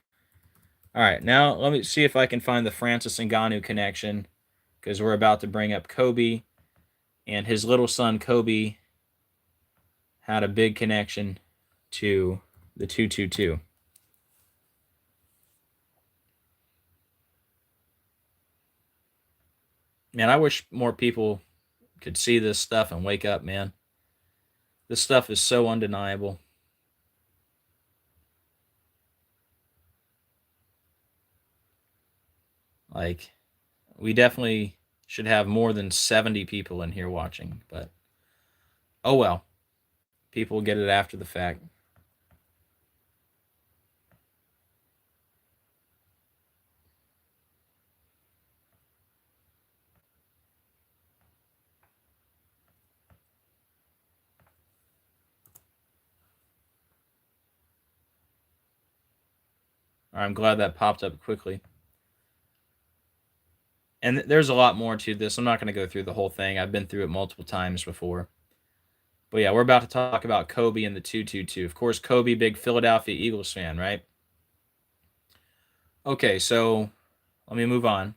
All right, now let me see if I can find the Francis Ngannou connection, because we're about to bring up Kobe, and his little son Kobe had a big connection to the 222. Man, I wish more people could see this stuff and wake up, man. This stuff is so undeniable. Like, we definitely should have more than 70 people in here watching, but oh well. People get it after the fact. I'm glad that popped up quickly. And there's a lot more to this. I'm not going to go through the whole thing. I've been through it multiple times before. But yeah, we're about to talk about Kobe and the 222. Of course, Kobe, big Philadelphia Eagles fan, right? Okay, so let me move on.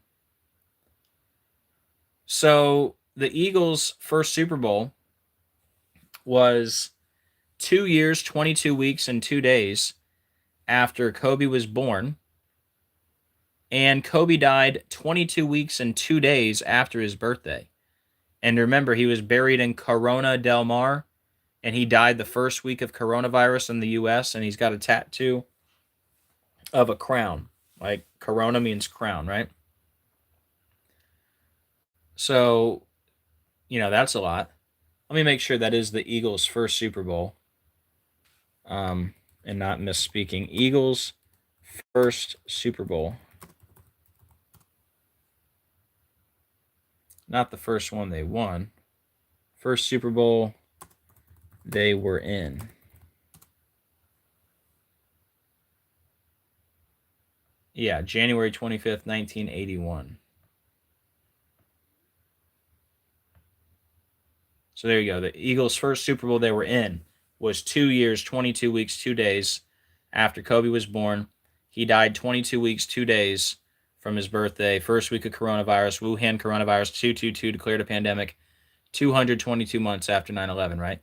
So the Eagles' first Super Bowl was 2 years, 22 weeks, and 2 days after Kobe was born. And Kobe died 22 weeks and 2 days after his birthday. And remember, he was buried in Corona del Mar, and he died the first week of coronavirus in the U.S., and he's got a tattoo of a crown. Like, Corona means crown, right? So, that's a lot. Let me make sure that is the Eagles' first Super Bowl, and not misspeaking. Eagles' first Super Bowl. Not the first one they won. First Super Bowl they were in. Yeah, January 25th, 1981. So there you go. The Eagles' first Super Bowl they were in was 2 years, 22 weeks, 2 days after Kobe was born. He died 22 weeks, 2 days from his birthday. First week of coronavirus, Wuhan coronavirus 222 declared a pandemic 222 months after 9/11, right?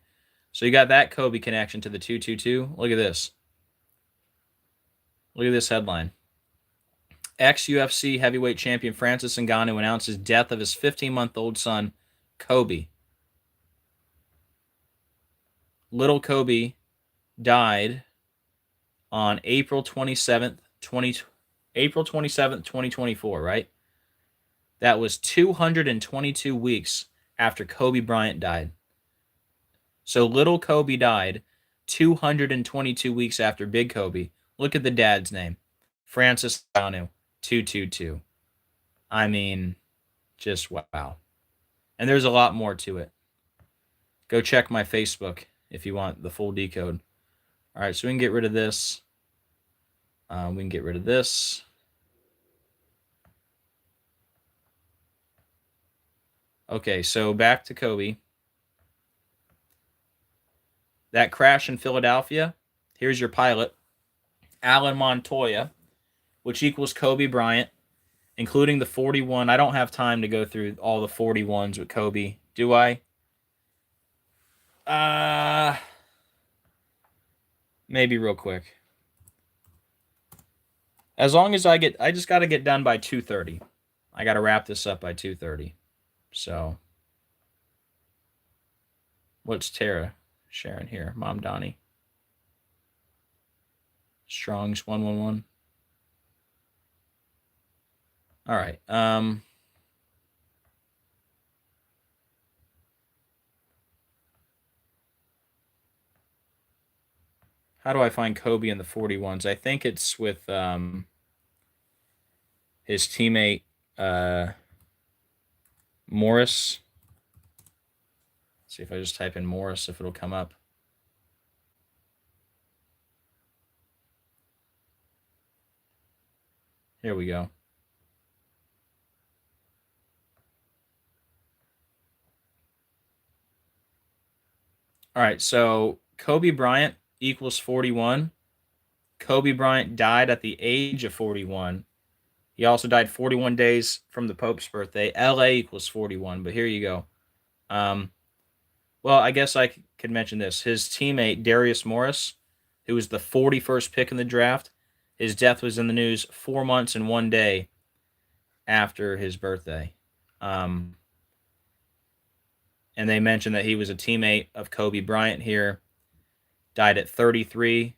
So you got that Kobe connection to the 222. Look at this. Look at this headline. Ex-UFC heavyweight champion Francis Ngannou announces death of his 15-month-old son, Kobe. Little Kobe died on April 27th, 2024, right? That was 222 weeks after Kobe Bryant died. So little Kobe died 222 weeks after Big Kobe. Look at the dad's name. Francis Ngannou, 222. I mean, just wow. And there's a lot more to it. Go check my Facebook if you want the full decode. All right, so we can get rid of this. We can get rid of this. Okay, so back to Kobe. That crash in Philadelphia, here's your pilot, Alan Montoya, which equals Kobe Bryant, including the 41. I don't have time to go through all the 41s with Kobe, do I? Maybe real quick. As long as I just got to get done by 2:30. I got to wrap this up by 2:30. So, what's Tara sharing here? Mamdani. Strong's 111. All right. How do I find Kobe in the 41s? I think it's with his teammate Morris. Let's see if I just type in Morris, if it'll come up. Here we go. All right, so Kobe Bryant equals 41. Kobe Bryant died at the age of 41. He also died 41 days from the Pope's birthday. LA equals 41, but here you go. Well, I guess I could mention this. His teammate, Darius Morris, who was the 41st pick in the draft, his death was in the news 4 months and 1 day after his birthday. And they mentioned that he was a teammate of Kobe Bryant here. Died at 33,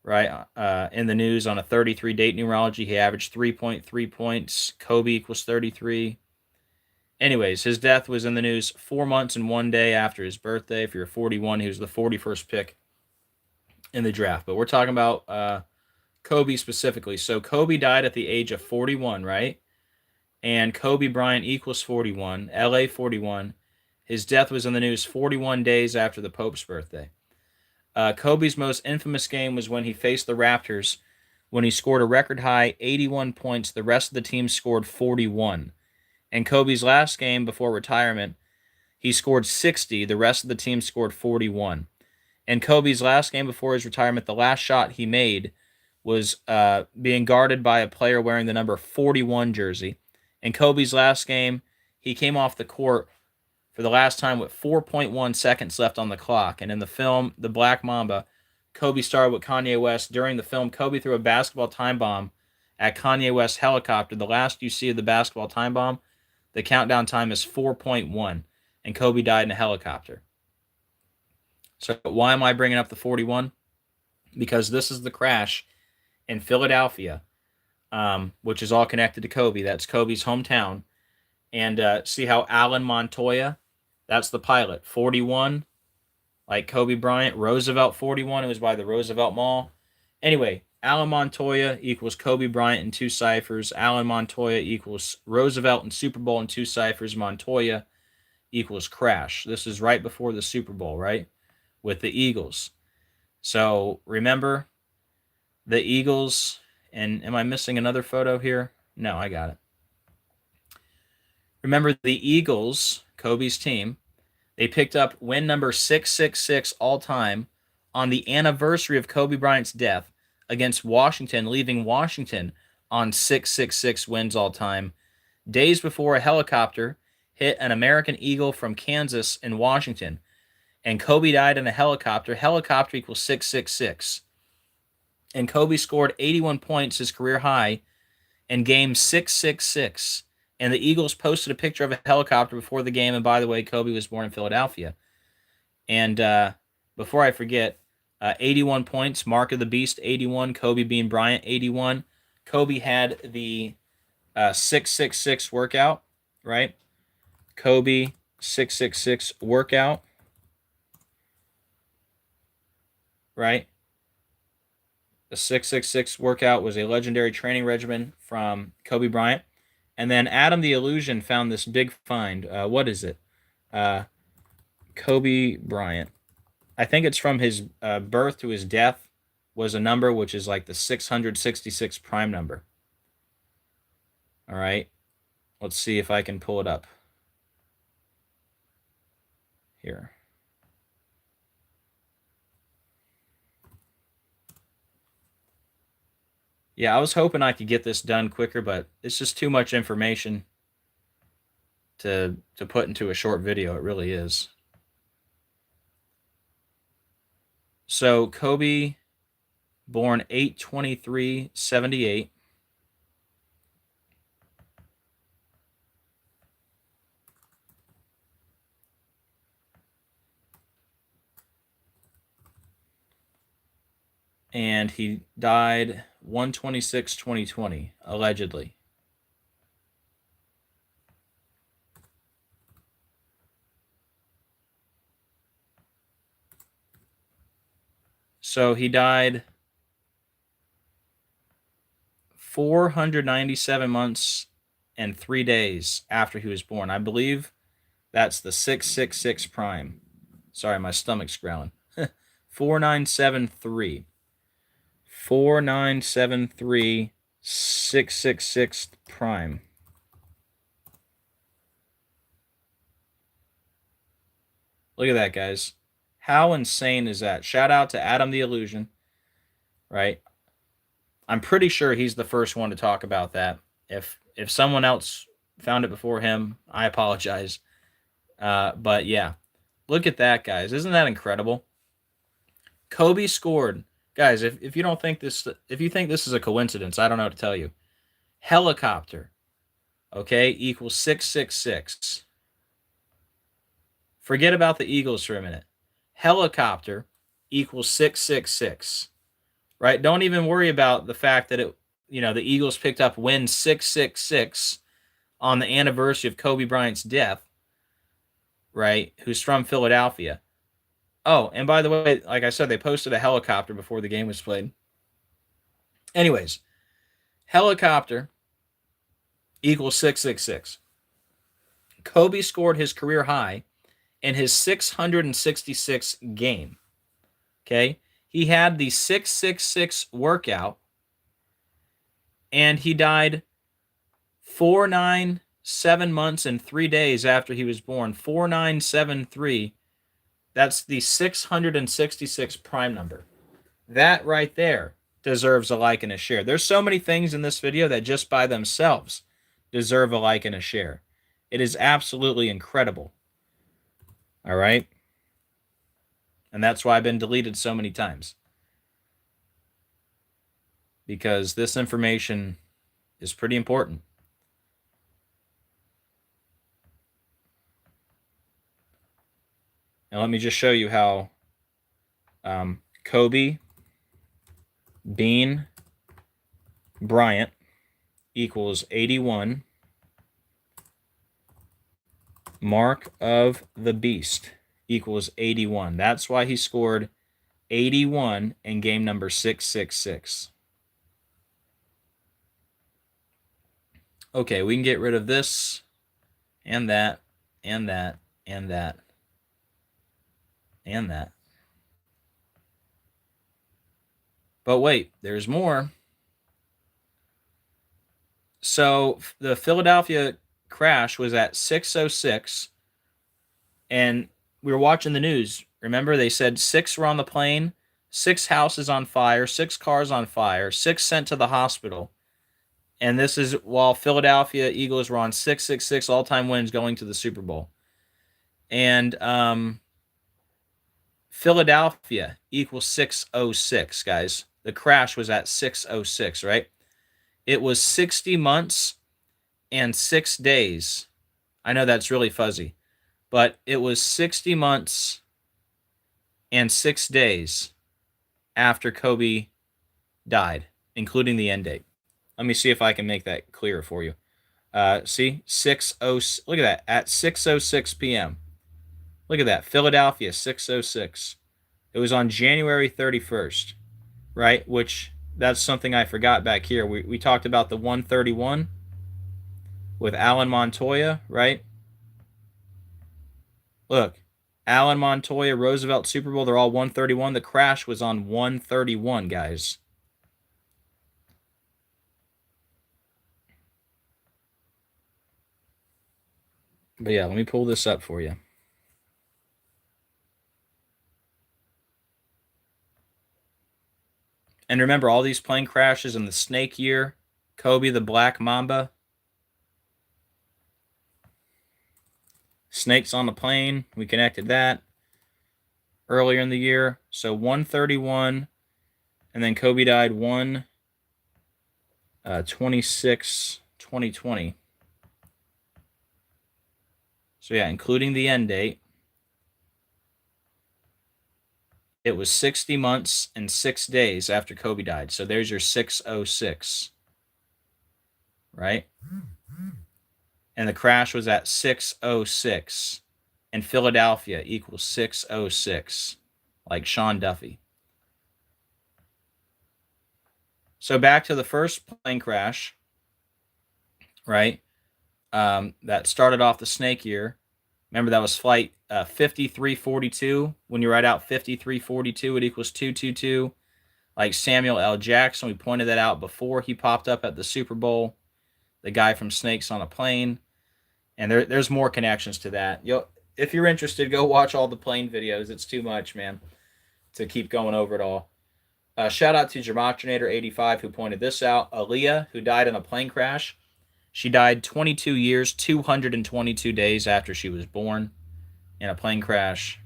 right? In the news on a 33 date numerology, he averaged 3.3 points. Kobe equals 33. Anyways, his death was in the news 4 months and 1 day after his birthday. If you're 41, he was the 41st pick in the draft. But we're talking about Kobe specifically. So Kobe died at the age of 41, right? And Kobe Bryant equals 41. LA 41. His death was in the news 41 days after the Pope's birthday. Kobe's most infamous game was when he faced the Raptors, when he scored a record high 81 points. The rest of the team scored 41. And Kobe's last game before retirement, he scored 60. The rest of the team scored 41. And Kobe's last game before his retirement, the last shot he made was being guarded by a player wearing the number 41 jersey. And Kobe's last game, he came off the court for the last time with 4.1 seconds left on the clock. And in the film, The Black Mamba, Kobe starred with Kanye West. During the film, Kobe threw a basketball time bomb at Kanye West's helicopter. The last you see of the basketball time bomb, the countdown time is 4.1, and Kobe died in a helicopter. So why am I bringing up the 41? Because this is the crash in Philadelphia, which is all connected to Kobe. That's Kobe's hometown. And see how Alan Montoya, that's the pilot, 41, like Kobe Bryant. Roosevelt 41, it was by the Roosevelt Mall. Anyway, Alan Montoya equals Kobe Bryant in 2 ciphers. Alan Montoya equals Roosevelt in Super Bowl in 2 ciphers. Montoya equals crash. This is right before the Super Bowl, right? With the Eagles. So remember the Eagles, and am I missing another photo here? No, I got it. Remember the Eagles, Kobe's team, they picked up win number 666 all time on the anniversary of Kobe Bryant's death against Washington, leaving Washington on 666 wins all time, days before a helicopter hit an American Eagle from Kansas in Washington. And Kobe died in a helicopter. Helicopter equals 666. And Kobe scored 81 points, his career high, in game 666. And the Eagles posted a picture of a helicopter before the game. And by the way, Kobe was born in Philadelphia. And before I forget, 81 points, Mark of the Beast, 81, Kobe Bean Bryant, 81. Kobe had the 666 workout, right? Kobe 666 workout, right? The 666 workout was a legendary training regimen from Kobe Bryant. And then Adam the Illusion found this big find. What is it? Kobe Bryant. I think it's from his birth to his death was a number, which is like the 666 prime number. All right. Let's see if I can pull it up here. Yeah, I was hoping I could get this done quicker, but it's just too much information to put into a short video. It really is. So Kobe, born 8/23/78. And he died 1/26/2020, allegedly. So he died 497 months and 3 days after he was born. I believe that's the 666 prime. Sorry, my stomach's growling. 4973. 4973 666 prime. Look at that, guys. How insane is that? Shout out to Adam the Illusion, right? I'm pretty sure he's the first one to talk about that. If someone else found it before him, I apologize. But yeah, look at that, guys. Isn't that incredible? Kobe scored. Guys, if you don't think this, if you think this is a coincidence, I don't know what to tell you. Helicopter, okay, equals 666. Forget about the Eagles for a minute. Helicopter equals 666, right? Don't even worry about the fact that the Eagles picked up win 666 on the anniversary of Kobe Bryant's death, right? Who's from Philadelphia. Oh, and by the way, like I said, they posted a helicopter before the game was played. Anyways, helicopter equals 666. Kobe scored his career high in his 666th game. Okay? He had the 666 workout, and he died 497 months and 3 days after he was born. 4973. That's the 666 prime number. That right there deserves a like and a share. There's so many things in this video that just by themselves deserve a like and a share. It is absolutely incredible. All right? And that's why I've been deleted so many times. Because this information is pretty important. Now let me just show you how Kobe Bean Bryant equals 81. Mark of the Beast equals 81. That's why he scored 81 in game number 666. Okay, we can get rid of this and that and that and that and that. But wait, there's more. So the Philadelphia crash was at 6:06, and we were watching the news. Remember, they said 6 were on the plane, 6 houses on fire, 6 cars on fire, 6 sent to the hospital. And this is while Philadelphia Eagles were on 666 all-time wins going to the Super Bowl. And Philadelphia equals 606, guys. The crash was at 606, right? It was 60 months and 6 days. I know that's really fuzzy, but it was 60 months and 6 days after Kobe died, including the end date. Let me see if I can make that clearer for you. See, 6:06. Look at that, at 6:06 p.m. Look at that, Philadelphia, 6:06. It was on January 31st, right? Which, that's something I forgot back here. We talked about the 131 with Alan Montoya, right? Look, Alan Montoya, Roosevelt Super Bowl, they're all 131. The crash was on 131, guys. But yeah, let me pull this up for you. And remember, all these plane crashes in the snake year, Kobe the Black Mamba, snakes on the plane, we connected that earlier in the year. So 131, and then Kobe died 1/26/2020. So yeah, including the end date, it was 60 months and 6 days after Kobe died. So there's your 6:06, right? And the crash was at 6:06, and Philadelphia equals 6:06, like Sean Duffy. So back to the first plane crash, right? That started off the snake year. Remember, that was flight 5342. When you write out 5342, it equals 222. Like Samuel L. Jackson, we pointed that out before he popped up at the Super Bowl. The guy from Snakes on a Plane. And there's more connections to that. If you're interested, go watch all the plane videos. It's too much, man, to keep going over it all. Shout out to Gematinator85 who pointed this out. Aaliyah, who died in a plane crash. She died 22 years, 222 days after she was born in a plane crash.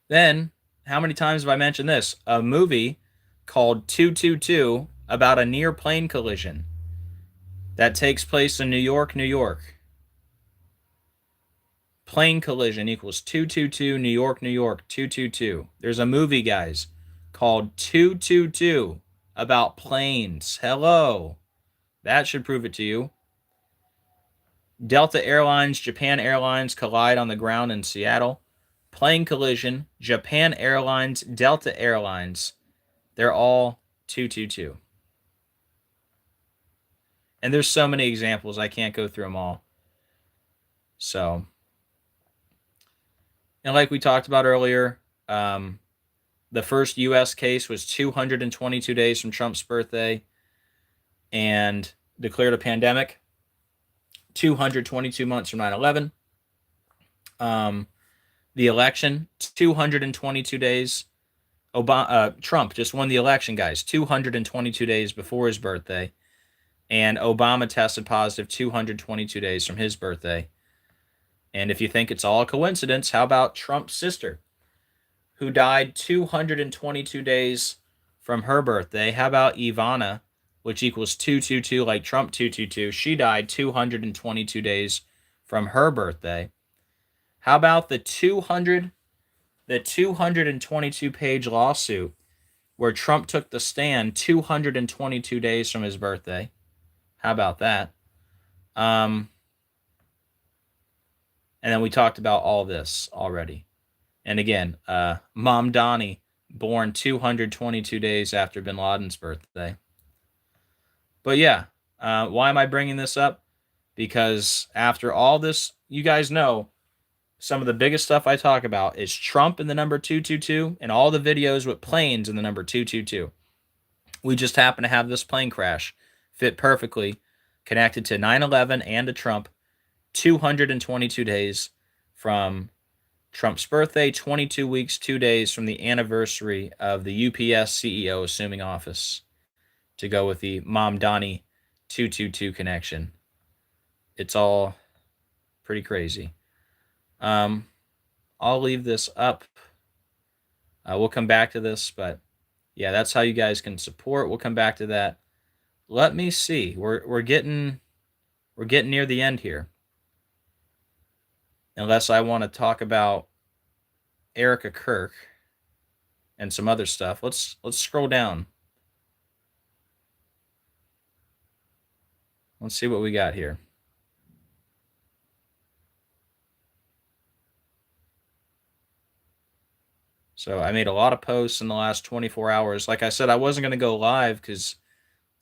Then, how many times have I mentioned this? A movie called 222 about a near plane collision that takes place in New York, New York. Plane collision equals 222, New York, New York, 222. There's a movie, guys, called 222 about planes. Hello. That should prove it to you. Delta Airlines, Japan Airlines collide on the ground in Seattle. Plane collision, Japan Airlines, Delta Airlines. They're all 222. And there's so many examples, I can't go through them all. So, and like we talked about earlier, the first U.S. case was 222 days from Trump's birthday and declared a pandemic. 222 months from 9/11. The election, 222 days. Trump just won the election, guys, 222 days before his birthday. And Obama tested positive 222 days from his birthday. And if you think it's all a coincidence, how about Trump's sister, who died 222 days from her birthday? How about Ivana, which equals 222, like Trump 222? She died 222 days from her birthday. How about the 222-page lawsuit where Trump took the stand 222 days from his birthday? How about that? And then we talked about all this already. And again, Mamdani, born 222 days after bin Laden's birthday. But yeah, why am I bringing this up? Because after all this, you guys know some of the biggest stuff I talk about is Trump in the number 222 and all the videos with planes in the number 222. We just happen to have this plane crash fit perfectly connected to 9/11 and to Trump, 222 days from Trump's birthday, 22 weeks, 2 days from the anniversary of the UPS CEO assuming office, to go with the Mamdani 222 connection. It's all pretty crazy. I'll leave this up. We'll come back to this, but yeah, that's how you guys can support. We'll come back to that. Let me see. We're getting near the end here. Unless I want to talk about Erica Kirk and some other stuff. Let's scroll down. Let's see what we got here. So I made a lot of posts in the last 24 hours. Like I said, I wasn't going to go live because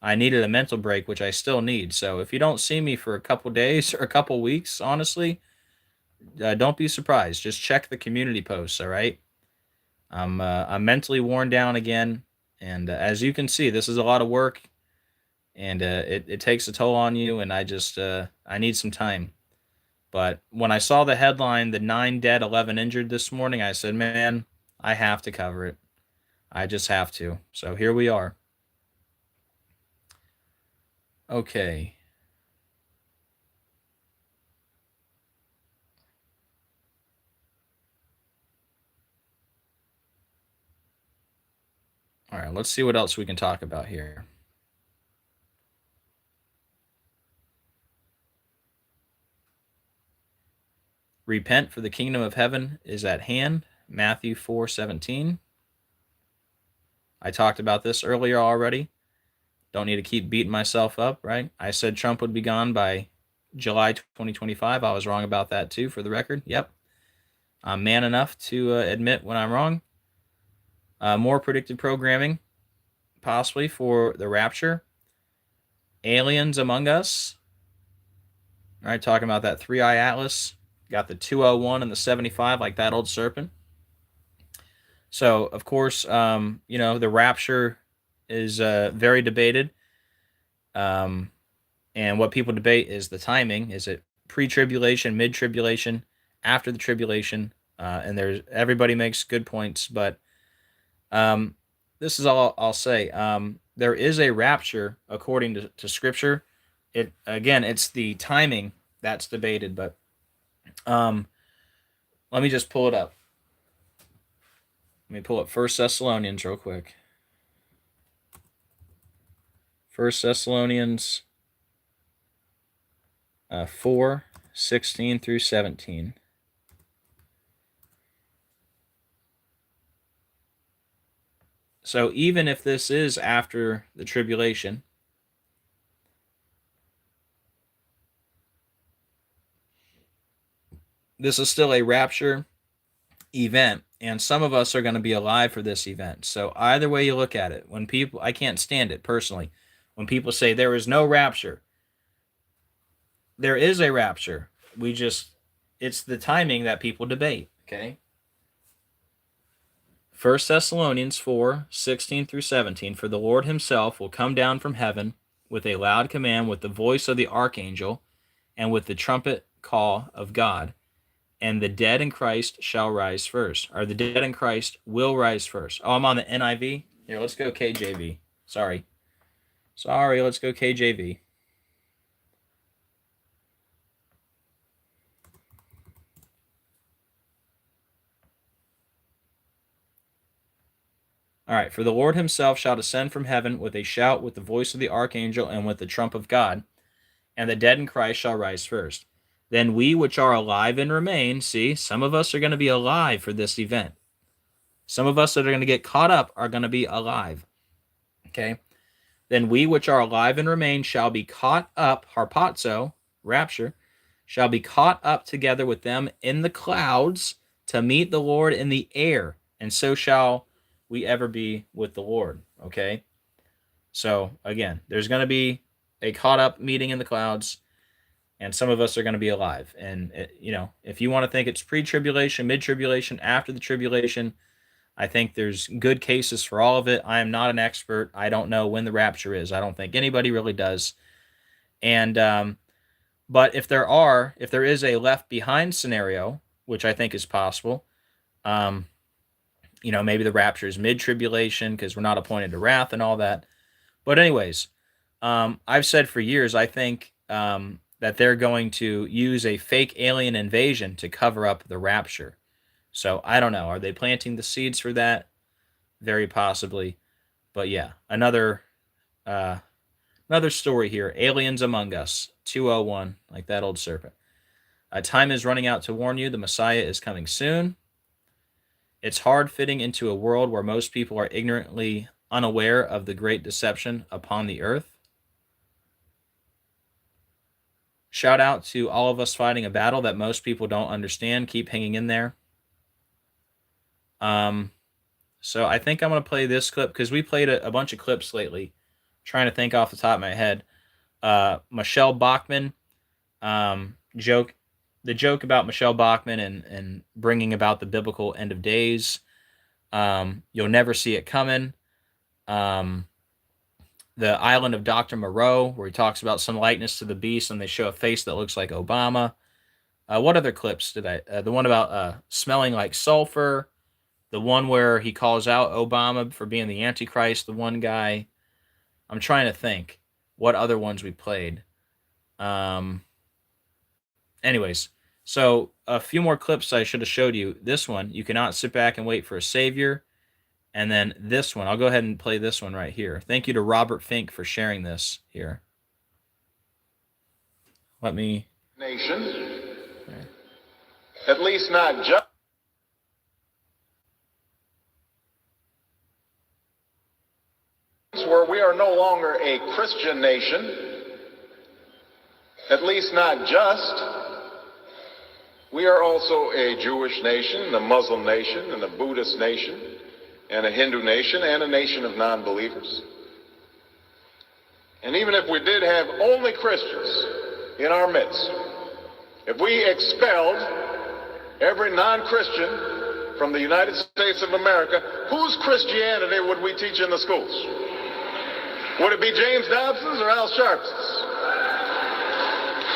I needed a mental break, which I still need. So if you don't see me for a couple days or a couple weeks, honestly, don't be surprised. Just check the community posts, all right? I'm mentally worn down again. And as you can see, this is a lot of work. And it takes a toll on you. And I just, I need some time. But when I saw the headline, the 9 dead, 11 injured this morning, I said, man, I have to cover it. I just have to. So here we are. Okay. All right, let's see what else we can talk about here. Repent, for the kingdom of heaven is at hand. Matthew 4:17. I talked about this earlier already. Don't need to keep beating myself up, right? I said Trump would be gone by July 2025. I was wrong about that too, for the record. Yep. I'm man enough to admit when I'm wrong. More predicted programming, possibly for the rapture. Aliens among us. All right, talking about that 3-eye atlas. Got the 201 and the 75, like that old serpent. So, of course, the rapture is very debated. And what people debate is the timing. Is it pre-tribulation, mid-tribulation, after the tribulation? And everybody makes good points, but this is all I'll say. There is a rapture according to Scripture. It's the timing that's debated, but let me just pull it up. Let me pull up 1 Thessalonians real quick. 1 Thessalonians 4:16 through 17. So even if this is after the tribulation, this is still a rapture event, and some of us are going to be alive for this event. So either way you look at it, when people, I can't stand it personally, when people say there is no rapture. There is a rapture. It's the timing that people debate, okay? 1 Thessalonians 4:16 through 17. For the Lord himself will come down from heaven with a loud command, with the voice of the archangel, and with the trumpet call of God. And the dead in Christ shall rise first. Or the dead in Christ will rise first. Oh, I'm on the NIV? Here, let's go KJV. Sorry, let's go KJV. All right. For the Lord himself shall descend from heaven with a shout, with the voice of the archangel, and with the trump of God, and the dead in Christ shall rise first. Then we which are alive and remain, see, some of us are going to be alive for this event. Some of us that are going to get caught up are going to be alive. Okay. Then we which are alive and remain shall be caught up, harpazo, rapture, shall be caught up together with them in the clouds to meet the Lord in the air. And so shall we ever be with the Lord. Okay. So again, there's going to be a caught up meeting in the clouds, and some of us are going to be alive. And, if you want to think it's pre-tribulation, mid-tribulation, after the tribulation, I think there's good cases for all of it. I am not an expert. I don't know when the rapture is. I don't think anybody really does. And but if there is a left behind scenario, which I think is possible, maybe the rapture is mid-tribulation because we're not appointed to wrath and all that. But anyways, I've said for years, I think that they're going to use a fake alien invasion to cover up the rapture. So I don't know. Are they planting the seeds for that? Very possibly. But yeah, another story here. Aliens Among Us 201, like that old serpent. Time is running out to warn you. The Messiah is coming soon. It's hard fitting into a world where most people are ignorantly unaware of the great deception upon the earth. Shout out to all of us fighting a battle that most people don't understand. Keep hanging in there. So I think I'm going to play this clip because we played a bunch of clips lately. I'm trying to think off the top of my head. Michelle Bachmann, joke about Michelle Bachmann and bringing about the biblical end of days. You'll never see it coming. The Island of Dr. Moreau, where he talks about some likeness to the beast, and they show a face that looks like Obama. What other clips did I? The one about smelling like sulfur. The one where he calls out Obama for being the Antichrist. The one guy. I'm trying to think what other ones we played. Anyways, so a few more clips I should have showed you. This one, you cannot sit back and wait for a savior. And then this one, I'll go ahead and play this one right here. Thank you to Robert Fink for sharing this here. Let me... Nation, okay. At least not just... where we are no longer a Christian nation, at least not just, we are also a Jewish nation, a Muslim nation, and a Buddhist nation, and a Hindu nation, and a nation of non-believers. And even if we did have only Christians in our midst, if we expelled every non-Christian from the United States of America, whose Christianity would we teach in the schools? Would it be James Dobson's or Al Sharps's?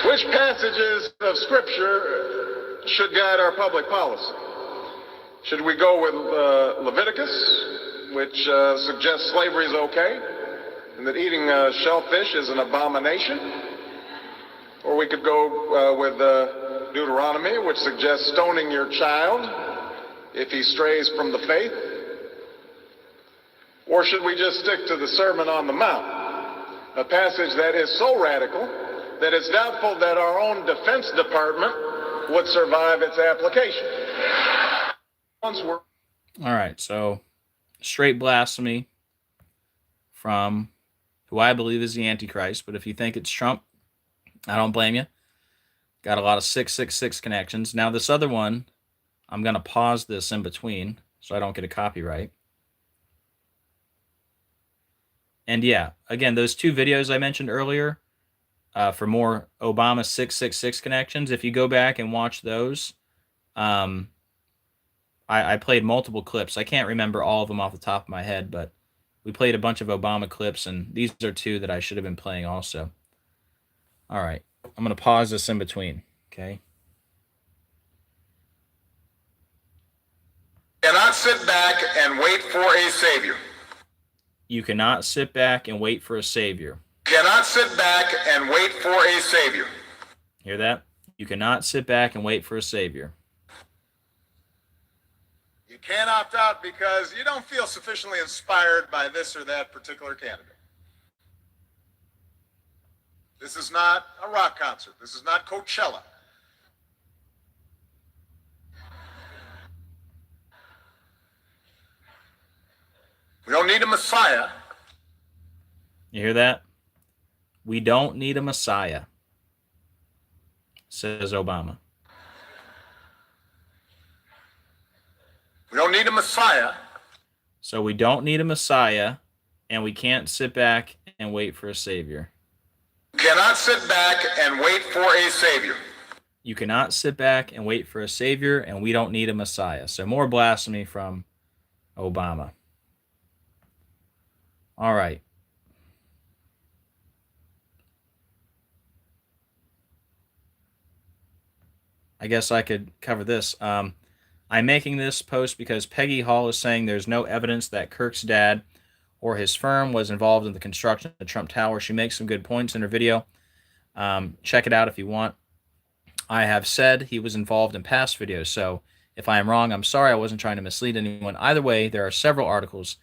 Which passages of Scripture should guide our public policy? Should we go with Leviticus, which suggests slavery is okay, and that eating shellfish is an abomination? Or we could go with Deuteronomy, which suggests stoning your child if he strays from the faith? Or should we just stick to the Sermon on the Mount, a passage that is so radical that it's doubtful that our own Defense Department would survive its application? All right, so straight blasphemy from who I believe is the Antichrist, but if you think it's Trump, I don't blame you. Got a lot of 666 connections. Now this other one, I'm going to pause this in between so I don't get a copyright. And yeah, again, those two videos I mentioned earlier for more Obama 666 connections, if you go back and watch those, I played multiple clips. I can't remember all of them off the top of my head, but we played a bunch of Obama clips, and these are two that I should have been playing also. All right, I'm going to pause this in between, okay? Cannot sit back and wait for a savior. You cannot sit back and wait for a savior. Cannot sit back and wait for a savior. Hear that? You cannot sit back and wait for a savior. You can't opt out because you don't feel sufficiently inspired by this or that particular candidate. This is not a rock concert. This is not Coachella. We don't need a Messiah. You hear that? We don't need a Messiah, says Obama. We don't need a Messiah. So we don't need a Messiah, and we can't sit back and wait for a Savior. You cannot sit back and wait for a Savior. You cannot sit back and wait for a Savior, and we don't need a Messiah. So more blasphemy from Obama. All right. I guess I could cover this. I'm making this post because Peggy Hall is saying there's no evidence that Kirk's dad or his firm was involved in the construction of the Trump Tower. She makes some good points in her video. Check it out if you want. I have said he was involved in past videos, so if I am wrong, I'm sorry. I wasn't trying to mislead anyone. Either way, there are several articles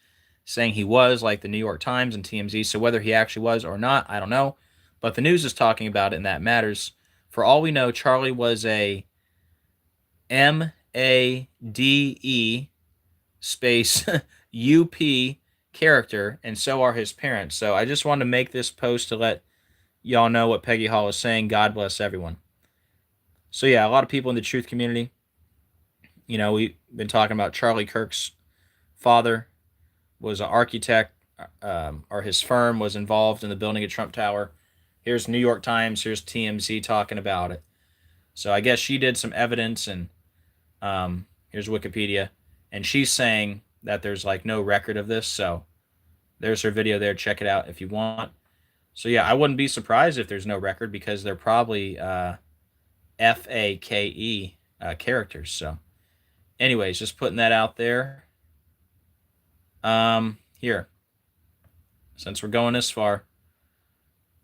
saying he was, like the New York Times and TMZ, so whether he actually was or not, I don't know. But the news is talking about it, and that matters. For all we know, Charlie was a MADE space UP character, and so are his parents. So I just wanted to make this post to let y'all know what Peggy Hall is saying. God bless everyone. So yeah, a lot of people in the truth community, you know, we've been talking about Charlie Kirk's father was an architect, or his firm was involved in the building of Trump Tower. Here's New York Times, here's TMZ talking about it. So I guess she did some evidence, and here's Wikipedia, and she's saying that there's like no record of this. So there's her video there. Check it out if you want. So yeah, I wouldn't be surprised if there's no record, because they're probably FAKE characters. So anyways, just putting that out there. Here, since we're going this far.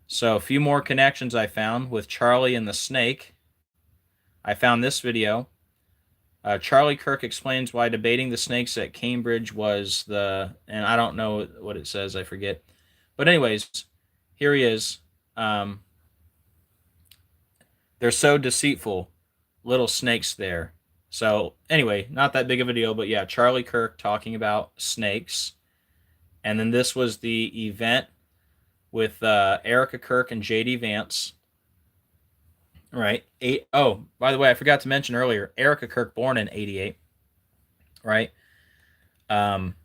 So a few more connections I found with Charlie and the snake. I found this video. Charlie Kirk explains why debating the snakes at Cambridge was and I don't know what it says, I forget. But anyways, here he is. They're so deceitful, little snakes there. So anyway, not that big of a deal, but yeah, Charlie Kirk talking about snakes. And then this was the event with Erica Kirk and J.D. Vance. Right. Oh, by the way, I forgot to mention earlier, Erica Kirk born in 88. Right.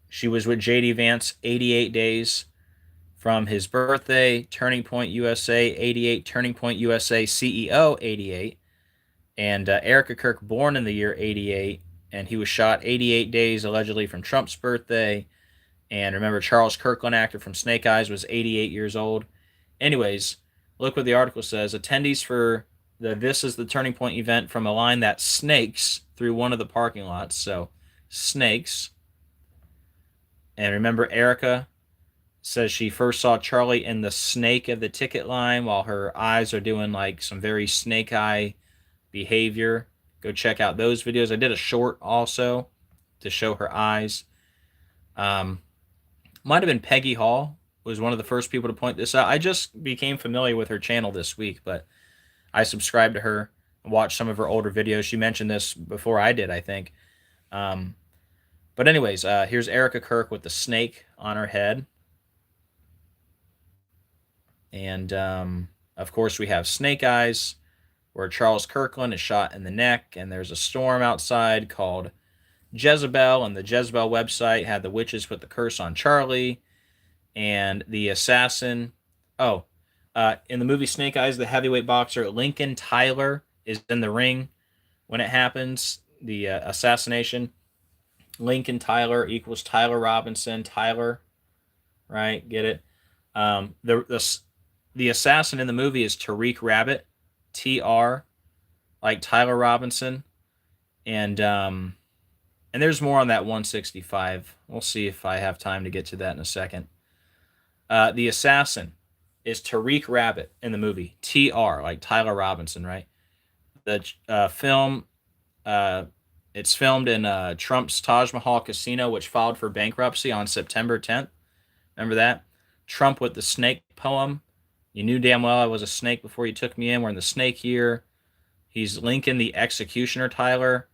She was with J.D. Vance 88 days from his birthday. Turning Point USA 88. Turning Point USA CEO 88. And Erica Kirk born in the year 88, and he was shot 88 days allegedly from Trump's birthday. And remember, Charles Kirkland, actor from Snake Eyes, was 88 years old. Anyways, look what the article says. Attendees for This is the Turning Point event from a line that snakes through one of the parking lots. So, snakes. And remember, Erica says she first saw Charlie in the snake of the ticket line while her eyes are doing like some very snake eye behavior. Go check out those videos. I did a short also to show her eyes. Might have been Peggy Hall was one of the first people to point this out. I just became familiar with her channel this week, but I subscribed to her and watched some of her older videos. She mentioned this before I did, I think. But anyways, here's Erica Kirk with the snake on her head. And of course we have Snake Eyes, where Charles Kirkland is shot in the neck, and there's a storm outside called Jezebel, and the Jezebel website had the witches put the curse on Charlie, and the assassin. In the movie Snake Eyes, the heavyweight boxer Lincoln Tyler is in the ring when it happens, the assassination. Lincoln Tyler equals Tyler Robinson. Tyler, right? Get it? The assassin in the movie is Tariq Rabbit. TR, like Tyler Robinson, and there's more on that 165. We'll see if I have time to get to that in a second. The assassin is Tariq Rabbit in the movie. TR, like Tyler Robinson, right? The film It's filmed in Trump's Taj Mahal Casino, which filed for bankruptcy on September 10th. Remember that? Trump with the snake poem. You knew damn well I was a snake before you took me in. We're in the snake year. He's Lincoln the Executioner, Tyler.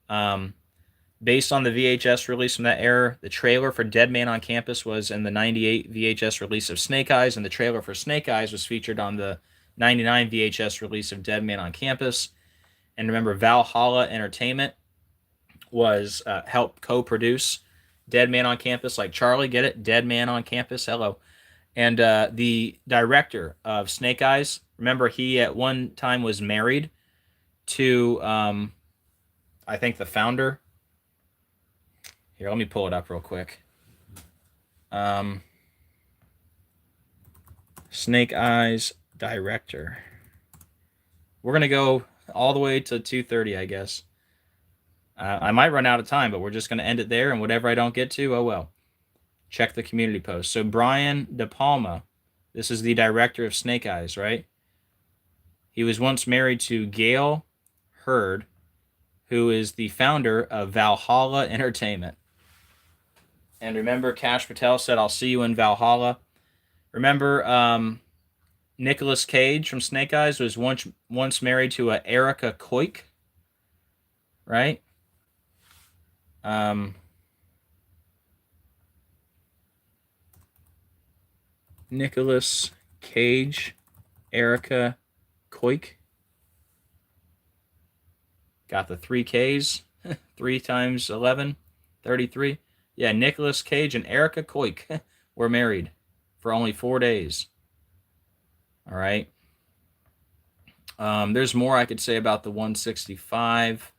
Based on the VHS release from that era, the trailer for Dead Man on Campus was in the 98 VHS release of Snake Eyes, and the trailer for Snake Eyes was featured on the 99 VHS release of Dead Man on Campus. And remember, Valhalla Entertainment was helped co-produce Dead Man on Campus, like Charlie, get it? Dead Man on Campus, hello. And the director of Snake Eyes, remember, he at one time was married to, I think, the founder. Here, let me pull it up real quick. Snake Eyes director. We're going to go all the way to 2:30, I guess. I might run out of time, but we're just going to end it there, and whatever I don't get to, oh well. Check the community post. So Brian De Palma, this is the director of Snake Eyes, right? He was once married to Gail Hurd, who is the founder of Valhalla Entertainment. And remember, Kash Patel said, I'll see you in Valhalla. Remember, Nicolas Cage from Snake Eyes was once married to Erica Koik, right? Nicolas Cage, Erica Koik. Got the 3 Ks. 3 times 11, 33. Yeah, Nicolas Cage and Erica Koik were married for only 4 days. All right. There's more I could say about the 165.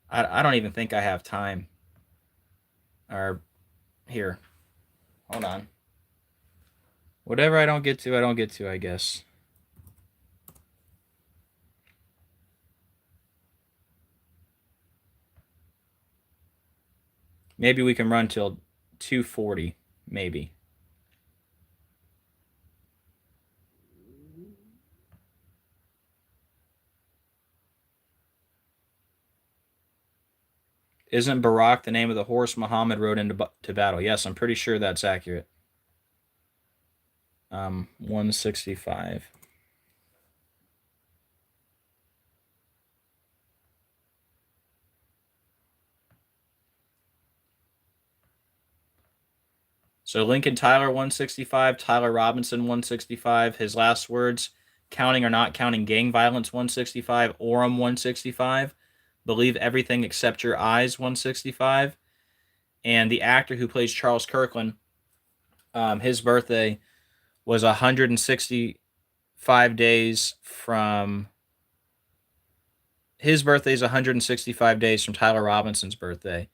I don't even think I have time. Or here. Hold on. Whatever I don't get to, I guess. Maybe we can run till 2:40, maybe. Isn't Barak the name of the horse Muhammad rode into battle? Yes, I'm pretty sure that's accurate. 165. So Lincoln Tyler 165, Tyler Robinson 165. His last words, counting or not counting gang violence 165, Orem 165, believe everything except your eyes 165. And the actor who plays Charles Kirkland, his birthday was 165 days from... His birthday is 165 days from Tyler Robinson's birthday.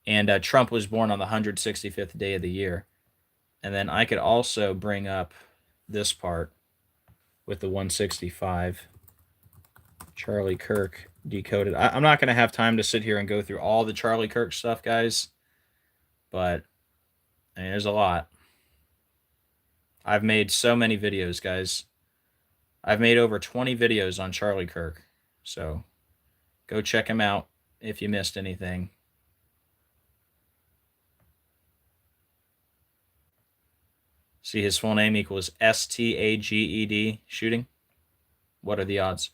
And Trump was born on the 165th day of the year. And then I could also bring up this part with the 165. Charlie Kirk decoded. I'm not going to have time to sit here and go through all the Charlie Kirk stuff, guys. But I mean, there's a lot. I've made so many videos, guys. I've made over 20 videos on Charlie Kirk. So go check them out if you missed anything. See, his full name equals STAGED, shooting. What are the odds?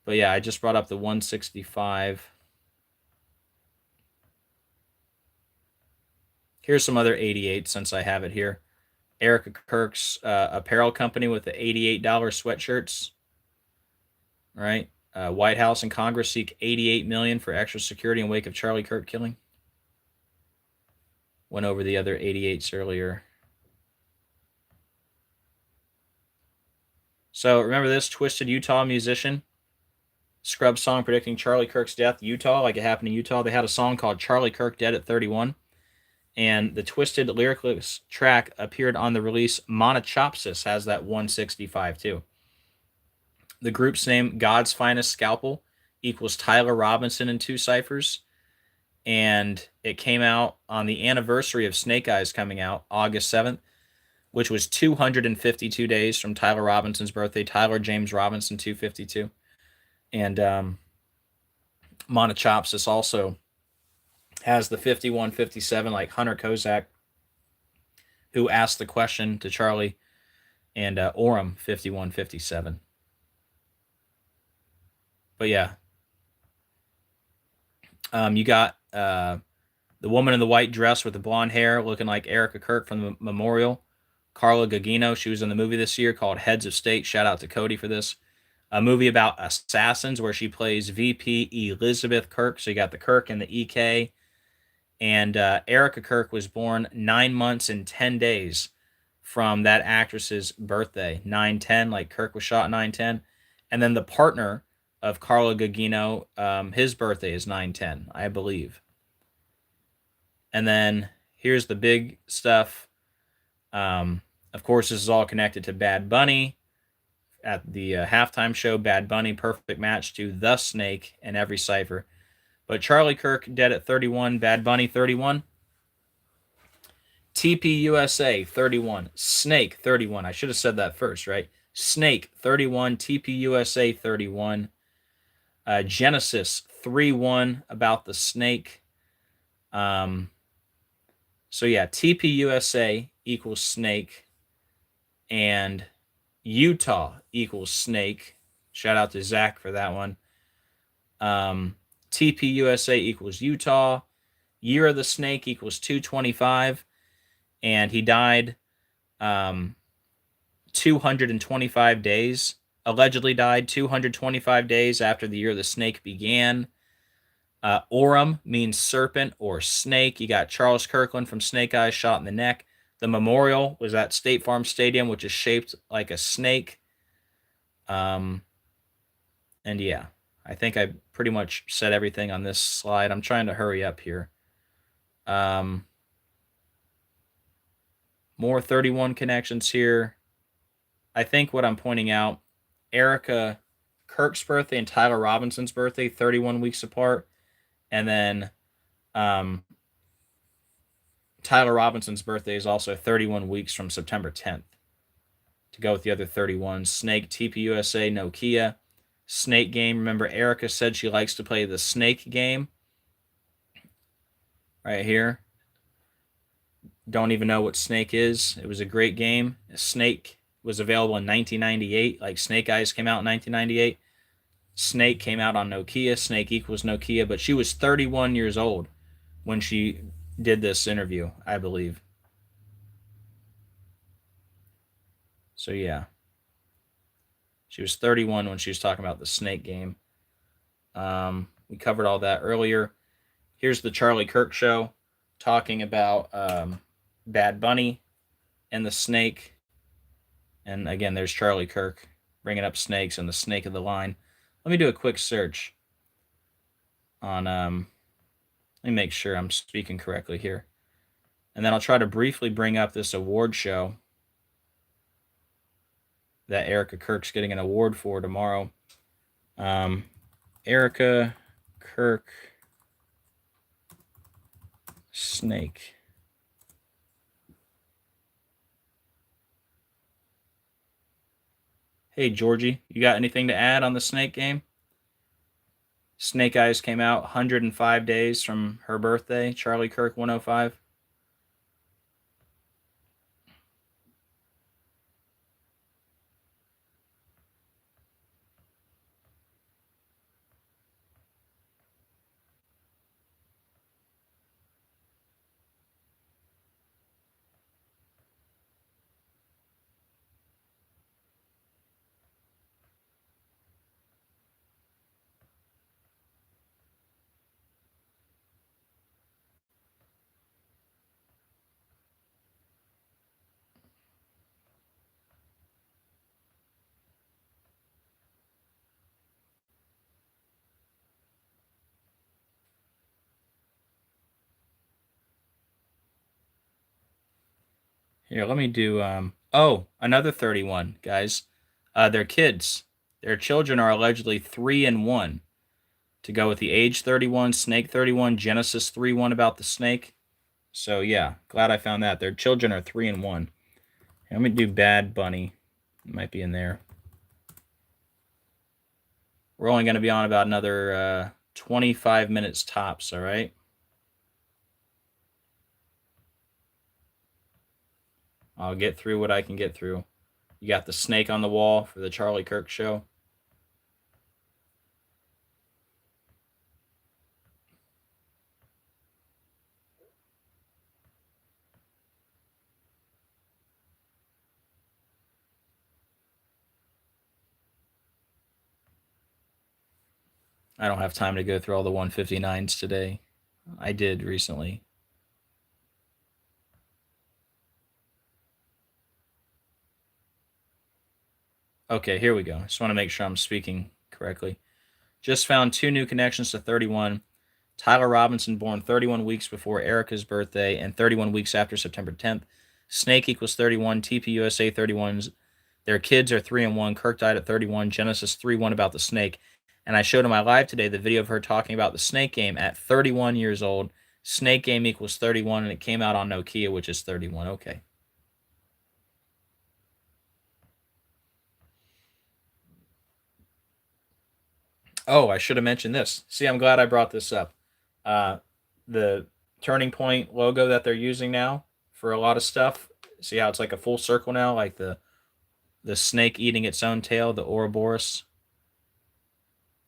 But yeah, I just brought up the 165. Here's some other 88 since I have it here. Erica Kirk's apparel company with the $88 sweatshirts. Right? White House and Congress seek $88 million for extra security in wake of Charlie Kirk killing. Went over the other 88s earlier. So remember this, Twisted Utah musician. Scrub song predicting Charlie Kirk's death. Utah, like it happened in Utah. They had a song called Charlie Kirk Dead at 31. And the Twisted lyricless track appeared on the release Monochopsis, has that 165 too. The group's name, God's Finest Scalpel, equals Tyler Robinson in 2 ciphers. And it came out on the anniversary of Snake Eyes coming out, August 7th, which was 252 days from Tyler Robinson's birthday. Tyler James Robinson, 252. And Monochopsis also has the 5157, like Hunter Kozak, who asked the question to Charlie, and Orem 5157. But yeah, you got the woman in the white dress with the blonde hair looking like Erica Kirk from the Memorial. Carla Gugino, she was in the movie this year called Heads of State. Shout out to Cody for this. A movie about assassins where she plays VP Elizabeth Kirk. So you got the Kirk and the EK. And Erica Kirk was born 9 months and 10 days from that actress's birthday. 9/10, like Kirk was shot 9/10. And then the partner of Carla Gugino, his birthday is 9/10, I believe. And then here's the big stuff. Of course, this is all connected to Bad Bunny. At the halftime show, Bad Bunny, perfect match to The Snake in every cipher. But Charlie Kirk dead at 31, Bad Bunny 31. TPUSA 31, Snake 31. I should have said that first, right? Snake 31, TPUSA 31. Genesis 3-1 about the snake. So yeah, TPUSA equals snake, and Utah equals snake. Shout out to Zach for that one. TPUSA equals Utah. Year of the snake equals 225, and he died 225 days. Allegedly died 225 days after the year of the snake began. Orem means serpent or snake. You got Charles Kirkland from Snake Eyes shot in the neck. The memorial was at State Farm Stadium, which is shaped like a snake. And yeah, I think I pretty much said everything on this slide. I'm trying to hurry up here. More 31 connections here. I think what I'm pointing out, Erica Kirk's birthday and Tyler Robinson's birthday, 31 weeks apart. And then Tyler Robinson's birthday is also 31 weeks from September 10th. To go with the other 31, Snake, TPUSA, Nokia. Snake game. Remember, Erica said she likes to play the snake game. Right here. Don't even know what Snake is. It was a great game. Snake was available in 1998. Like Snake Eyes came out in 1998. Snake came out on Nokia. Snake equals Nokia. But she was 31 years old when she did this interview, I believe. So yeah. She was 31 when she was talking about the Snake game. We covered all that earlier. Here's the Charlie Kirk show talking about Bad Bunny and the snake. And again, there's Charlie Kirk bringing up snakes and the snake of the line. Let me do a quick search on, let me make sure I'm speaking correctly here. And then I'll try to briefly bring up this award show that Erica Kirk's getting an award for tomorrow. Erica Kirk Snake. Hey, Georgie, you got anything to add on the snake game? Snake Eyes came out 105 days from her birthday. Charlie Kirk 105. Here, let me do, another 31, guys. Their kids. Their children are allegedly 3 and 1. To go with the age 31, snake 31, Genesis 3-1 about the snake. So, yeah, glad I found that. Their children are 3 and 1. Let me do Bad Bunny. It might be in there. We're only going to be on about another 25 minutes tops, all right? I'll get through what I can get through. You got the snake on the wall for the Charlie Kirk show. I don't have time to go through all the 159s today. I did recently. Okay, here we go. Just want to make sure I'm speaking correctly. Just found 2 new connections to 31. Tyler Robinson, born 31 weeks before Erica's birthday and 31 weeks after September 10th. Snake equals 31. TPUSA 31s. Their kids are 3 and 1. Kirk died at 31. Genesis 3-1 about the snake. And I showed on my live today the video of her talking about the snake game at 31 years old. Snake game equals 31, and it came out on Nokia, which is 31. Okay. Oh, I should have mentioned this. See, I'm glad I brought this up. The Turning Point logo that they're using now for a lot of stuff. See how it's like a full circle now, like the snake eating its own tail, the Ouroboros.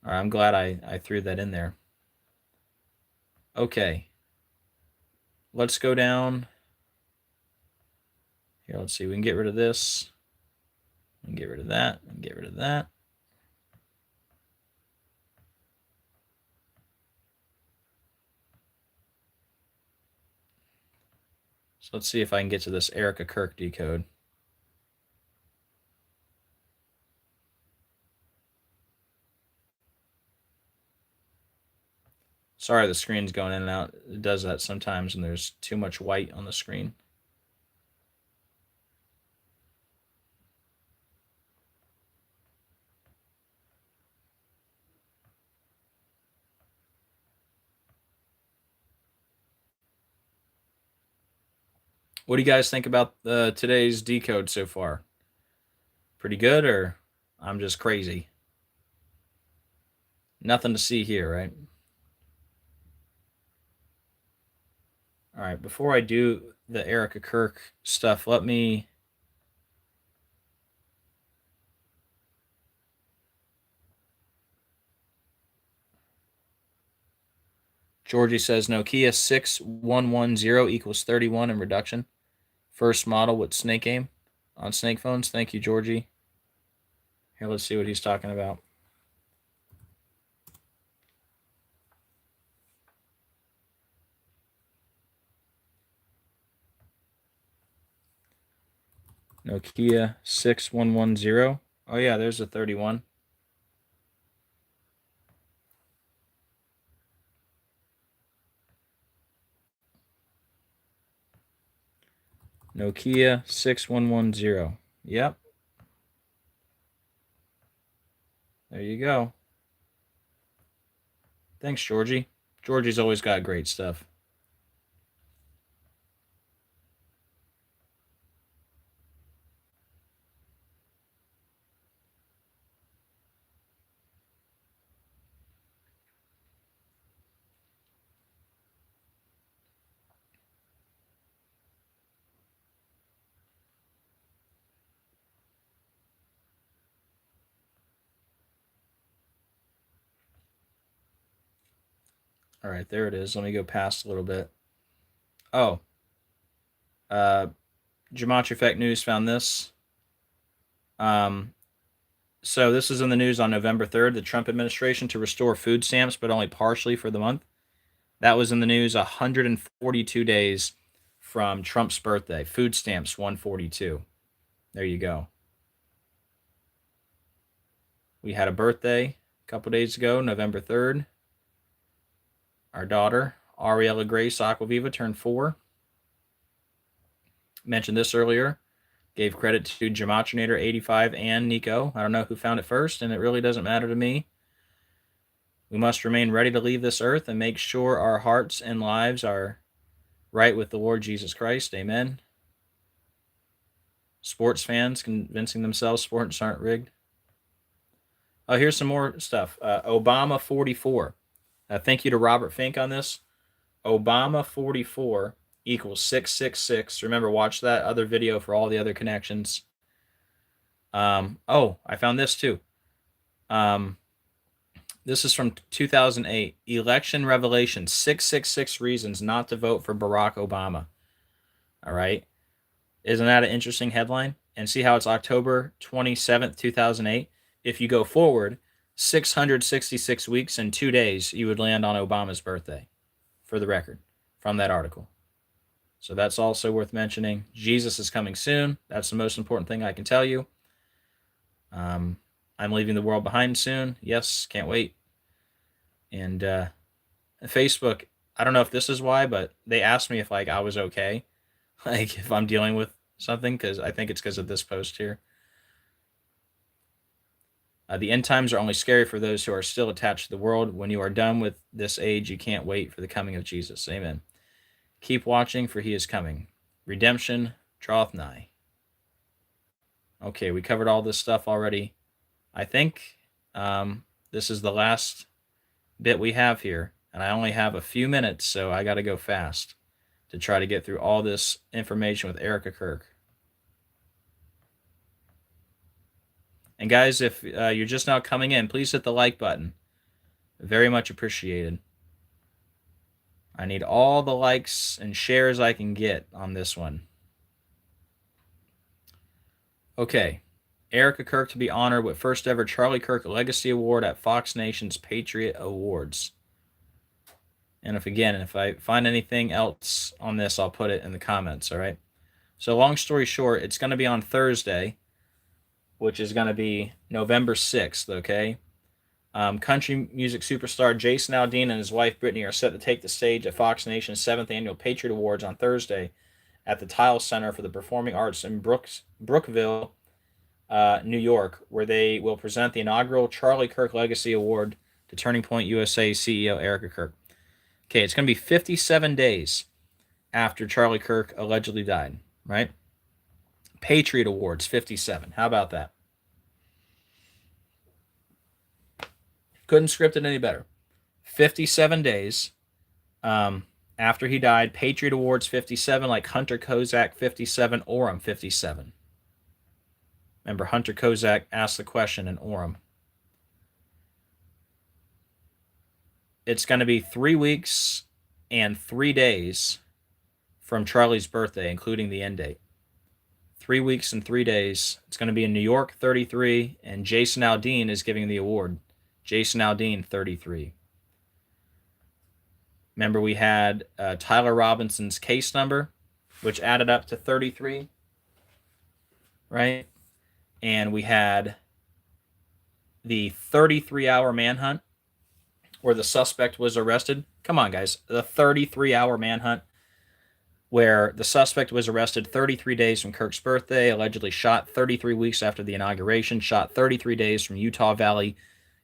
All right, I'm glad I threw that in there. Okay. Let's go down. Here, let's see. We can get rid of this. We can get rid of that. We can get rid of that. So let's see if I can get to this Erica Kirk decode. Sorry, the screen's going in and out. It does that sometimes when there's too much white on the screen. What do you guys think about today's decode so far? Pretty good, or I'm just crazy? Nothing to see here, right? All right, before I do the Erica Kirk stuff, let me... Georgie says Nokia 6110 equals 31 in reduction. First model with snake aim on snake phones. Thank you, Georgie. Here, let's see what he's talking about. Nokia 6110. Oh, yeah, there's a 31. Nokia 6110. Yep. There you go. Thanks, Georgie. Georgie's always got great stuff. All right, there it is. Let me go past a little bit. Oh. Gematria Effect News found this. So this is in the news on November 3rd. The Trump administration to restore food stamps, but only partially for the month. That was in the news 142 days from Trump's birthday. Food stamps 142. There you go. We had a birthday a couple days ago, November 3rd. Our daughter, Ariella Grace Acquaviva, turned 4. Mentioned this earlier. Gave credit to Gematrinator 85 and Nico. I don't know who found it first, and it really doesn't matter to me. We must remain ready to leave this earth and make sure our hearts and lives are right with the Lord Jesus Christ. Amen. Sports fans convincing themselves sports aren't rigged. Oh, here's some more stuff. Obama 44. Thank you to Robert Fink on this. Obama 44 equals 666. Remember, watch that other video for all the other connections. Oh, I found this too. This is from 2008. Election revelation: 666 reasons not to vote for Barack Obama. All right. Isn't that an interesting headline? And see how it's October 27th, 2008? If you go forward 666 weeks and 2 days, you would land on Obama's birthday, for the record, from that article. So that's also worth mentioning. Jesus is coming soon. That's the most important thing I can tell you. I'm leaving the world behind soon. Yes, can't wait. And Facebook, I don't know if this is why, but they asked me if I was okay, if I'm dealing with something, because I think it's because of this post here. The end times are only scary for those who are still attached to the world. When you are done with this age, you can't wait for the coming of Jesus. Amen. Keep watching, for he is coming. Redemption draweth nigh. Okay, we covered all this stuff already. I think this is the last bit we have here, and I only have a few minutes, so I got to go fast to try to get through all this information with Erica Kirk. And guys, if you're just now coming in, please hit the like button. Very much appreciated. I need all the likes and shares I can get on this one. Okay. Erica Kirk to be honored with first ever Charlie Kirk Legacy Award at Fox Nation's Patriot Awards. And if I find anything else on this, I'll put it in the comments, all right? So long story short, it's going to be on Thursday, which is going to be November 6th, okay? Country music superstar Jason Aldean and his wife Brittany are set to take the stage at Fox Nation's 7th Annual Patriot Awards on Thursday at the Tile Center for the Performing Arts in Brookville, New York, where they will present the inaugural Charlie Kirk Legacy Award to Turning Point USA CEO Erica Kirk. Okay, it's going to be 57 days after Charlie Kirk allegedly died, right? Patriot Awards, 57. How about that? Couldn't script it any better. 57 days after he died. Patriot Awards, 57, like Hunter Kozak, 57, Orem, 57. Remember, Hunter Kozak asked the question in Orem. It's going to be 3 weeks and 3 days from Charlie's birthday, including the end date. 3 weeks and 3 days. It's going to be in New York, 33, and Jason Aldean is giving the award. Jason Aldean, 33. Remember, we had Tyler Robinson's case number, which added up to 33, right? And we had the 33-hour manhunt where the suspect was arrested. Come on, guys. The 33-hour manhunt where the suspect was arrested 33 days from Kirk's birthday, allegedly shot 33 weeks after the inauguration, shot 33 days from Utah Valley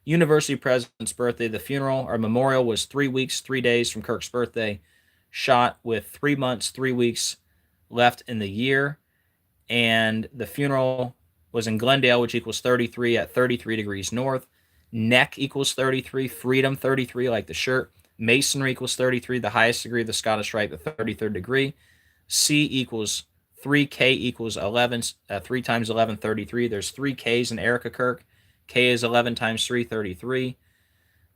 University president's birthday. The funeral or memorial was 3 weeks, 3 days from Kirk's birthday, shot with 3 months, 3 weeks left in the year. And the funeral was in Glendale, which equals 33 at 33 degrees north. Neck equals 33, freedom 33, like the shirt. Masonry equals 33, the highest degree of the Scottish Rite, the 33rd degree. C equals 3, K equals 11, 3 times 11, 33. There's 3 Ks in Erica Kirk. K is 11 times 3, 33.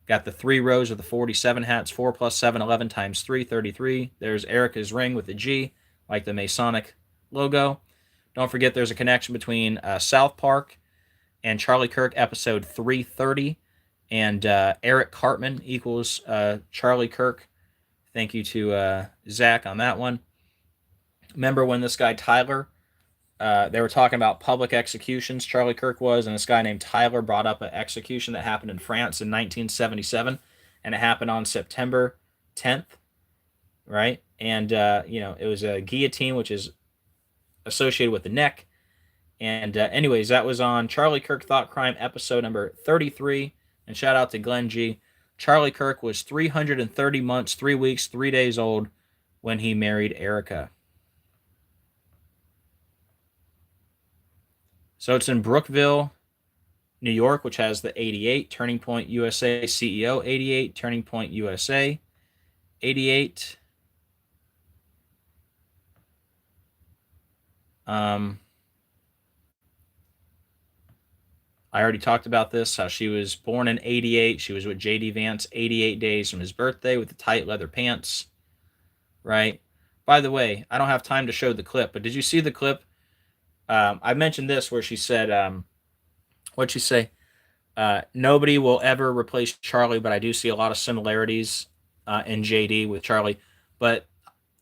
Got the 3 rows of the 47 hats, 4 plus 7, 11 times 3, 33. There's Erica's ring with the G, like the Masonic logo. Don't forget there's a connection between South Park and Charlie Kirk episode 330. And Eric Cartman equals Charlie Kirk. Thank you to Zach on that one. Remember when this guy Tyler, they were talking about public executions, Charlie Kirk was, and this guy named Tyler brought up an execution that happened in France in 1977, and it happened on September 10th, right? And, it was a guillotine, which is associated with the neck. And anyways, that was on Charlie Kirk Thought Crime episode number 33. And shout out to Glenn G. Charlie Kirk was 330 months, 3 weeks, 3 days old when he married Erica. So it's in Brookville, New York, which has the 88, Turning Point USA CEO 88, Turning Point USA 88. I already talked about this, how she was born in 88. She was with J.D. Vance 88 days from his birthday with the tight leather pants, right? By the way, I don't have time to show the clip, but did you see the clip? I mentioned this where she said, what'd she say? Nobody will ever replace Charlie, but I do see a lot of similarities in JD with Charlie. But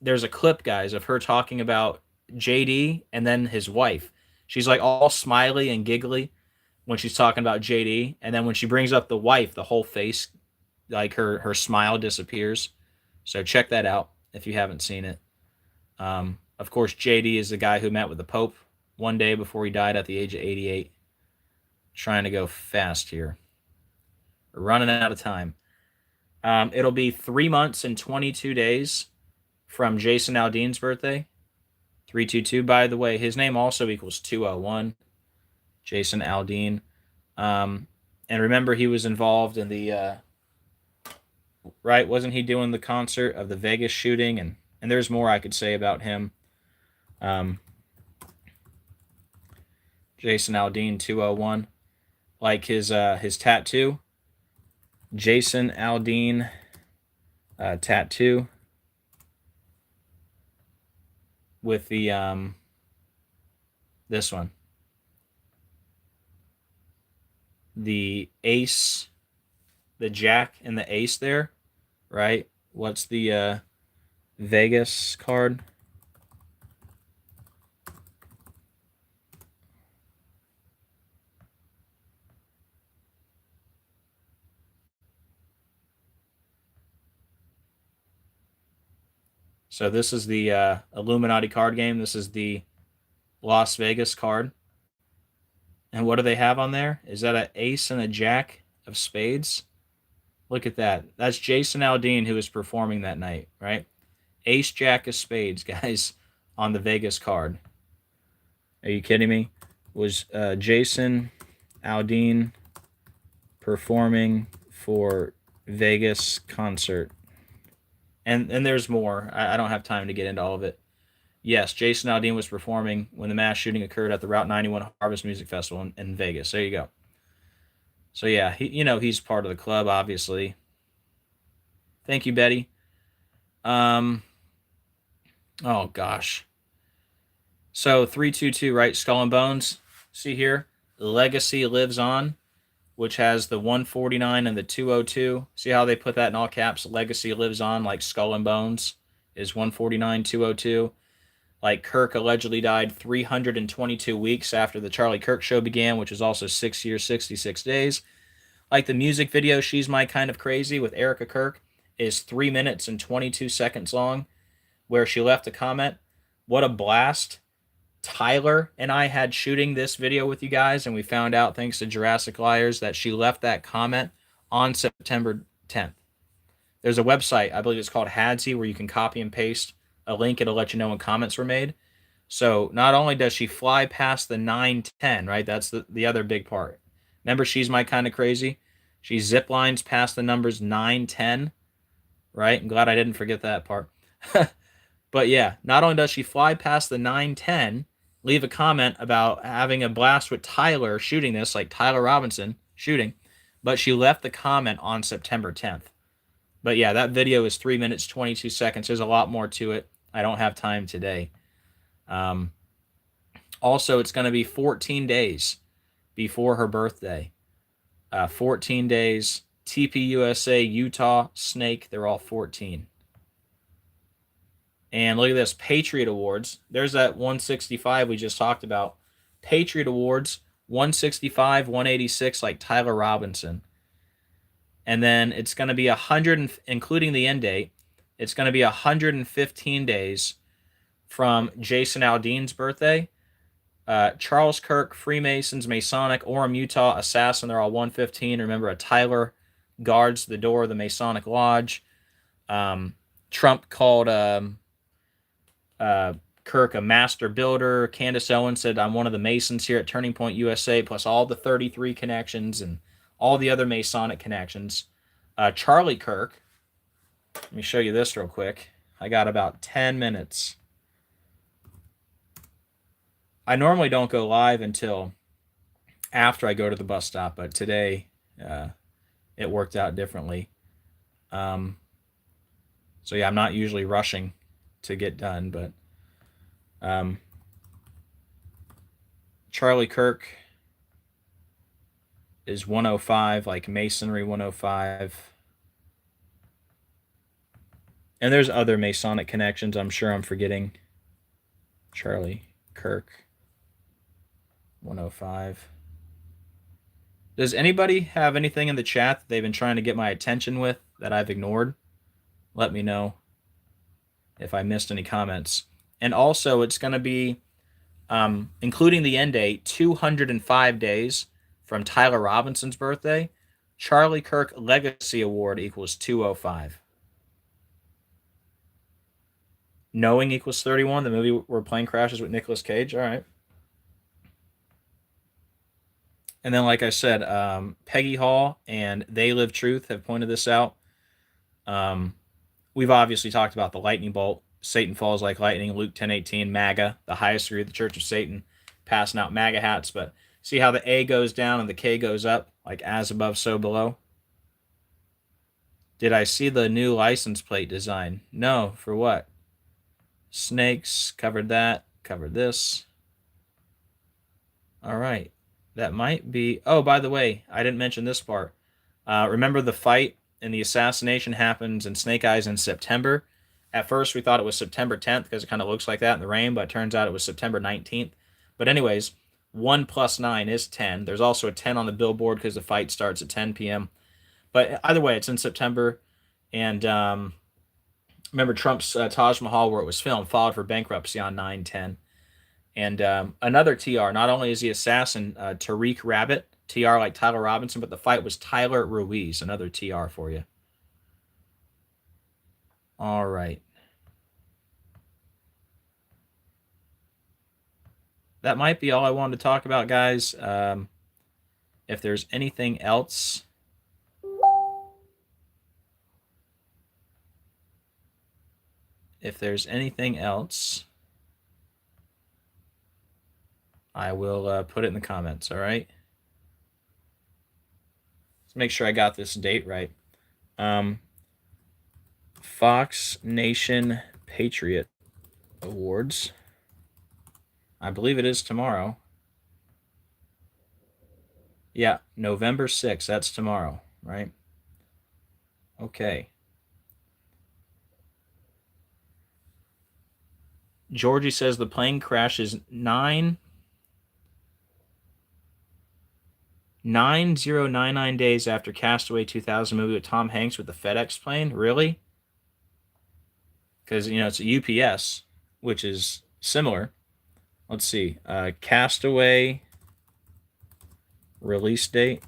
there's a clip, guys, of her talking about JD and then his wife. She's like all smiley and giggly when she's talking about JD, and then when she brings up the wife, the whole face, like her smile disappears. So check that out if you haven't seen it. Of course, JD is the guy who met with the Pope one day before he died at the age of 88. Trying to go fast here. We're running out of time. It'll be 3 months and 22 days from Jason Aldean's birthday. 322, by the way. His name also equals 201. Jason Aldean. And remember, he was involved in the... right? Wasn't he doing the concert of the Vegas shooting? And there's more I could say about him. Jason Aldean, 201. Like his tattoo. Jason Aldean tattoo. With the this one. The ace, the jack and the ace there, right? What's the Vegas card? So this is the Illuminati card game. This is the Las Vegas card. And what do they have on there? Is that an ace and a jack of spades? Look at that. That's Jason Aldean who was performing that night, right? Ace, jack of spades, guys, on the Vegas card. Are you kidding me? Was Jason Aldean performing for Vegas concert? And there's more. I don't have time to get into all of it. Yes, Jason Aldean was performing when the mass shooting occurred at the Route 91 Harvest Music Festival in Vegas. There you go. So yeah, he's part of the club, obviously. Thank you, Betty. Oh gosh. So 322, right? Skull and Bones. See here, Legacy Lives On, which has the 149 and the 202. See how they put that in all caps? Legacy Lives On, like Skull and Bones is 149, 202. Like Kirk allegedly died 322 weeks after the Charlie Kirk show began, which is also 6 years, 66 days. Like the music video, She's My Kind of Crazy with Erica Kirk is 3 minutes and 22 seconds long, where she left a comment. What a blast. Tyler and I had shooting this video with you guys, and we found out, thanks to Jurassic Liars, that she left that comment on September 10th. There's a website, I believe it's called Hadsy, where you can copy and paste a link. It'll let you know when comments were made. So not only does she fly past the 910, right? That's the other big part. Remember, She's My Kind of Crazy? She zip lines past the numbers 910, right? I'm glad I didn't forget that part. But yeah, not only does she fly past the 910, leave a comment about having a blast with Tyler shooting this, like Tyler Robinson shooting, but she left the comment on September 10th. But yeah, that video is 3 minutes, 22 seconds. There's a lot more to it. I don't have time today. Also, it's going to be 14 days before her birthday. 14 days. TPUSA, Utah, Snake, they're all 14. And look at this, Patriot Awards. There's that 165 we just talked about. Patriot Awards, 165, 186, like Tyler Robinson. And then it's going to be 100, including the end date, it's going to be 115 days from Jason Aldean's birthday. Charles Kirk, Freemasons, Masonic, Orem, Utah, Assassin, they're all 115. Remember, a Tyler guards the door of the Masonic Lodge. Trump called Kirk, a master builder. Candace Owen said, I'm one of the Masons here at Turning Point USA, plus all the 33 connections and all the other Masonic connections. Charlie Kirk, let me show you this real quick. I got about 10 minutes. I normally don't go live until after I go to the bus stop, but today it worked out differently. So yeah, I'm not usually rushing to get done, but Charlie Kirk is 105, like Masonry 105. And there's other Masonic connections I'm sure I'm forgetting. Charlie Kirk 105. Does anybody have anything in the chat that they've been trying to get my attention with that I've ignored? Let me know if I missed any comments. And also, it's going to be, including the end date, 205 days from Tyler Robinson's birthday. Charlie Kirk Legacy Award equals 205. Knowing equals 31, the movie where plane crashes with Nicolas Cage. All right. And then, like I said, Peggy Hall and They Live Truth have pointed this out. We've obviously talked about the lightning bolt. Satan falls like lightning, Luke 10:18, MAGA, the highest degree of the Church of Satan, passing out MAGA hats. But see how the A goes down and the K goes up, like as above, so below? Did I see the new license plate design? No, for what? Snakes, covered that, covered this. All right. That might be... Oh, by the way, I didn't mention this part. Remember the fight and the assassination happens in Snake Eyes in September? At first, we thought it was September 10th because it kind of looks like that in the rain, but it turns out it was September 19th. But anyways, 1 plus 9 is 10. There's also a 10 on the billboard because the fight starts at 10 p.m. But either way, it's in September. And remember Trump's Taj Mahal, where it was filmed, filed for bankruptcy on 9/10. And another TR, not only is he assassin, Tariq Rabbit, TR like Tyler Robinson, but the fight was Tyler Ruiz, another TR for you. All right. That might be all I wanted to talk about, guys. If there's anything else... I will put it in the comments, all right? Let's make sure I got this date right. Fox Nation Patriot Awards. I believe it is tomorrow. Yeah, November 6th. That's tomorrow, right? Okay. Georgie says the plane crashes 9099 days after Castaway 2000 movie with Tom Hanks with the FedEx plane. Really? Because, you know, it's a UPS, which is similar. Let's see. Castaway release date.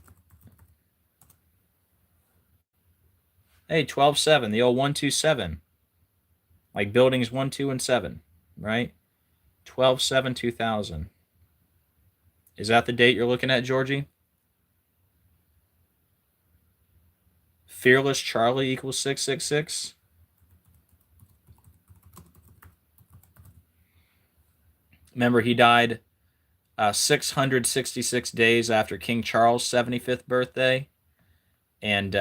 Hey, 12/7, the old 127. Like buildings 1, 2, and 7, right? 12/7/2000. Is that the date you're looking at, Georgie? Fearless Charlie equals 666. Remember, he died 666 days after King Charles' 75th birthday. And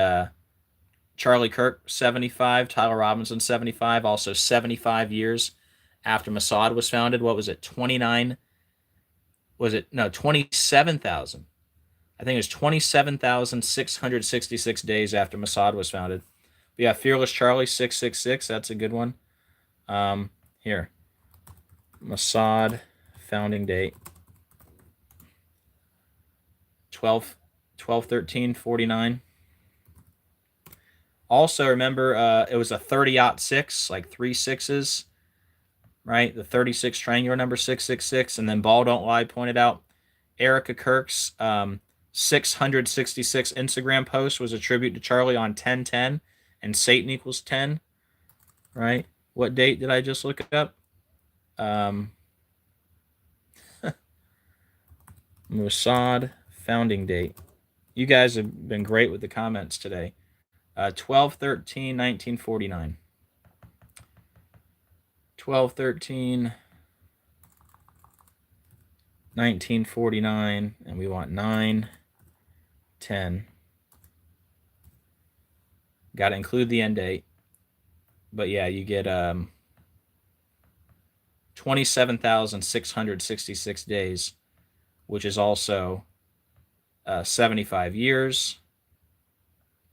Charlie Kirk, 75. Tyler Robinson, 75. Also 75 years after Mossad was founded. What was it? 27,000. I think it was 27,666 days after Mossad was founded. But yeah, Fearless Charlie, 666. That's a good one. Here. Mossad founding date. 12/13/49. Also, remember, it was a 30-06, like 3 6s, right? The 36 triangular number 666. And then Ball Don't Lie pointed out Erica Kirk's 666 Instagram post was a tribute to Charlie on 10/10, and Satan equals 10, right? What date did I just look up? Mossad founding date. You guys have been great with the comments today. 12/13/1949. 12/13/1949, and we want 9/10. Got to include the end date. But yeah, you get 27,666 days, which is also 75 years,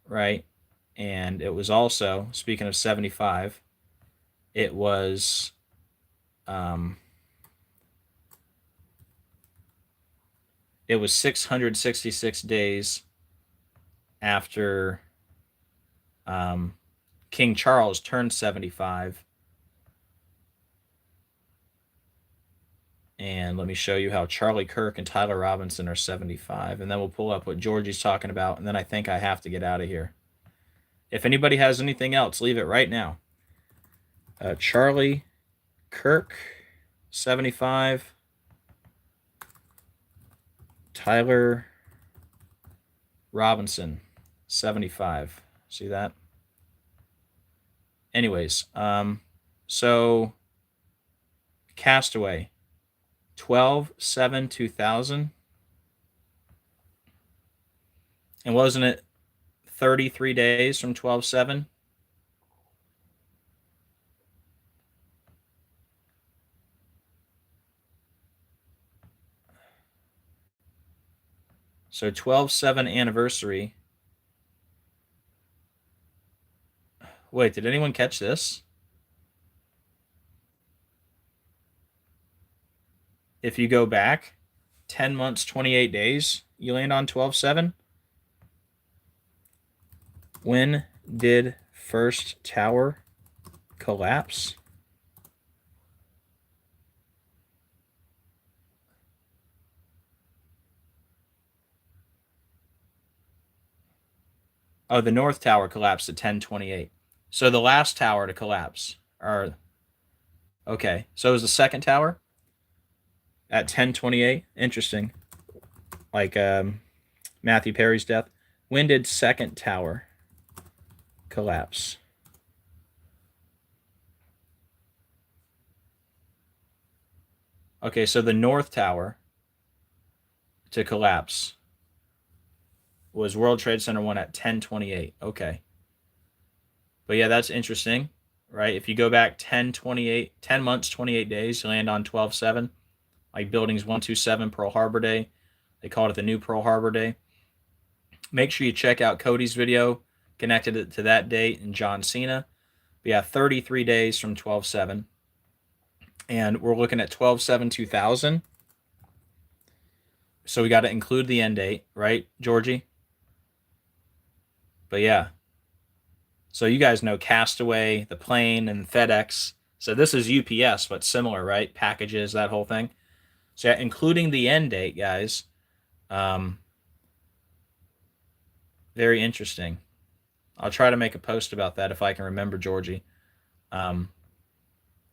right? And it was also, speaking of 75, it was 666 days after King Charles turned 75. And let me show you how Charlie Kirk and Tyler Robinson are 75. And then we'll pull up what Georgie's talking about. And then I think I have to get out of here. If anybody has anything else, leave it right now. Charlie Kirk, 75. Tyler Robinson, 75. See that? Anyways, so Castaway, 12/7/2000. And wasn't it 33 days from 12/7? So 12/7 anniversary. Wait, did anyone catch this? If you go back 10 months, 28 days, you land on 12/7. When did first tower collapse? Oh, the North Tower collapsed at 10/28. So the last tower to collapse, or okay, so it was the second tower at 10/28. Interesting. Like Matthew Perry's death. When did second tower collapse? Okay, so the North Tower to collapse was World Trade Center 1 at 10/28. Okay. But yeah, that's interesting, right? If you go back 10 months, 28 days, you land on 12/7. Like buildings 127, Pearl Harbor Day. They called it the new Pearl Harbor Day. Make sure you check out Cody's video, connected it to that date, and John Cena. But yeah, 33 days from 12/7. And we're looking at 12/7/2000. So we got to include the end date, right, Georgie? But yeah. So you guys know Castaway, the plane, and FedEx. So this is UPS, but similar, right? Packages, that whole thing. So yeah, including the end date, guys. Very interesting. I'll try to make a post about that if I can remember, Georgie. Yeah,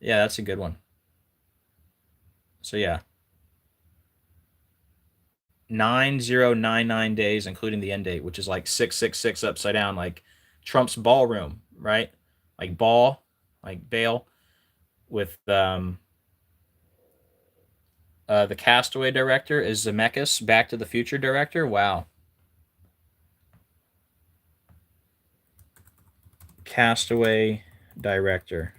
that's a good one. So yeah. 9099 days, including the end date, which is like 666 upside down, like Trump's ballroom, right? Like ball, like bail, with the Castaway director is Zemeckis, Back to the Future director. Wow. Castaway director.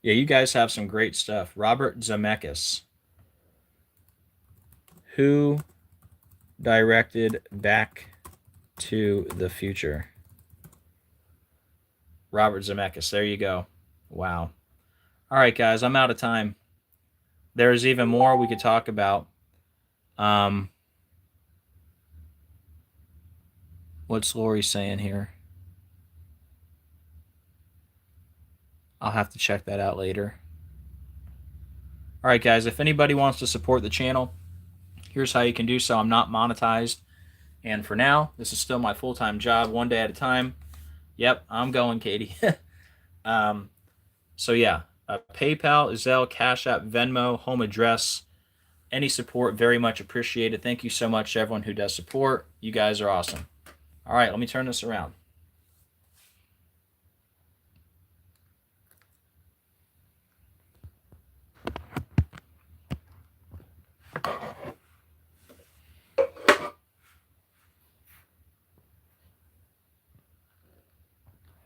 Yeah, you guys have some great stuff. Robert Zemeckis. Who directed Back to the Future? Robert Zemeckis. There you go. Wow. All right, guys, I'm out of time. There's even more we could talk about. What's Lori saying here? I'll have to check that out later. All right, guys, if anybody wants to support the channel, here's how you can do so. I'm not monetized. And for now, this is still my full-time job, one day at a time. Yep, I'm going, Katie. So yeah, PayPal, Zelle, Cash App, Venmo, home address. Any support, very much appreciated. Thank you so much to everyone who does support. You guys are awesome. All right, let me turn this around.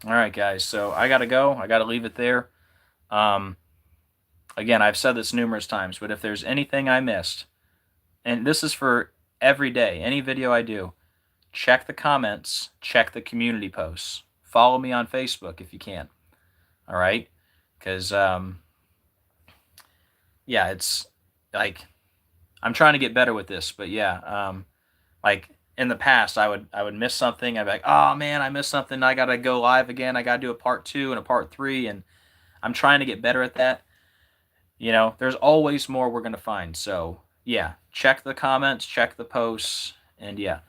All right, guys, so I got to go. I got to leave it there. Again, I've said this numerous times, but if there's anything I missed, and this is for every day, any video I do, check the comments, check the community posts. Follow me on Facebook if you can. All right? Because, yeah, it's like I'm trying to get better with this, but yeah, like in the past, I would miss something. I'd be like, oh man, I missed something. I gotta go live again. I gotta do a part 2 and a part 3, and I'm trying to get better at that. You know, there's always more we're gonna find. So yeah, check the comments, check the posts, and yeah.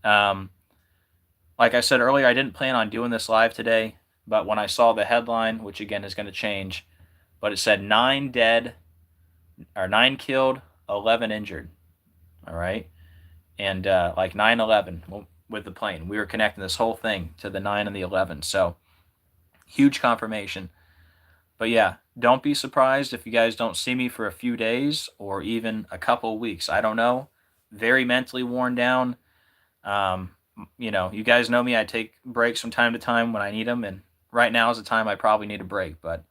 Like I said earlier, I didn't plan on doing this live today, but when I saw the headline, which again is going to change, but it said 9 dead, or 9 killed, 11 injured. All right, and like 9/11 with the plane, we were connecting this whole thing to the 9 and the 11. So huge confirmation. But yeah, don't be surprised if you guys don't see me for a few days or even a couple of weeks. I don't know. Very mentally worn down. You know, you guys know me. I take breaks from time to time when I need them, and right now is the time I probably need a break. But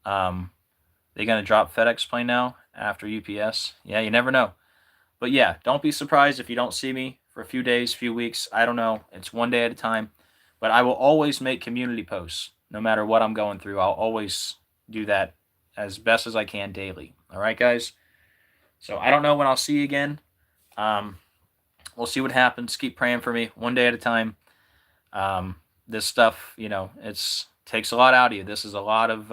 they gonna drop FedEx plane now after UPS? Yeah, you never know. But yeah, don't be surprised if you don't see me for a few days, few weeks. I don't know. It's one day at a time. But I will always make community posts, no matter what I'm going through. I'll always do that as best as I can daily. All right, guys? So I don't know when I'll see you again. We'll see what happens. Keep praying for me, one day at a time. This stuff, you know, it takes a lot out of you. This is a lot of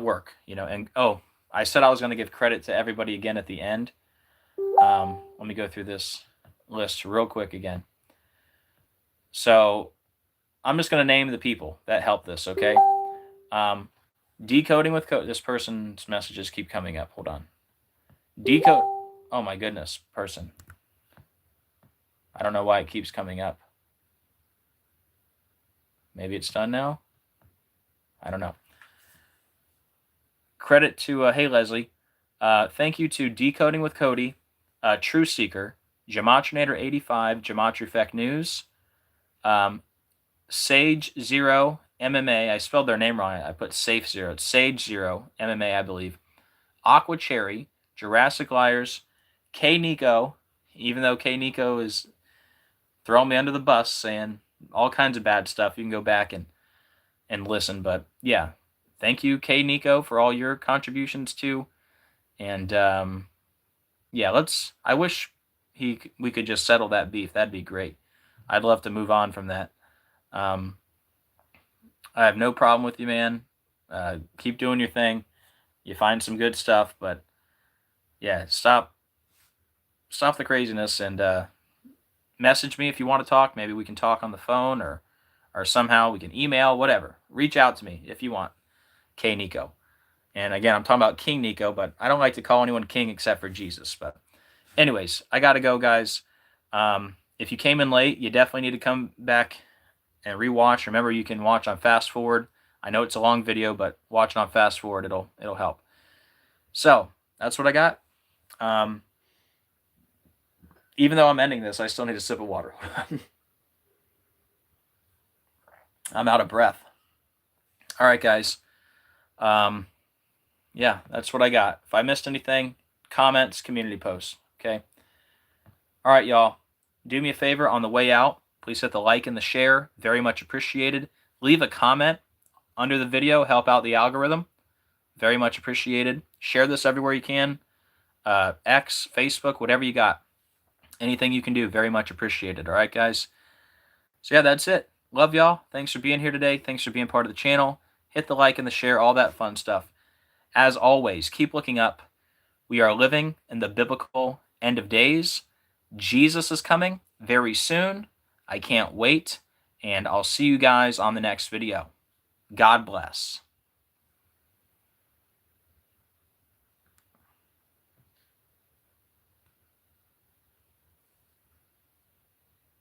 work, you know. And oh, I said I was going to give credit to everybody again at the end. Let me go through this list real quick again. So I'm just going to name the people that helped this, okay? Decoding with code. This person's messages keep coming up. Hold on. Decode. Oh my goodness, person. I don't know why it keeps coming up. Maybe it's done now? I don't know. Credit to, hey Leslie. Thank you to Decoding with Cody, True Seeker, Gematrynator85, Gematry Effect News, Sage Zero MMA. I spelled their name wrong. I put Safe Zero. It's Sage Zero MMA, I believe. Aqua Cherry, Jurassic Liars, K Nico, even though K Nico is throwing me under the bus saying all kinds of bad stuff. You can go back and listen. But yeah, thank you, K Nico, for all your contributions too. And yeah, I wish we could just settle that beef. That'd be great. I'd love to move on from that. I have no problem with you, man. Keep doing your thing. You find some good stuff, but yeah, stop the craziness and message me if you want to talk. Maybe we can talk on the phone or somehow we can email, whatever. Reach out to me if you want, K Nico. And again, I'm talking about King Nico, but I don't like to call anyone king except for Jesus. But anyways, I got to go, guys. If you came in late, you definitely need to come back and rewatch. Remember, you can watch on fast forward. I know it's a long video, but watch it on fast forward. It'll help. So that's what I got. Even though I'm ending this, I still need a sip of water. I'm out of breath. All right, guys. Yeah, that's what I got. If I missed anything, comments, community posts. Okay. All right, y'all. Do me a favor on the way out. Please hit the like and the share. Very much appreciated. Leave a comment under the video. Help out the algorithm. Very much appreciated. Share this everywhere you can. X, Facebook, whatever you got. Anything you can do, very much appreciated. All right, guys? So yeah, that's it. Love y'all. Thanks for being here today. Thanks for being part of the channel. Hit the like and the share, all that fun stuff. As always, keep looking up. We are living in the biblical end of days. Jesus is coming very soon. I can't wait. And I'll see you guys on the next video. God bless.